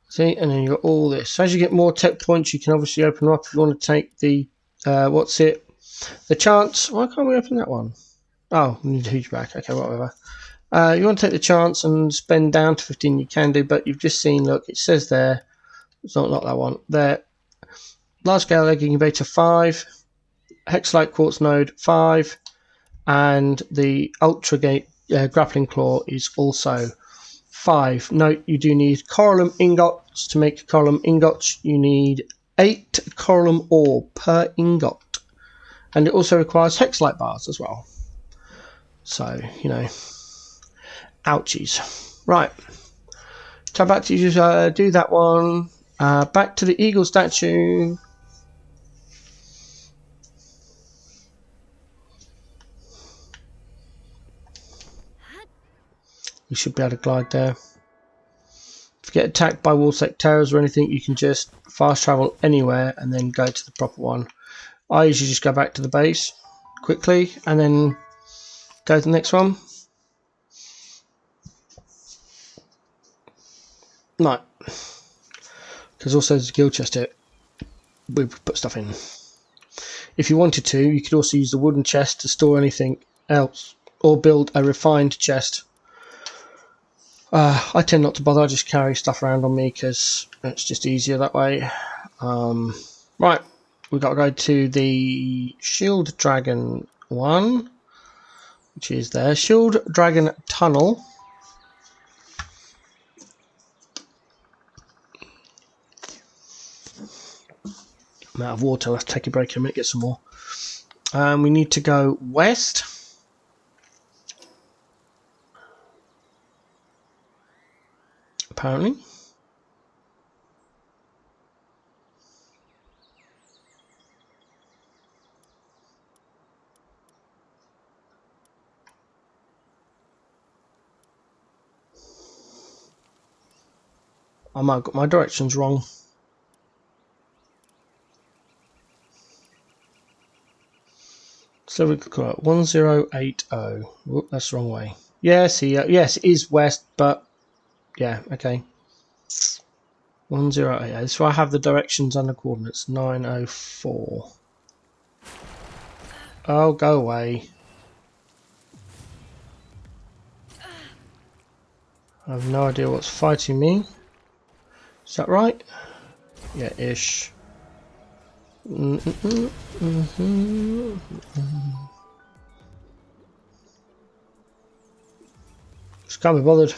See, and then you got all this. So as you get more tech points, you can obviously open up if you want to take the the chance. Why can't we open that one? Oh, we need a huge back. Okay, whatever. You want to take the chance and spend down to 15, you can do, but you've just seen, look, it says there, it's not that one. There, large scale egg incubator 5, Hexalite quartz node 5, and the ultra gate grappling claw is also 5. Note, you do need coralum ingots to make coralum ingots. You need 8 coralum ore per ingot, and it also requires hexalite bars as well. So, you know, ouchies. Right, come back to do that one. Back to the eagle statue. You should be able to glide there. If you get attacked by wall-sec terrors or anything, you can just fast travel anywhere and then go to the proper one. I usually just go back to the base quickly and then go to the next one. Right. Because also there's a guild chest here. We put stuff in. If you wanted to, you could also use the wooden chest to store anything else or build a refined chest. I tend not to bother, I just carry stuff around on me because it's just easier that way. Right, we've got to go to the Shield Dragon one, which is there. Shield Dragon Tunnel. I'm out of water, I'll have to take a break in a minute, get some more. We need to go west. Apparently. I might have got my directions wrong. So we could go 1080. Whoop, that's the wrong way. Yes, yes, it is west, but yeah, okay. 1080. So I have the directions and the coordinates. 904. Oh, go away. I have no idea what's fighting me. Is that right? Yeah, ish. Just can't be bothered.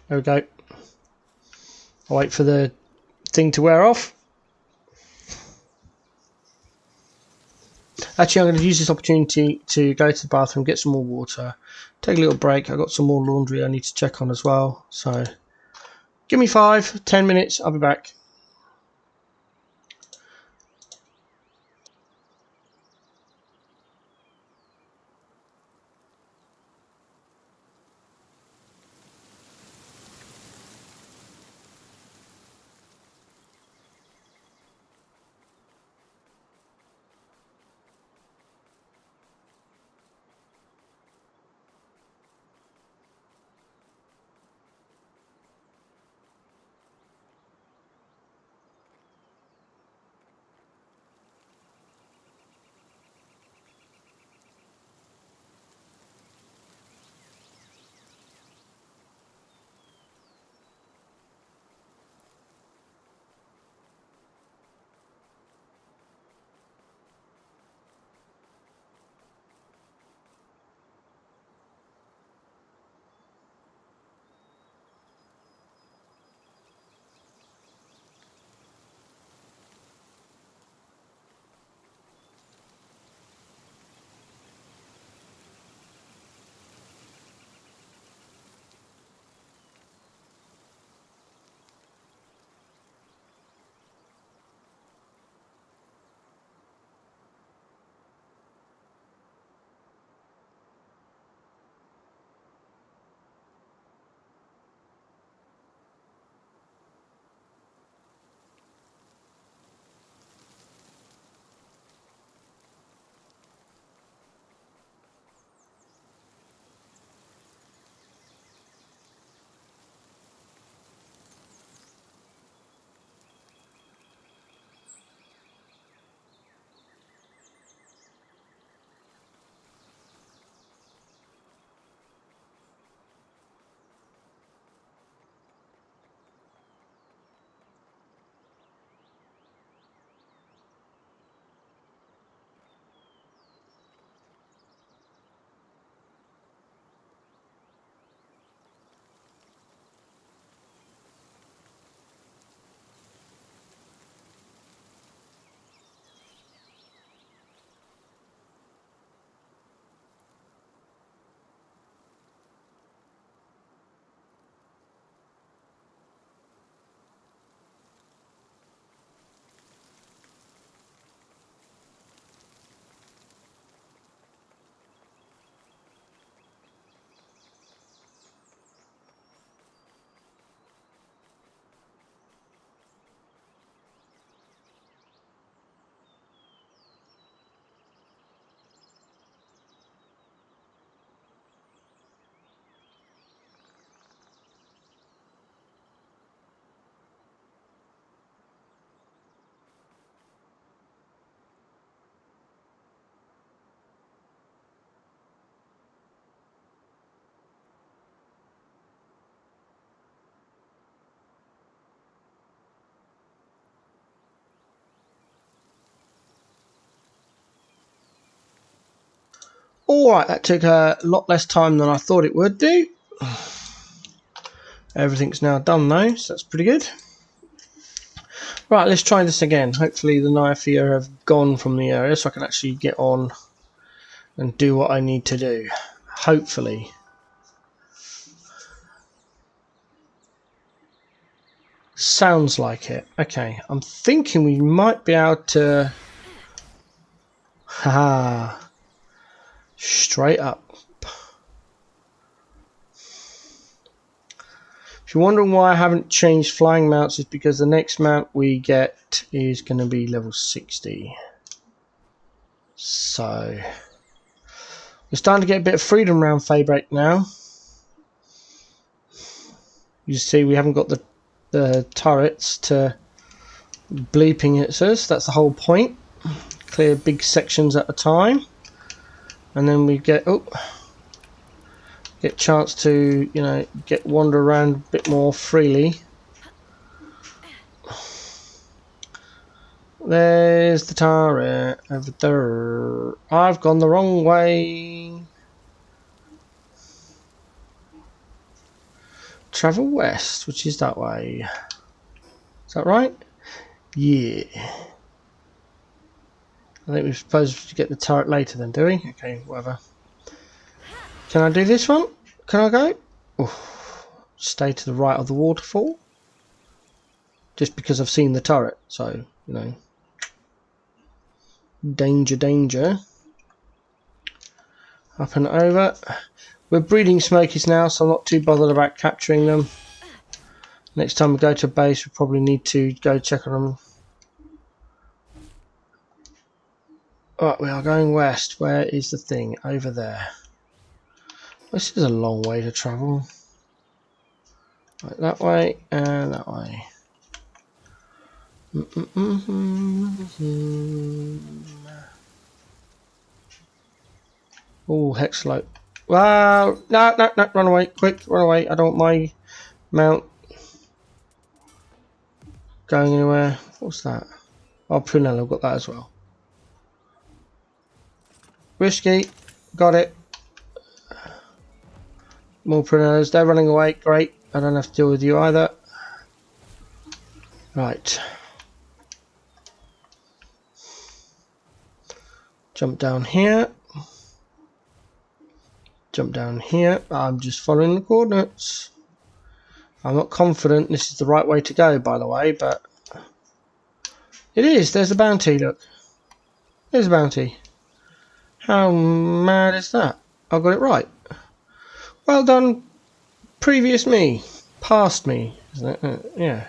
There we go. I'll wait for the thing to wear off. Actually, I'm going to use this opportunity to go to the bathroom, get some more water, take a little break. I've got some more laundry I need to check on as well. So give me 5-10 minutes, I'll be back. Alright, that took a lot less time than I thought it would do. Everything's now done though, so that's pretty good. Right, let's try this again. Hopefully the knife here have gone from the area so I can actually get on and do what I need to do. Hopefully. Sounds like it. Okay, I'm thinking we might be able to... Haha. Straight up. If you're wondering why I haven't changed flying mounts, it's because the next mount we get is going to be level 60. So we're starting to get a bit of freedom around Faybreak now. You see we haven't got the turrets to bleeping at us. That's the whole point. Clear big sections at a time. And then we get chance to, you know, wander around a bit more freely. There's the turret over there. I've gone the wrong way. Travel west, which is that way. Is that right? Yeah. I think we're supposed to get the turret later then, do we? Okay, whatever. Can I do this one? Can I go? Oof. Stay to the right of the waterfall. Just because I've seen the turret, so, you know. Danger, danger. Up and over. We're breeding smokies now, so I'm not too bothered about capturing them. Next time we go to a base, we probably need to go check on them. Right, we are going west. Where is the thing? Over there. This is a long way to travel. Right, that way and that way. Oh, heck slope. Wow! No, no, no! Run away! Quick, run away! I don't want my mount going anywhere. What's that? Oh, Prunella, I've got that as well. Risky, got it. More Prunellas, they're running away. Great, I don't have to deal with you either. Right. Jump down here. Jump down here. I'm just following the coordinates. I'm not confident this is the right way to go, by the way, but it is. There's a bounty, look. There's a bounty. How mad is that? I got it right. Well done, previous me. Past me, isn't it? Yeah.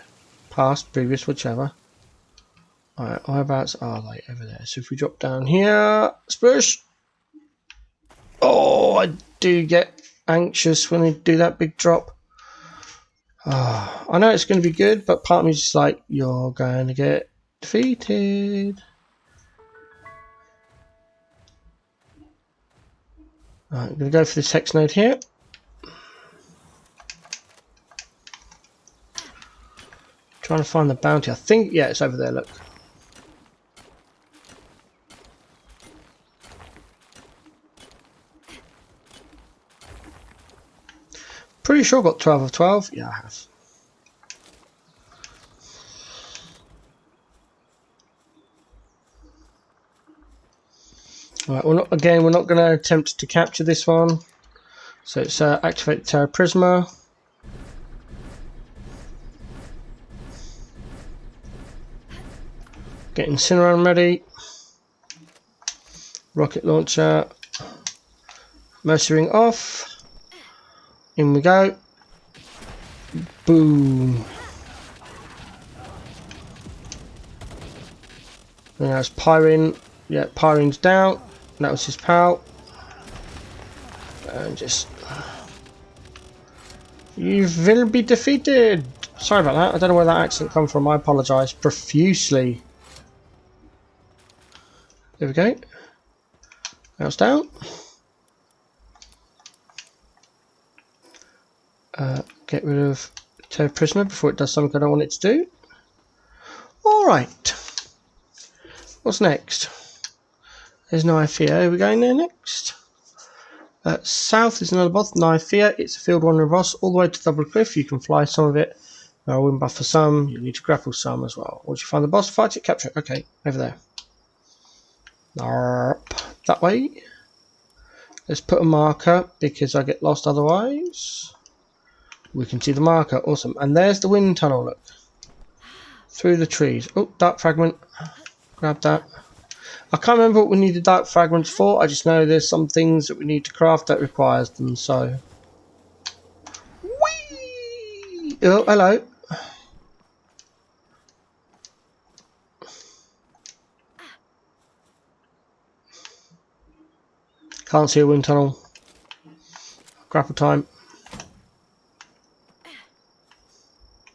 Past, previous, whichever. Alright, whereabouts are they? Over there. So if we drop down here, spush. Oh, I do get anxious when they do that big drop. Oh, I know it's going to be good, but part of me is just like, you're going to get defeated. Right, I'm going to go for this hex node here. Trying to find the bounty. I think, yeah, it's over there, look. Pretty sure I got 12 of 12. Yeah, I have. Alright, we're not going to attempt to capture this one. So it's activate Terra Prisma. Get Incineron ready. Rocket launcher. Mercy ring off. In we go. Boom. And that's Pyrin. Yeah, Pyrin's down. That was his pal. And just... You will be defeated! Sorry about that. I don't know where that accent come from. I apologise profusely. There we go. Now it's down. Get rid of Terra Prisma before it does something I don't want it to do. Alright. What's next? There's no knife here. Are we going there next? South is another boss, Nifea. It's a field wandering boss all the way to Double Cliff. You can fly some of it. Wind buff for some. You need to grapple some as well. Once you find the boss, fight it, capture it. Okay, over there. That way. Let's put a marker because I get lost otherwise. We can see the marker. Awesome. And there's the wind tunnel. Look. Through the trees. Oh, dark fragment. Grab that. I can't remember what we need the dark fragments for. I just know there's some things that we need to craft that requires them. So. Whee! Oh, hello. Can't see a wind tunnel. Grapple time.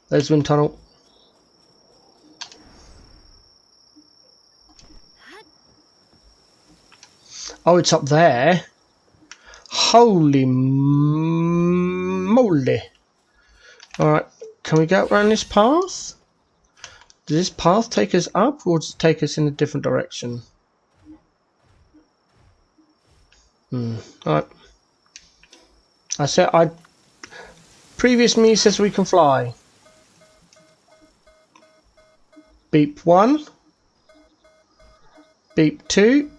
There's wind tunnel. Oh, it's up there. Holy moly. Alright, can we go around this path? Does this path take us up or does it take us in a different direction? Alright. Previous me says we can fly. Beep 1. Beep 2.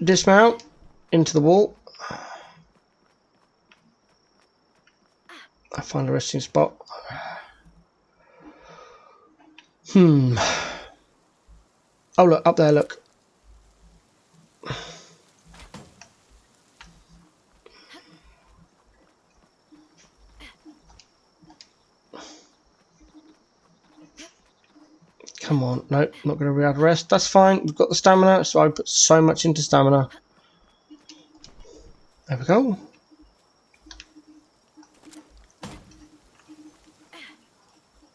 Dismount into the wall. I find a resting spot. Oh look, up there, look. Come on, nope, not going to be able to rest. That's fine, we've got the stamina, so I put so much into stamina. There we go.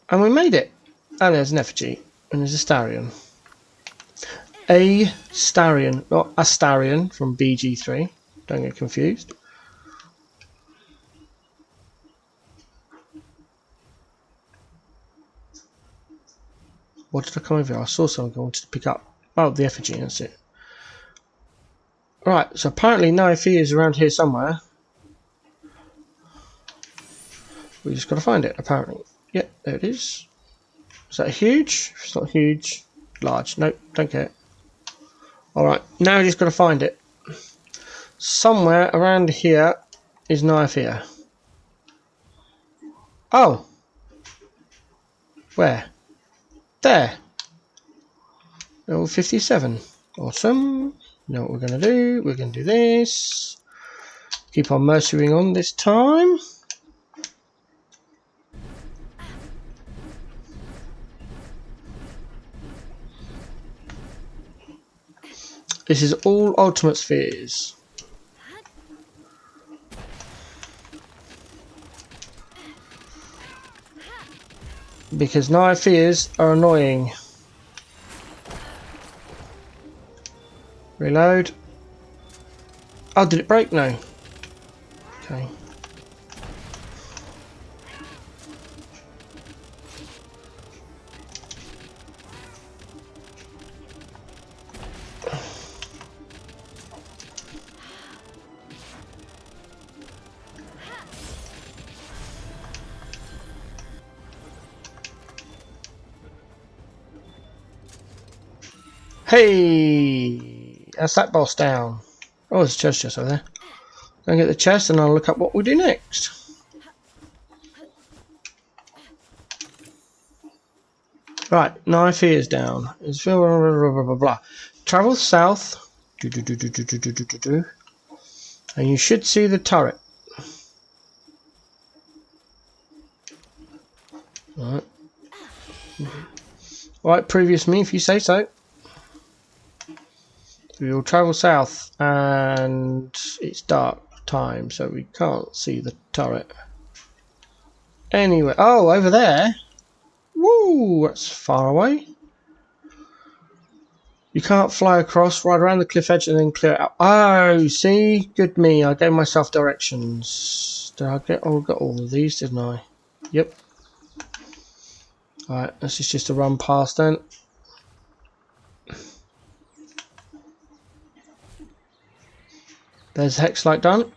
And we made it. And there's an effigy, and there's a Starion. A Starion, not Astarion from BG3. Don't get confused. What did I come over here? I saw something I wanted to pick up. Oh, the effigy, that's it. Right, so apparently Nifea is around here somewhere. We just got to find it, apparently. Yep, there it is. Is that huge? It's not huge. Large. Nope, don't care. Alright, now we just got to find it. Somewhere around here is Nifea. Oh! Where? There. Level 57. Awesome. You know what we're going to do? We're going to do this. Keep our mercy ring on this time. This is all ultimate spheres. Because Nifeas are annoying. Reload. Oh, did it break? No. Okay. Hey! That's that boss down. Oh, there's a chest over there. Go and get the chest and I'll look up what we do next. Right, Nifea is down. It's blah, blah, blah, blah, blah. Travel south. And you should see the turret. Alright. Right, previous me if you say so. We will travel south and it's dark time so we can't see the turret. Anyway, oh, over there. Woo, that's far away. You can't fly across, right around the cliff edge and then clear it out. Oh, see? Good me, I gave myself directions. Did I get, oh, I got all of these, didn't I? Yep. Alright, this is just a run past then. There's the hex light done.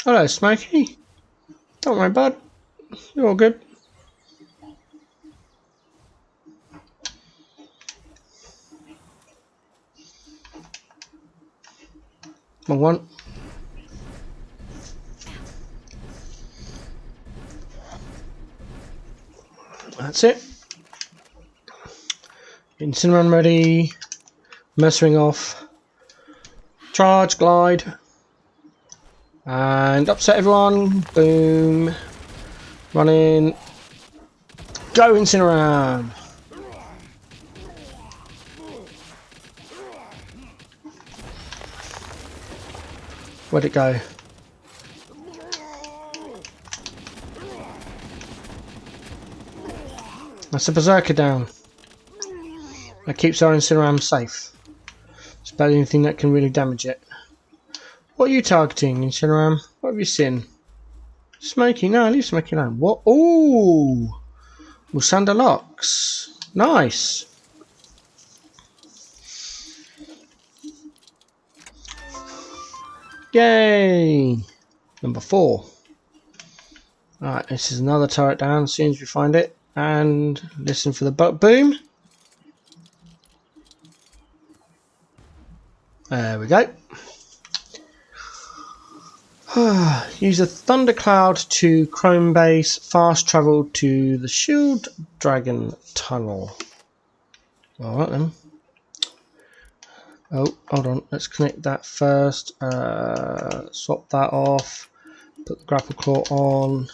Hello, Smokey. Don't worry, bud. You're all good. Wrong one. That's it. Incineron ready. Messering off. Charge, glide. And upset everyone. Boom. Running. Go, Incineron. Where'd it go? That's a Berserker down. That keeps our Incineram safe. It's about the only thing that can really damage it. What are you targeting, Incineram? What have you seen? Smoky? No, leave Smoky alone. What? Ooh! Musanda Locks. Nice! Yay! Number 4. Alright, this is another turret down as soon as we find it. And listen for the boom. There we go. Use a thundercloud to Chrome Base. Fast travel to the Shield Dragon Tunnel. Alright then. Oh, hold on. Let's connect that first. Swap that off. Put the grapple claw on.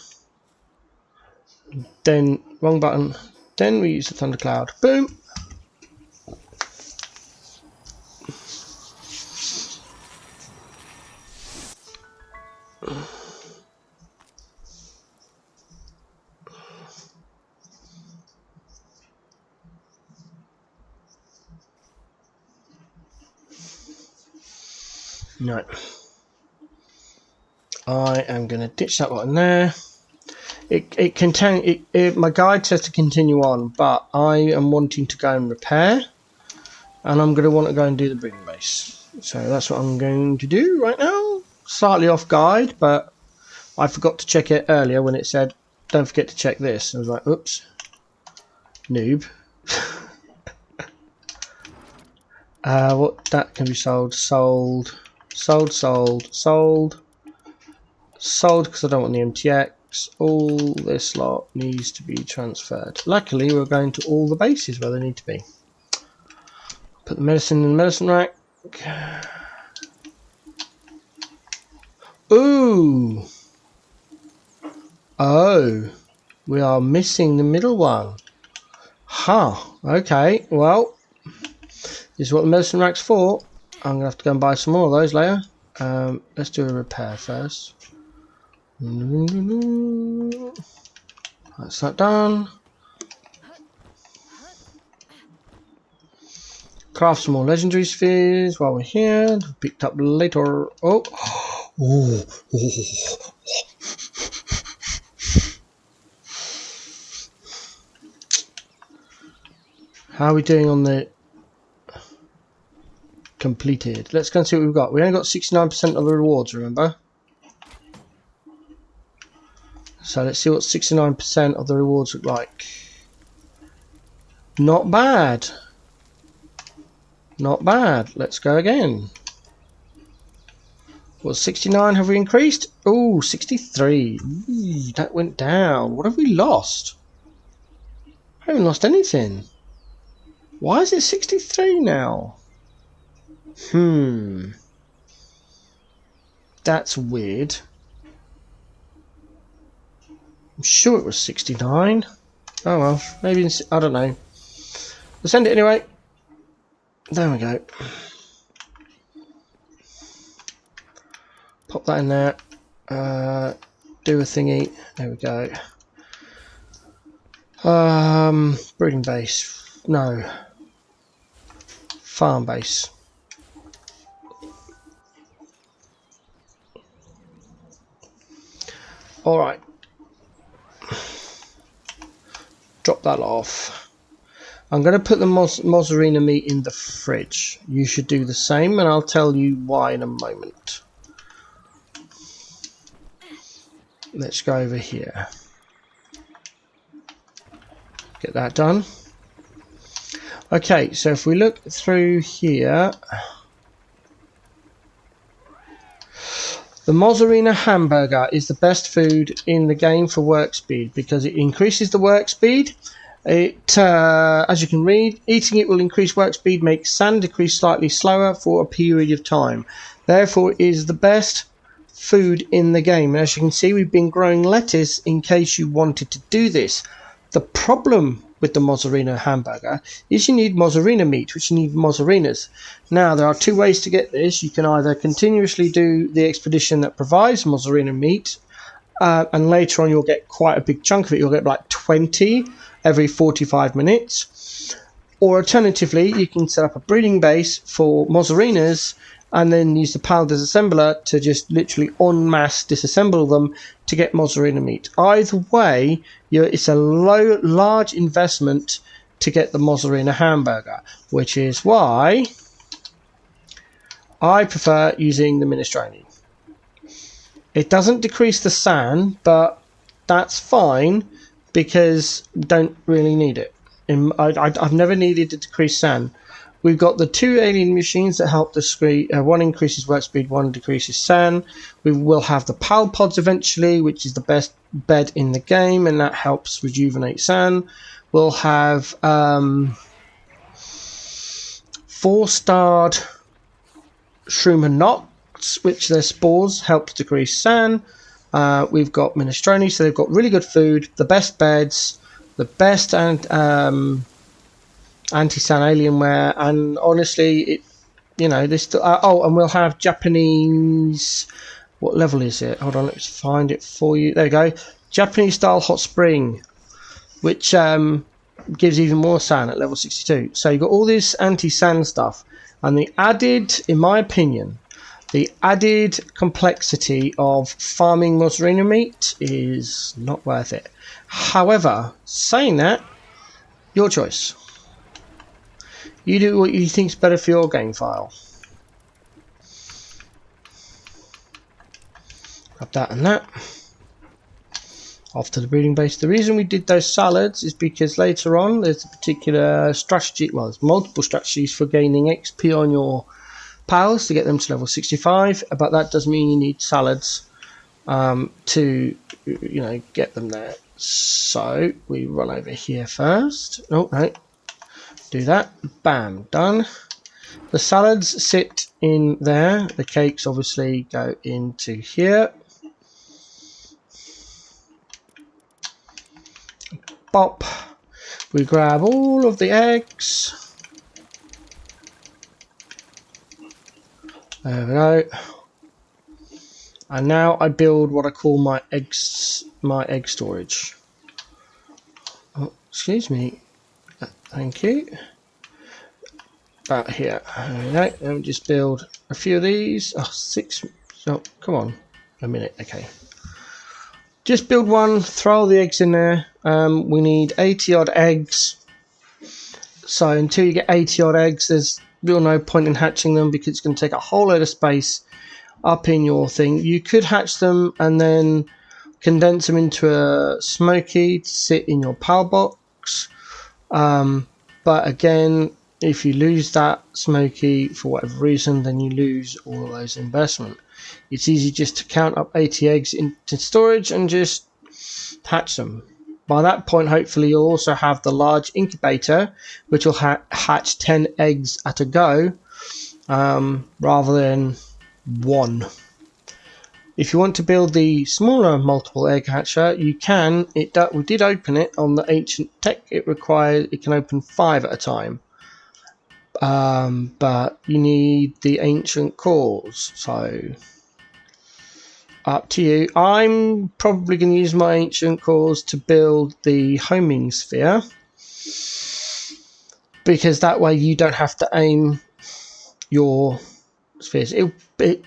Then, wrong button. Then we use the thundercloud. Boom! No. I am going to ditch that button there. My guide says to continue on, but I am wanting to go and repair, and I'm going to want to go and do the breeding base. So that's what I'm going to do right now. Slightly off guide, but I forgot to check it earlier when it said, don't forget to check this. I was like, oops, noob. What that can be sold, sold because I don't want the MTX. All this lot needs to be transferred. Luckily, we're going to all the bases where they need to be. Put the medicine in the medicine rack. Ooh! Oh! We are missing the middle one. Huh. Okay, well, this is what the medicine rack's for. I'm going to have to go and buy some more of those later. Let's do a repair first. That's that done. Craft some more legendary spheres while we're here. Picked up later. Oh. Ooh. How are we doing on the completed? Let's go and see what we've got. We only got 69% of the rewards, remember? So let's see what 69% of the rewards look like. Not bad. Not bad. Let's go again. Well, 69 have we increased? Oh, 63. Eee, that went down. What have we lost? I haven't lost anything. Why is it 63 now? That's weird. I'm sure it was 69. Oh well, maybe, I don't know. We'll send it anyway. There we go. Pop that in there. Do a thingy. There we go. Breeding base. No. Farm base. Alright. Drop that off. I'm going to put the mozzarella meat in the fridge. You should do the same, and I'll tell you why in a moment. Let's go over here. Get that done. Okay, so if we look through here, the mozzarella hamburger is the best food in the game for work speed because it increases the work speed. It, as you can read, eating it will increase work speed, make sand decrease slightly slower for a period of time. Therefore, it is the best food in the game. And as you can see, we've been growing lettuce in case you wanted to do this. The problem with the mozzarella hamburger is you need mozzarella meat, which you need mozzarellas. Now, there are two ways to get this. You can either continuously do the expedition that provides mozzarella meat, and later on you'll get quite a big chunk of it. You'll get like 20 every 45 minutes. Or alternatively, you can set up a breeding base for mozzarellas and then use the Palworld disassembler to just literally en masse disassemble them to get mozzarella meat. Either way, it's a large investment to get the mozzarella hamburger, which is why I prefer using the minestrone. It doesn't decrease the SAN, but that's fine because we don't really need it. I've never needed to decrease SAN. We've got the two alien machines that help the screen. One increases work speed, one decreases SAN. We will have the PAL pods eventually, which is the best bed in the game, and that helps rejuvenate SAN. We'll have 4-starred Shroom and Nox, which their spores help decrease SAN. We've got minestrone, so they've got really good food, the best beds, the best and anti-SAN Alienware, and honestly, this. Oh, and we'll have Japanese. What level is it? Hold on, let's find it for you. There you go. Japanese style hot spring, which gives even more SAN at level 62. So you've got all this anti-SAN stuff, and the added, in my opinion, the added complexity of farming mozzarella meat is not worth it. However, saying that, your choice. You do what you think's better for your game file. Grab that and that. Off to the breeding base. The reason we did those salads is because later on there's a particular strategy. Well, there's multiple strategies for gaining XP on your pals to get them to level 65. But that does mean you need salads to get them there. So we run over here first. Oh no. Do that, bam, done. The salads sit in there, the cakes obviously go into here. Bop, we grab all of the eggs. There we go. And now I build what I call my egg storage. Oh, excuse me. Thank you. About here. There we go. Let me just build a few of these. Oh, 6. Oh, come on. A minute. Okay. Just build one. Throw all the eggs in there. We need 80 odd eggs. So until you get 80 odd eggs, there's real no point in hatching them because it's going to take a whole load of space up in your thing. You could hatch them and then condense them into a smoky to sit in your PAL box. But again, if you lose that smoky for whatever reason, then you lose all of those investment. It's easy just to count up 80 eggs into storage and just hatch them. By that point, hopefully you'll also have the large incubator, which will hatch 10 eggs at a go, rather than one. If you want to build the smaller multiple egg hatcher, you can. We did open it on the ancient tech. It can open 5 at a time, but you need the ancient cores. So up to you. I'm probably going to use my ancient cores to build the homing sphere, because that way you don't have to aim your spheres. It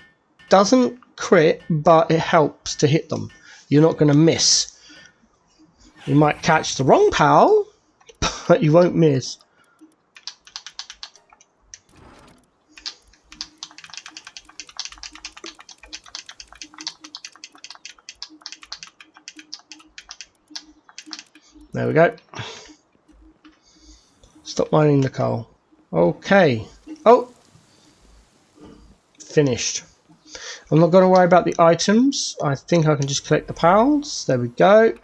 doesn't crit, but it helps to hit them. you're not going to miss. You might catch the wrong pal, but you won't miss. There we go. Stop mining the coal. Okay. Oh! Finished. I'm not going to worry about the items. I think I can just collect the pals. There we go.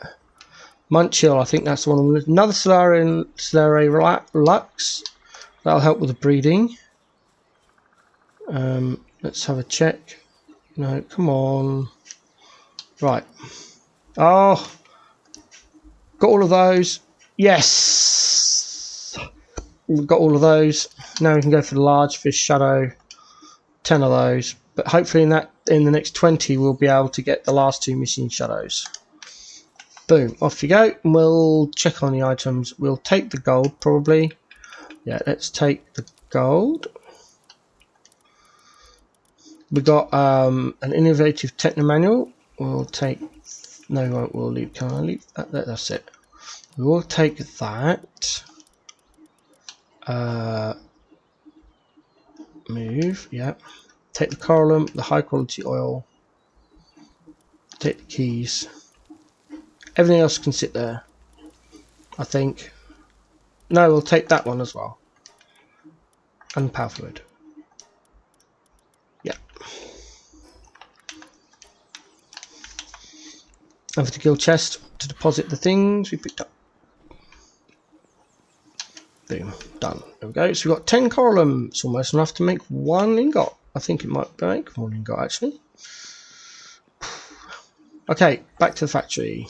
Munchill, I think that's the one. Another Solare Lux. That'll help with the breeding. Let's have a check. No, come on. Right. Oh! Got all of those. Yes! We've got all of those. Now we can go for the large fish shadow. 10 of those. But hopefully in the next 20 we'll be able to get the last 2 missing shadows. Boom. Off you go. And we'll check on the items. We'll take the gold probably. Yeah, let's take the gold. We got an innovative techno manual. We'll take... No, we won't. We'll leave. Can I leave that? That's it. We will take that. Move. Yeah. Take the coralum, the high quality oil. Take the keys. Everything else can sit there, I think. No, we'll take that one as well. And power fluid. Yeah. Over to guild chest to deposit the things we picked up. Boom. Done. There we go. So we've got 10 coralum. It's almost enough to make 1 ingot. I think it might make 1 ingot actually. Okay, back to the factory.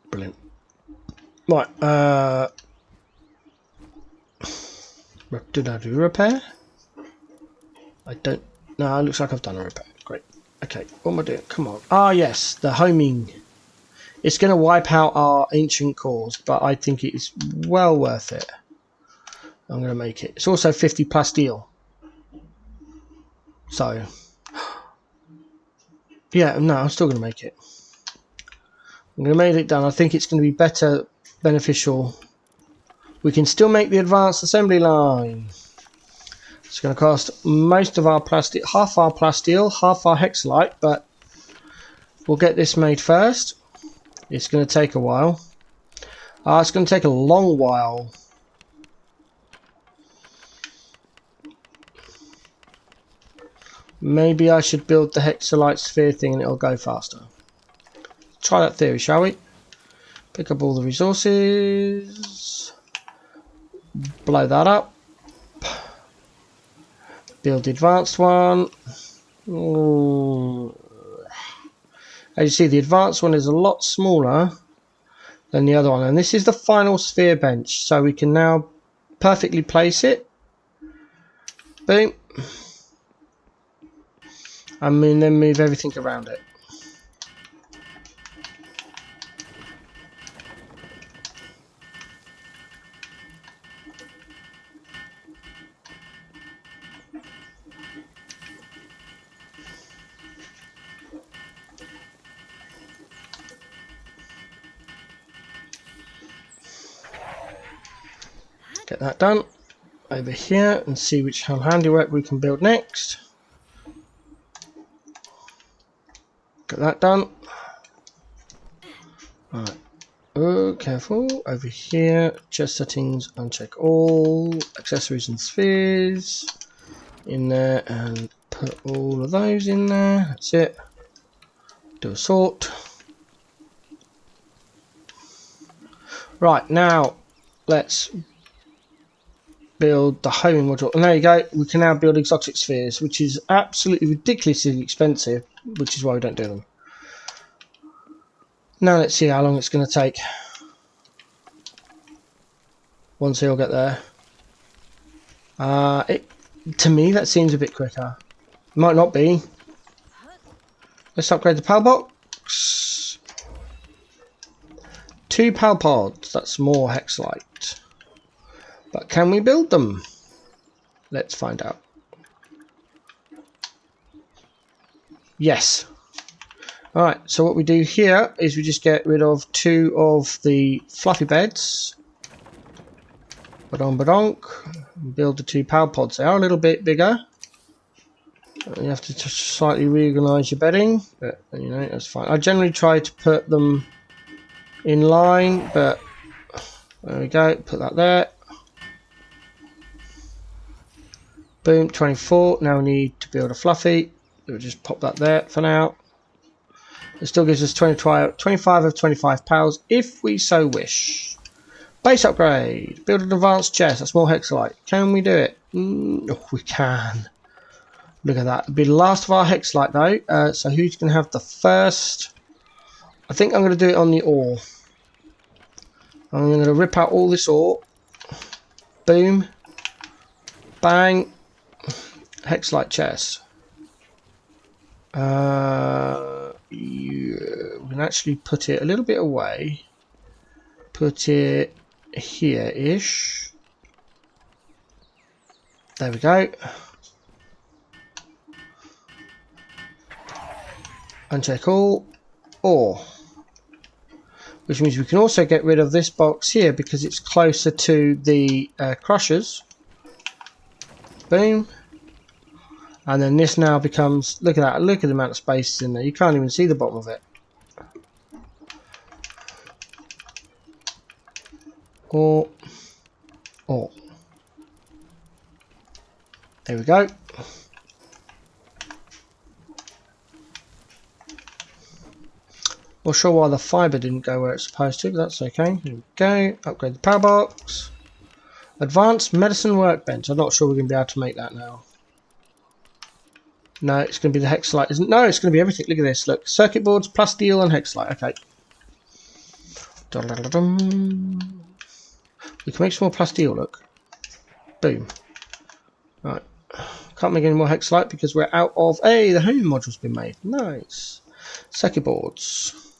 Brilliant. Right, did I do a repair? I don't... No, it looks like I've done a repair. Great. Okay, what am I doing? Come on. Ah, yes, the homing. It's going to wipe out our ancient cores, but I think it is well worth it. I'm going to make it. It's also 50 plasteel. So, yeah, no, I'm still going to make it. I'm going to make it done. I think it's going to be better, beneficial. We can still make the advanced assembly line. It's going to cost most of our plastic, half our plasteel, half our hexalite, but we'll get this made first. It's going to take a while. It's going to take a long while. Maybe I should build the hexalite sphere thing and it'll go faster. Try that theory, shall we? Pick up all the resources. Blow that up. Build the advanced one. Ooh. As you see, the advanced one is a lot smaller than the other one. And this is the final sphere bench. So we can now perfectly place it. Boom. And then move everything around it. Get that done. Over here and see which handiwork we can build next. Get that done. Right. Oh, careful. Over here, chest settings, uncheck all, accessories and spheres. In there and put all of those in there. That's it. Do a sort. Right, now let's build the homing module. And there you go. We can now build exotic spheres, which is absolutely ridiculously expensive, which is why we don't do them. Now let's see how long it's going to take. Once he'll get there. To me, that seems a bit quicker. Might not be. Let's upgrade the power box. 2 2 pal pods. That's more hexalite. But can we build them? Let's find out. Yes. Alright, so what we do here is we just get rid of 2 of the fluffy beds. Badonk. Build the 2 pal pods. They are a little bit bigger. You have to slightly reorganise your bedding, but you know, that's fine. I generally try to put them in line, but there we go, put that there. Boom, 24. Now we need to build a fluffy. We'll just pop that there for now. It still gives us 25 of 25 pals if we so wish. Base upgrade. Build an advanced chest. That's more hexalite. Can we do it? Oh, we can. Look at that. It'll be the last of our hexalite though. So who's going to have the first? I think I'm going to do it on the ore. I'm going to rip out all this ore. Boom. Bang. Hexalite chest. We can actually put it a little bit away. Put it here-ish. There we go. Uncheck all. Ore. Which means we can also get rid of this box here because it's closer to the crushers. Boom. And then this now becomes, look at that, look at the amount of space in there. You can't even see the bottom of it. Or. There we go. Not sure why the fibre didn't go where it's supposed to, but that's okay. Here we go. Upgrade the power box. Advanced medicine workbench. I'm not sure we're going to be able to make that now. No, it's going to be the hexalite, isn't it? No, it's going to be everything. Look at this. Look, circuit boards, plasteel, and hexalite. Okay. We can make some more plasteel. Look. Boom. Right. Can't make any more hexalite because we're out of. Hey, the home module's been made. Nice. Circuit boards.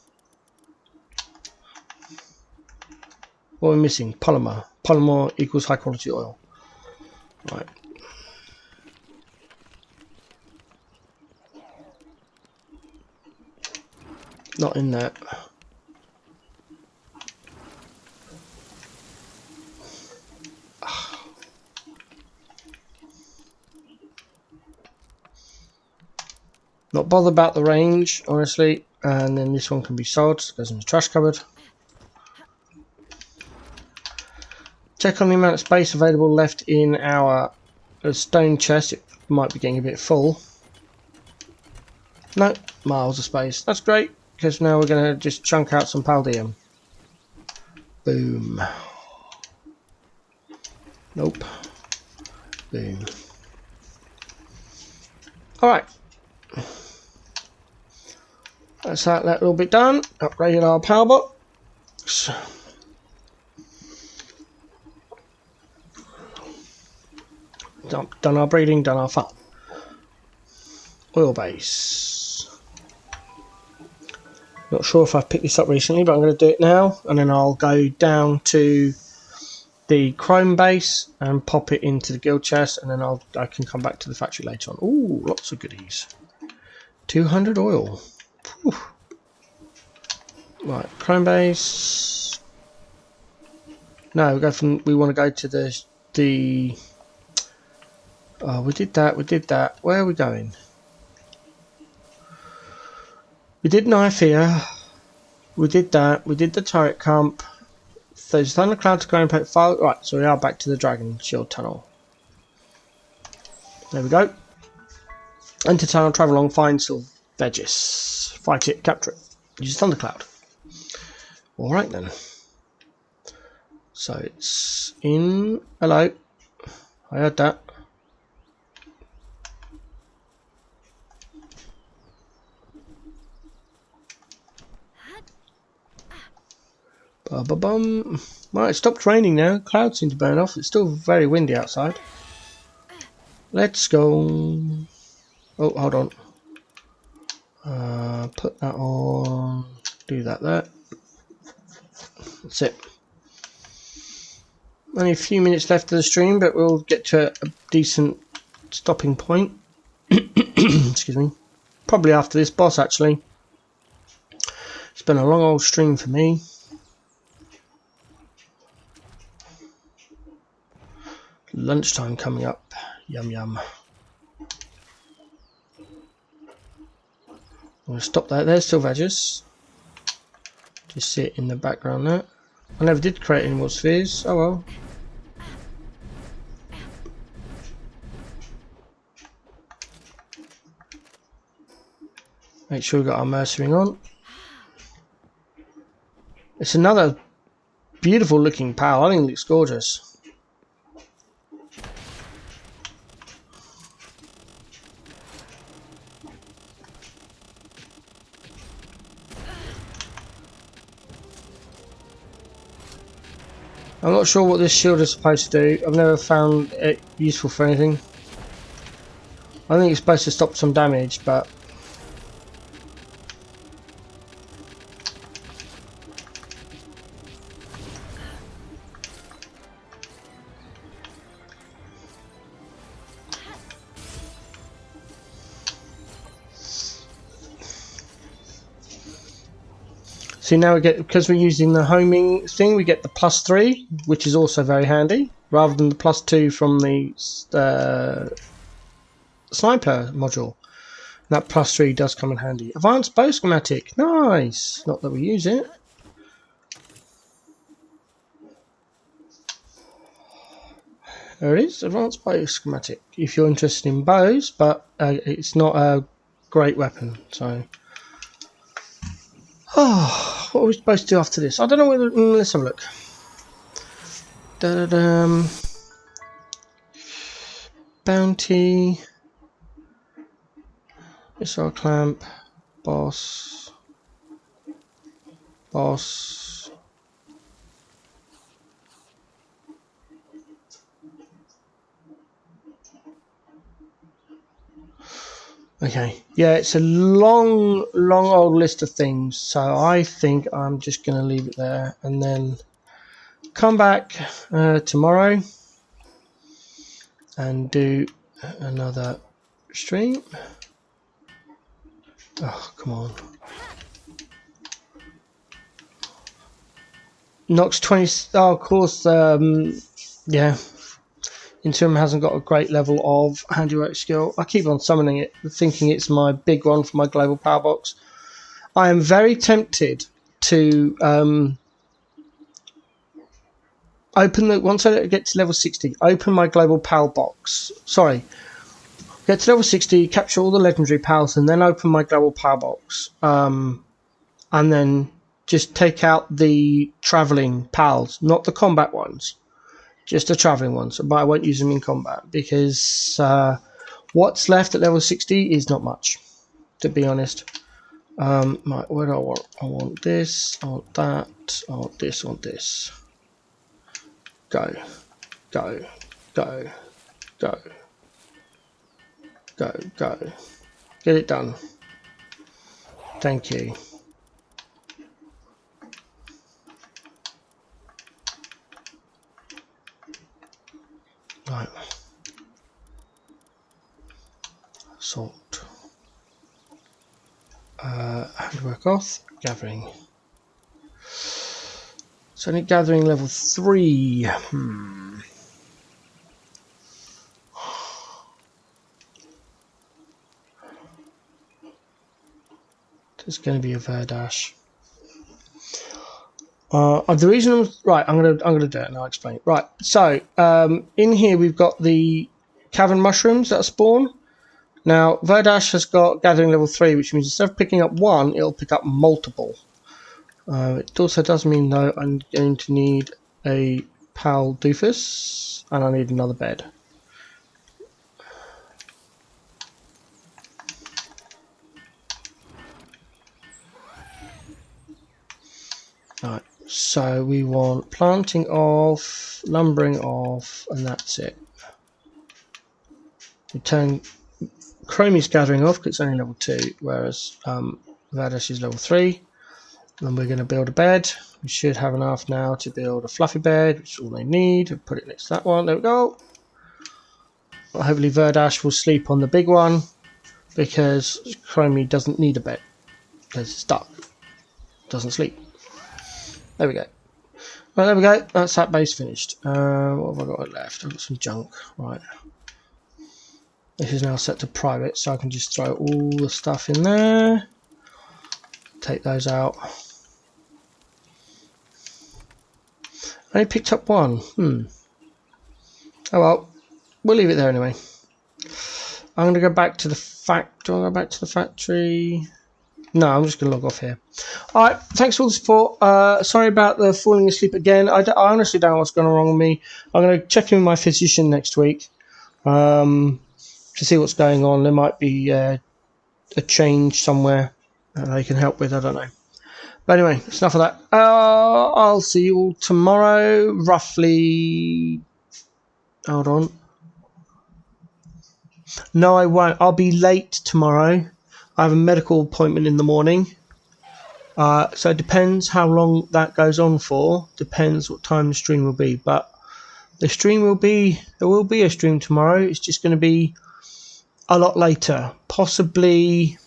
What are we missing? Polymer. Polymer equals high quality oil. Right. Not in that. Not bothered about the range, honestly. And then this one can be sold. So it goes in the trash cupboard. Check on the amount of space available left in our stone chest. It might be getting a bit full. No, miles of space. That's great. Because now we're going to just chunk out some palladium. Boom. Nope. Boom. Alright. That's that little bit done. Upgraded our power box. Done our breeding, done our farm. Oil base. Not sure if I've picked this up recently, but I'm going to do it now, and then I'll go down to the chrome base and pop it into the guild chest, and then I can come back to the factory later on. Ooh, lots of goodies. 200 oil. Whew. Right, chrome base. No, we want to go to the. Oh, we did that. Where are we going? We did knife here. We did that. We did the turret camp. There's thundercloud to ground paint file. Right, so we are back to the dragon shield tunnel. There we go. Enter tunnel, travel along, find Sylvaegis. Fight it, capture it. Use thundercloud. Alright then. So it's in. Hello. I heard that. Ba-ba-bum. Right, it stopped raining now. Clouds seem to burn off. It's still very windy outside. Let's go. Oh, hold on. Put that on. Do that there. That's it. Only a few minutes left of the stream, but we'll get to a decent stopping point. Excuse me. Probably after this boss, actually. It's been a long old stream for me. Lunchtime coming up. Yum yum. I'm going to stop that. There's still veggies. Just sit in the background there. I never did create any more spheres. Oh well. Make sure we've got our mercenary on. It's another beautiful looking pal. I think it looks gorgeous. I'm not sure what this shield is supposed to do. I've never found it useful for anything. I think it's supposed to stop some damage, but see, now we get, because we're using the homing thing, we get the +3, which is also very handy, rather than the +2 from the sniper module. That +3 does come in handy. Advanced bow schematic, nice. Not that we use it. There it is, advanced bow schematic. If you're interested in bows, but it's not a great weapon, so. Oh, what are we supposed to do after this? I don't know whether. Let's have a look. Da-da-dum. Bounty. Missile clamp. Boss. Boss. Okay, yeah, it's a long old list of things, so I think I'm just going to leave it there and then come back tomorrow and do another stream. Oh, come on. Nox 20, oh, of course, yeah. Interim hasn't got a great level of handiwork skill. I keep on summoning it, thinking it's my big one for my global power box. I am very tempted to open the, once I get to level 60, open my global power box. Sorry, get to level 60, capture all the legendary pals, and then open my global power box. And then just take out the traveling pals, not the combat ones. Just the travelling ones, but I won't use them in combat because what's left at level 60 is not much, to be honest. Right, what do I want? I want this, I want that, I want this, I want this. Go, go, go, go, go, go. Get it done. Thank you. Right. Salt. Handwork off. Gathering. It's only gathering level 3. There's going to be a Verdash. The reason I'm gonna do it and I'll explain. Right, so in here we've got the cavern mushrooms that spawn. Now Verdash has got gathering level 3, which means instead of picking up one, it'll pick up multiple. It also does mean though I'm going to need a pal doofus and I need another bed. Right. So we want planting off, lumbering off, and that's it. We turn Chromie's gathering off because it's only level 2, whereas Verdash is level 3. Then we're going to build a bed. We should have enough now to build a fluffy bed, which is all they need. Put it next to that one. There we go. Hopefully Verdash will sleep on the big one, because Chromie doesn't need a bed because it's dark. Doesn't sleep. There we go. Right, there we go. That's that base finished. What have I got left? I've got some junk. Right. This is now set to private, so I can just throw all the stuff in there. Take those out. I only picked up one. Oh well. We'll leave it there anyway. I'm going to go back to the do I go back to the factory? No, I'm just going to log off here. Alright, thanks for all the support. Sorry about the falling asleep again. I honestly don't know what's going on with me. I'm going to check in with my physician next week to see what's going on. There might be a change somewhere that they can help with. I don't know. But anyway, that's enough of that. I'll see you all tomorrow, roughly. Hold on. No, I won't. I'll be late tomorrow. I have a medical appointment in the morning. So it depends how long that goes on for. Depends what time the stream will be. But the stream will be... There will be a stream tomorrow. It's just going to be a lot later. Possibly...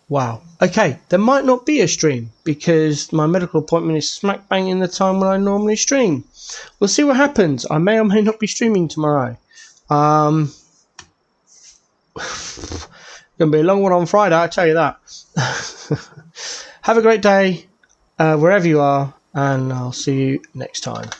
Wow. Okay, there might not be a stream because my medical appointment is smack bang in the time when I normally stream. We'll see what happens. I may or may not be streaming tomorrow. Going to be a long one on Friday, I tell you that. Have a great day wherever you are, and I'll see you next time.